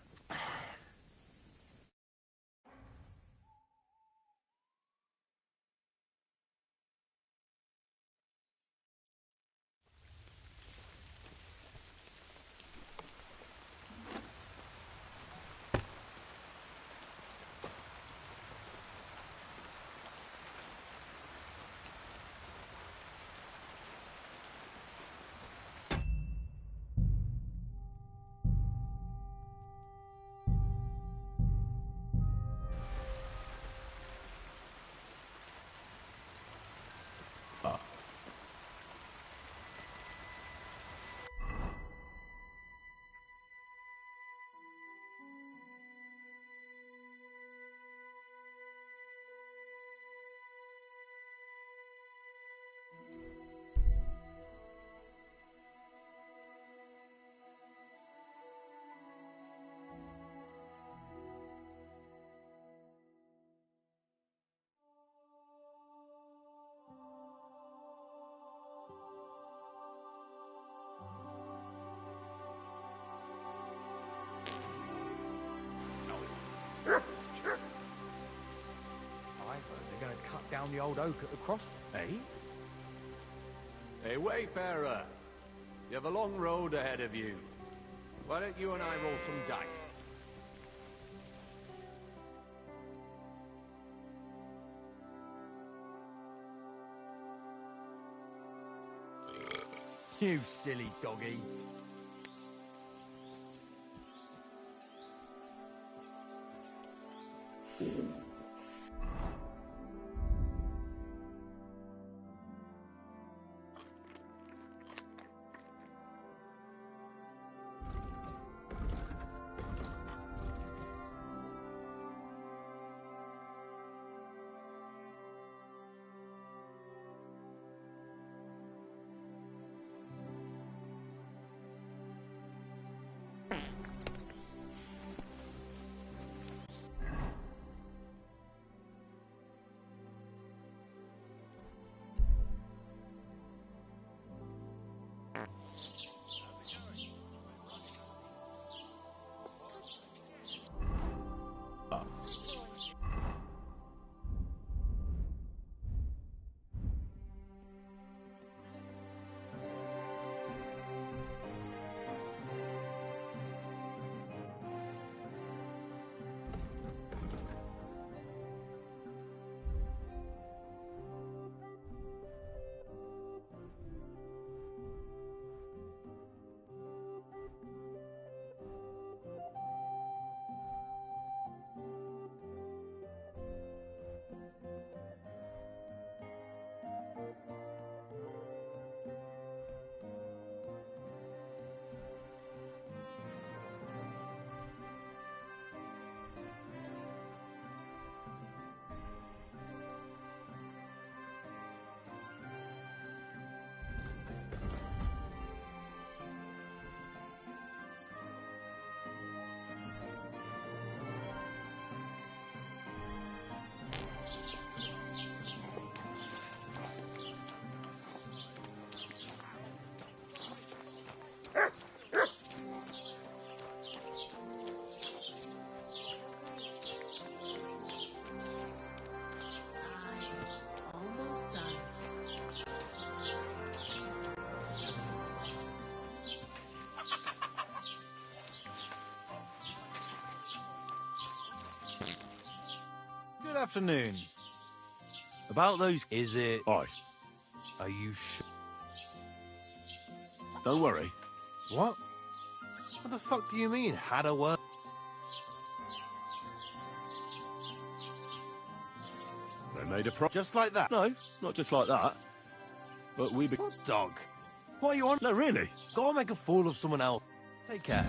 They're going to cut down the old oak at the cross. Eh? Hey, wayfarer. You have a long road ahead of you. Why don't you and I roll some dice? You silly doggy. Almost done. Good afternoon. About those... Is it... Aye. Are you sure? Don't worry. What? What the fuck do you mean, had a word? They made a Just like that? No, not just like that. But we... What dog? What are you on? No, really. Go and make a fool of someone else. Take care.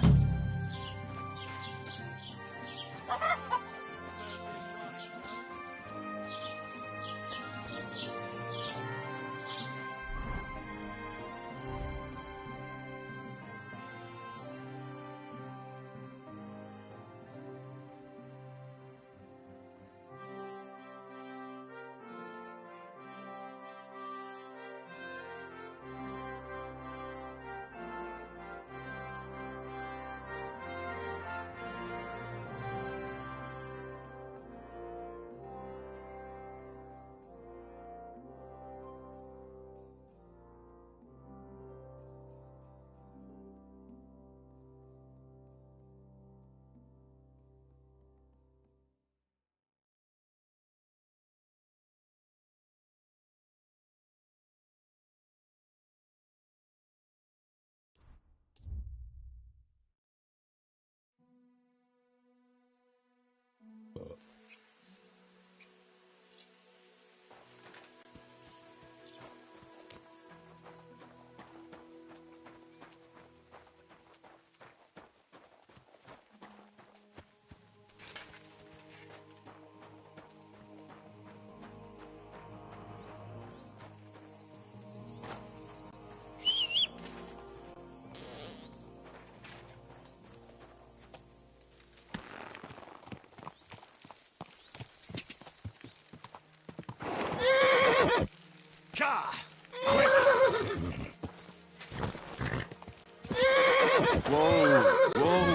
Whoa, whoa.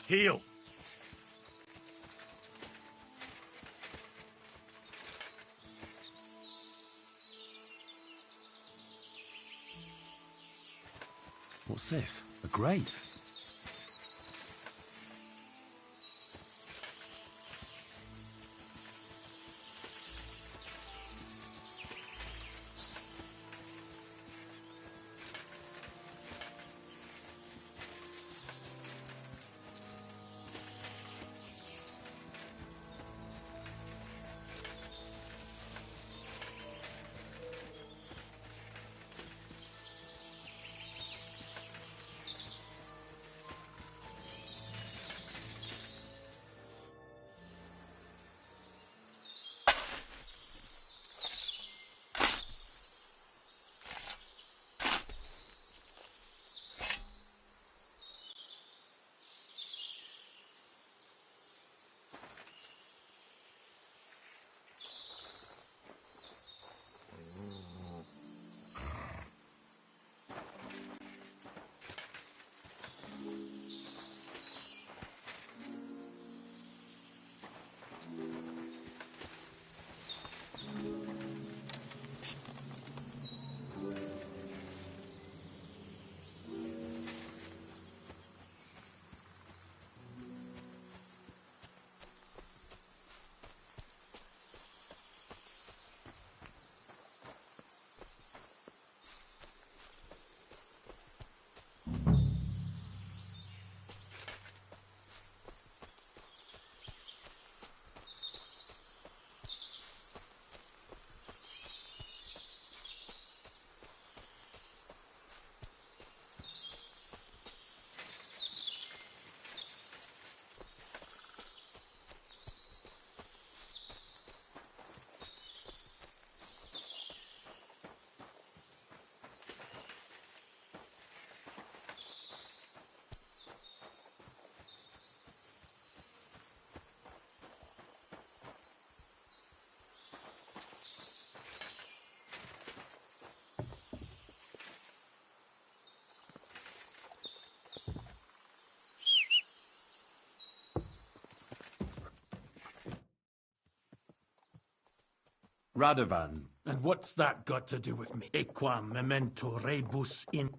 Heal. What's this? A grave? Radovan. And what's that got to do with me? Equam memento rebus in...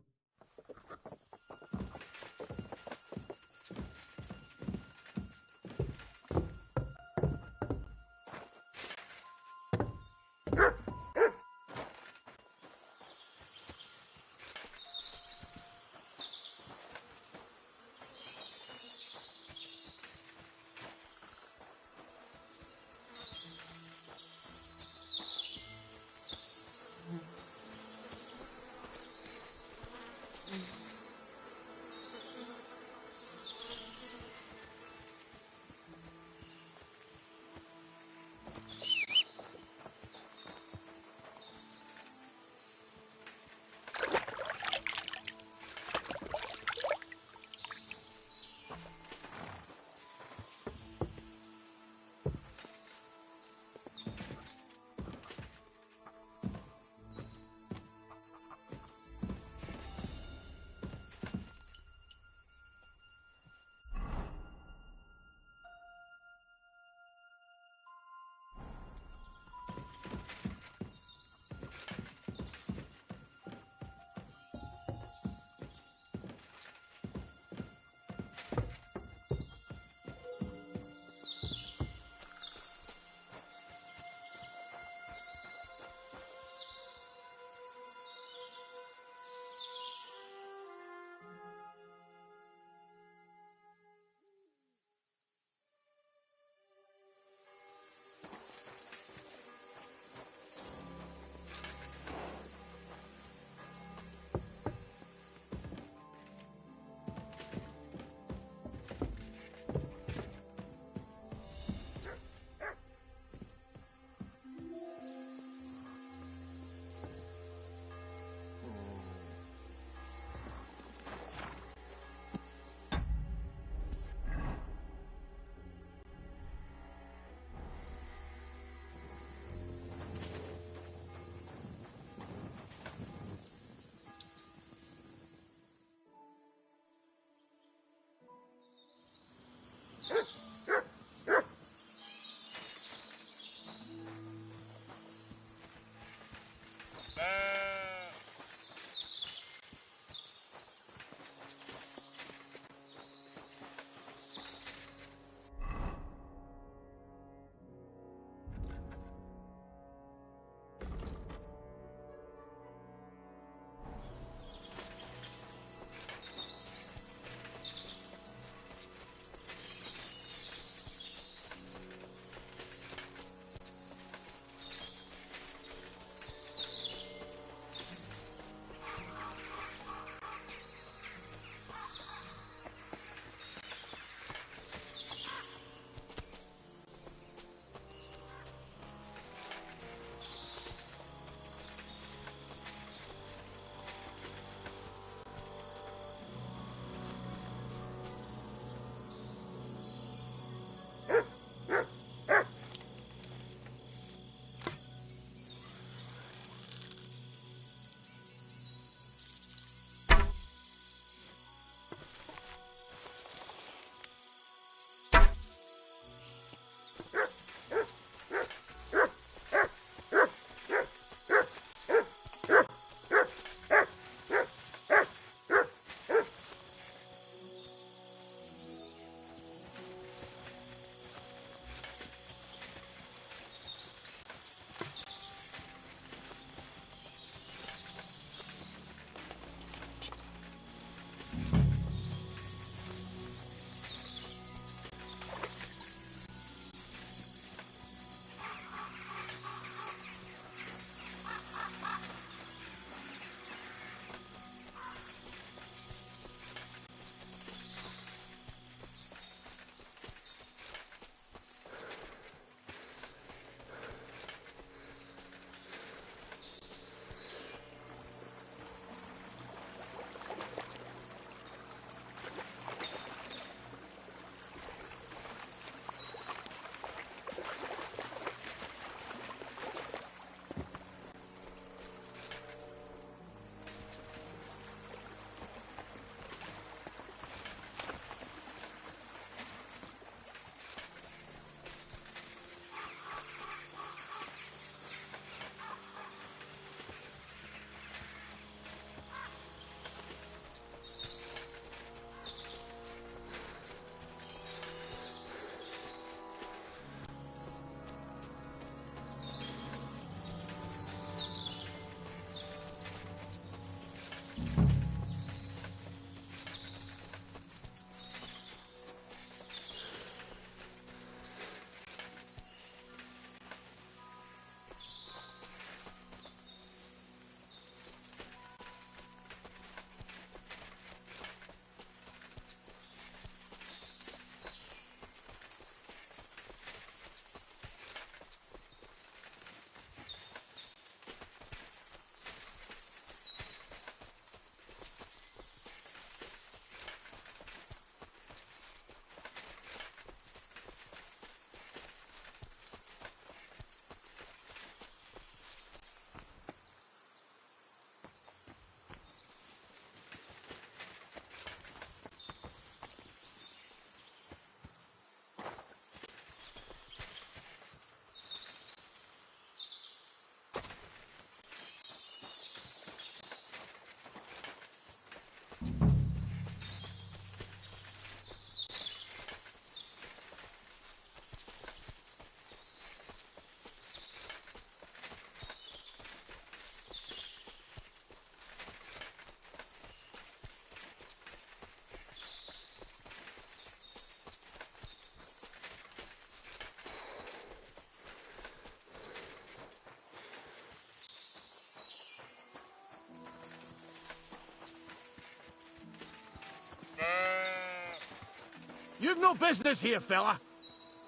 You've no business here, fella.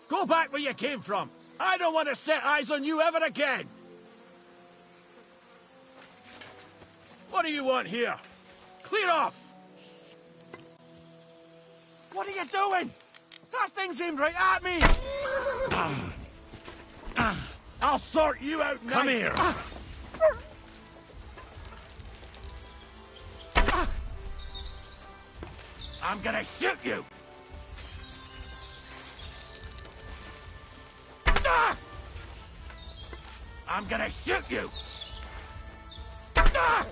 Go back where you came from. I don't want to set eyes on you ever again. What do you want here? Clear off! What are you doing? That thing's aimed right at me! I'll sort you out nice. Come here. I'm gonna shoot you! I'm gonna shoot you! Ah!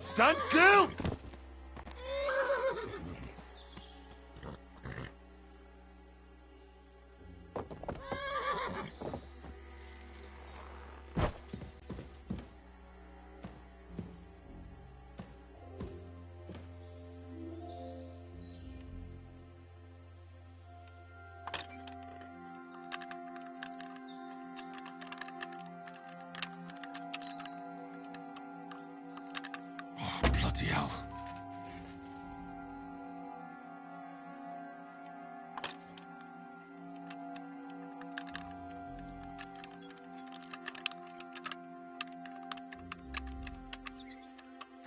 Stand still! Bloody hell.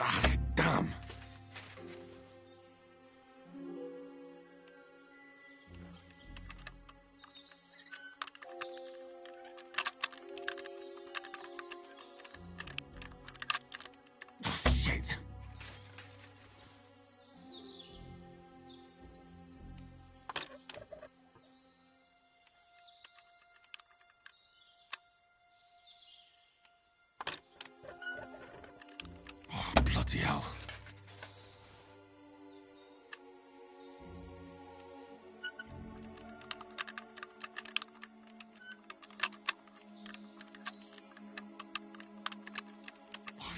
Ah, damn. Shit. Bloody hell.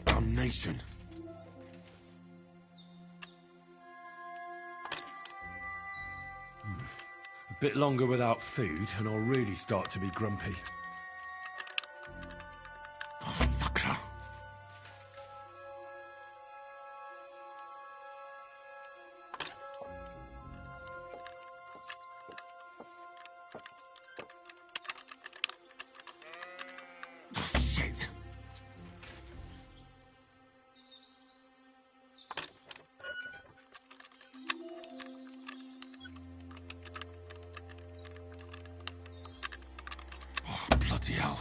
Damnation. A bit longer without food, and I'll really start to be grumpy. Sakra. Shit. Bloody hell.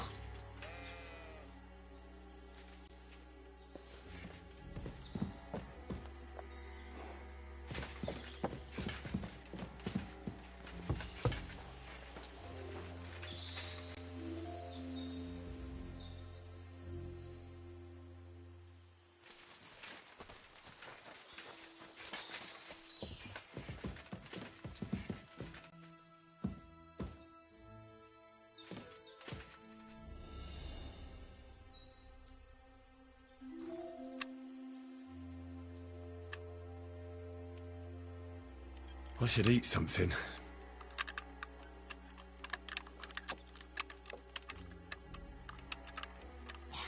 I should eat something.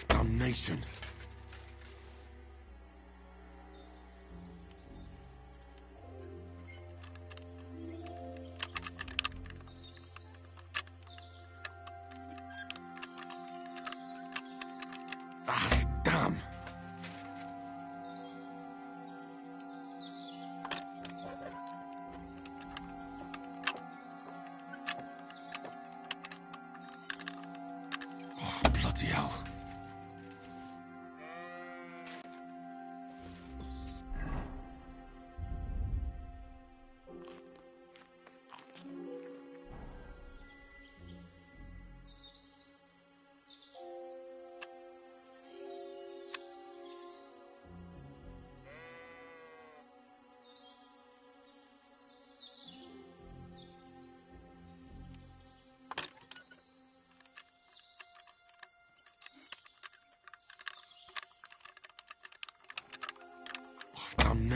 Damnation. Ah, damn. Bloody hell.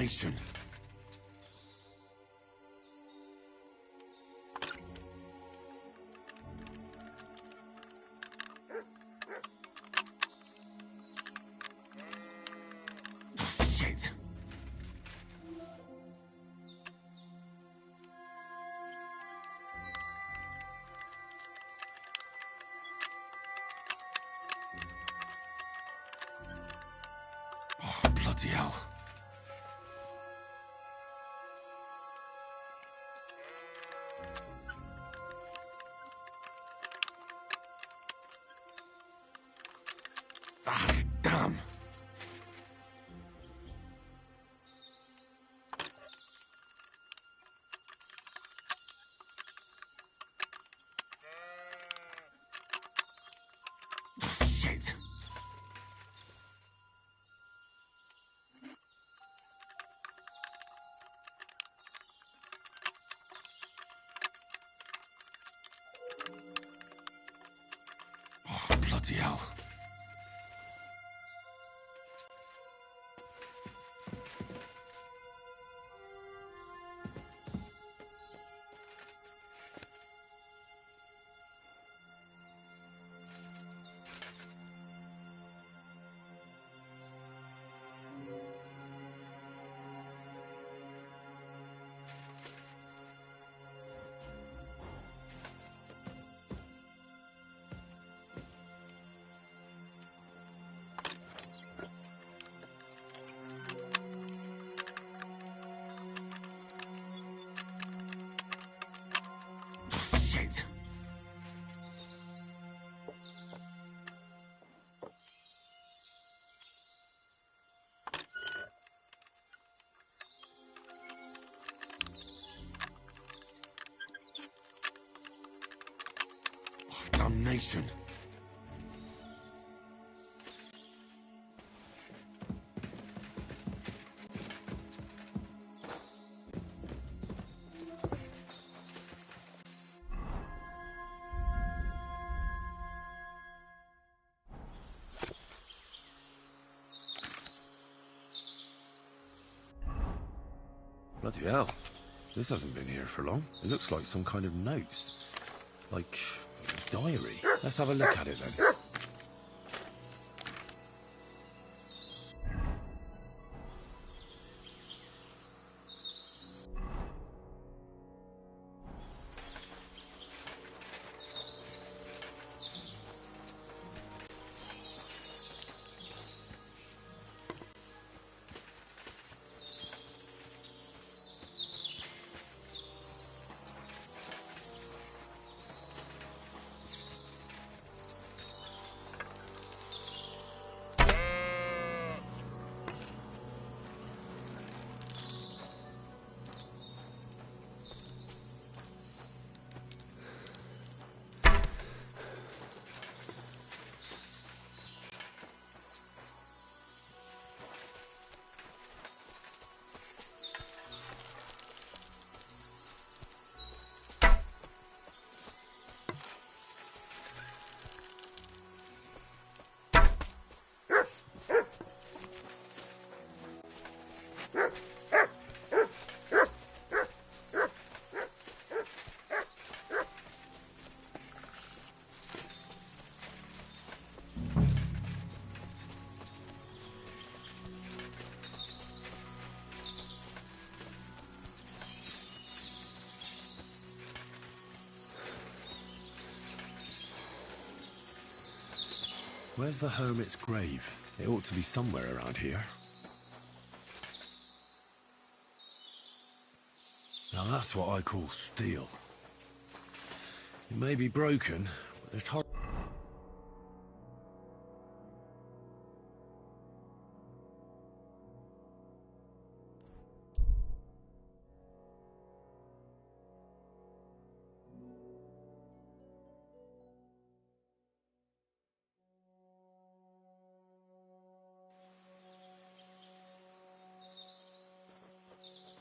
Damnation. Shit. Oh, bloody hell. Ah, damn. Shit. Oh, bloody hell. Shit. Oh, damnation. Bloody hell. This hasn't been here for long. It looks like some kind of notes. Like a diary. Let's have a look at it then. Where's the hermit's grave? It ought to be somewhere around here. Now that's what I call steel. It may be broken, but it's hard.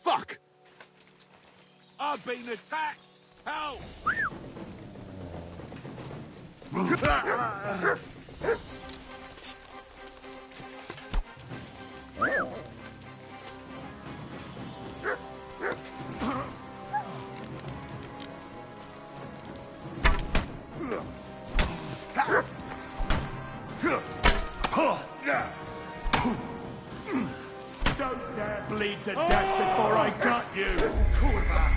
Fuck! I've been attacked! Help! Don't dare bleed to death before I cut you! Kurva!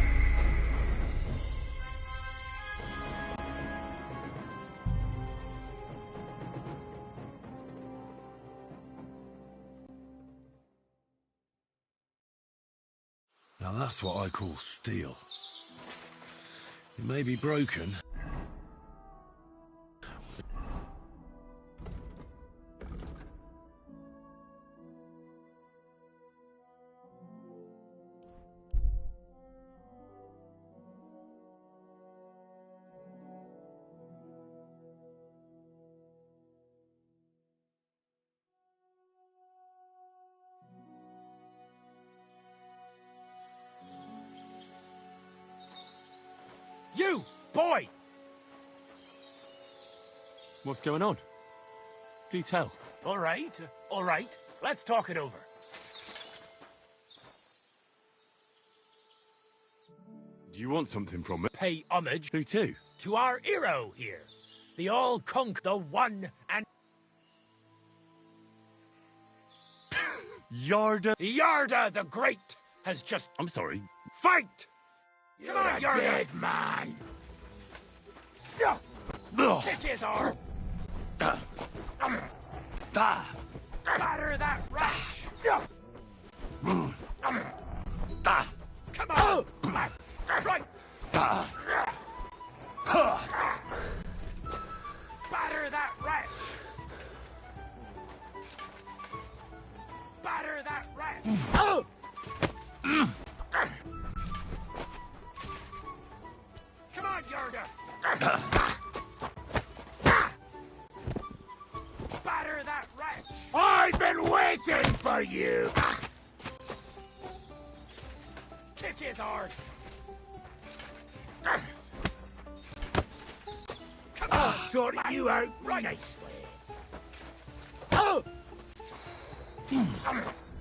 Now that's what I call steel. It may be broken. You, boy! What's going on? Do tell. All right. Let's talk it over. Do you want something from me? Pay homage. Who to? To our hero here. The all-conk, the one and... Yarda? Yarda the Great has just... I'm sorry. Fight! Come on, You're Yarda! dead, man! Kick his arm! Batter that rash! Come on! Right! Batter that rash! Batter that rash! Come on, Yarda! Batter that wretch! I've been waiting for you! Kick his arse! Come on! Sort you out Right. nicely.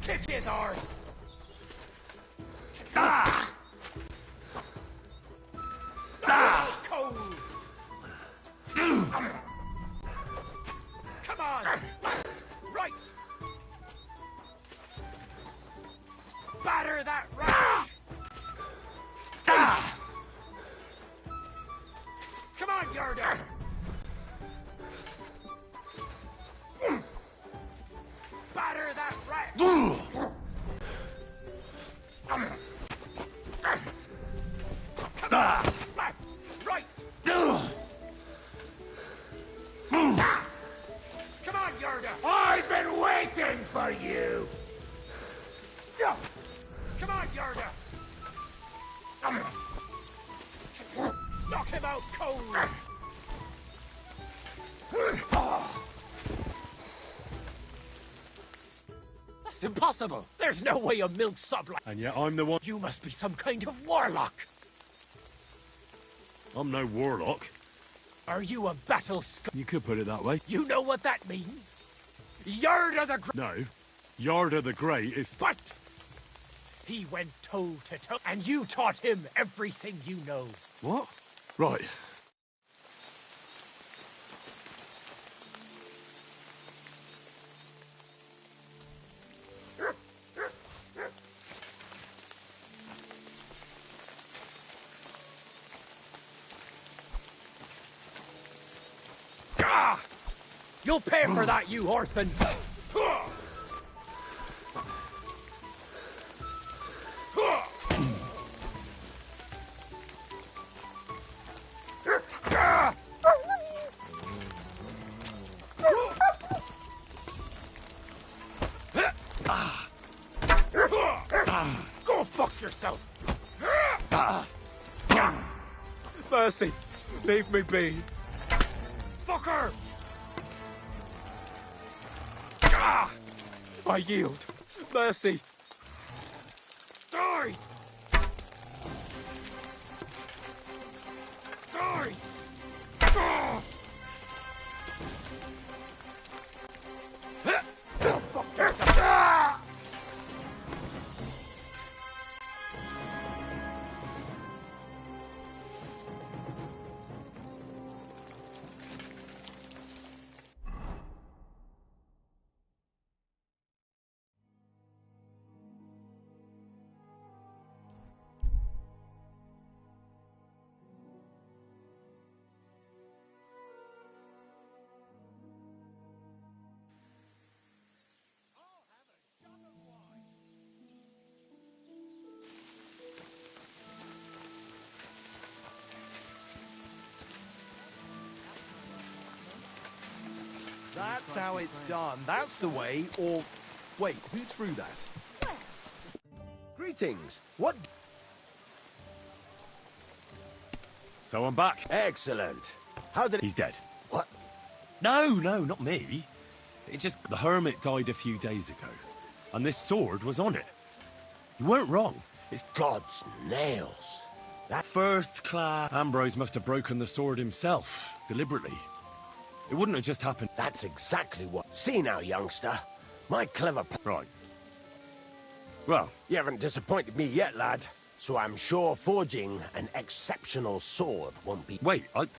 Kick his arse! Cold! Come on! Right! Batter that rash! Come on, Yarda! Batter that rash! Come on! Left! Right! Come on, Yarda! I've been waiting for you! Come on, Yarda! Knock him out cold! That's impossible! There's no way a milk sub like... And yet I'm the one... You must be some kind of warlock! I'm no warlock. Are you a battle scum? You could put it that way. You know what that means? Yarda the Great! No. Yarda the Great is... But he went toe-to-toe, and you taught him everything you know. What? Right. You'll pay for that, you orphan! Go fuck yourself! Mercy! Leave me be. Fucker! I yield. Mercy! Die! Die! Go fuck yourself! That's how it's done. That's the way, or... Wait, who threw that? Greetings. What... So I'm back. Excellent. How did... He's dead. What? No, not me. It just... The hermit died a few days ago. And this sword was on it. You weren't wrong. It's God's nails. That first class... Ambrose must have broken the sword himself, deliberately. It wouldn't have just happened. That's exactly what... See now, youngster. My clever... Right. Well... You haven't disappointed me yet, lad. So I'm sure forging an exceptional sword won't be... Wait,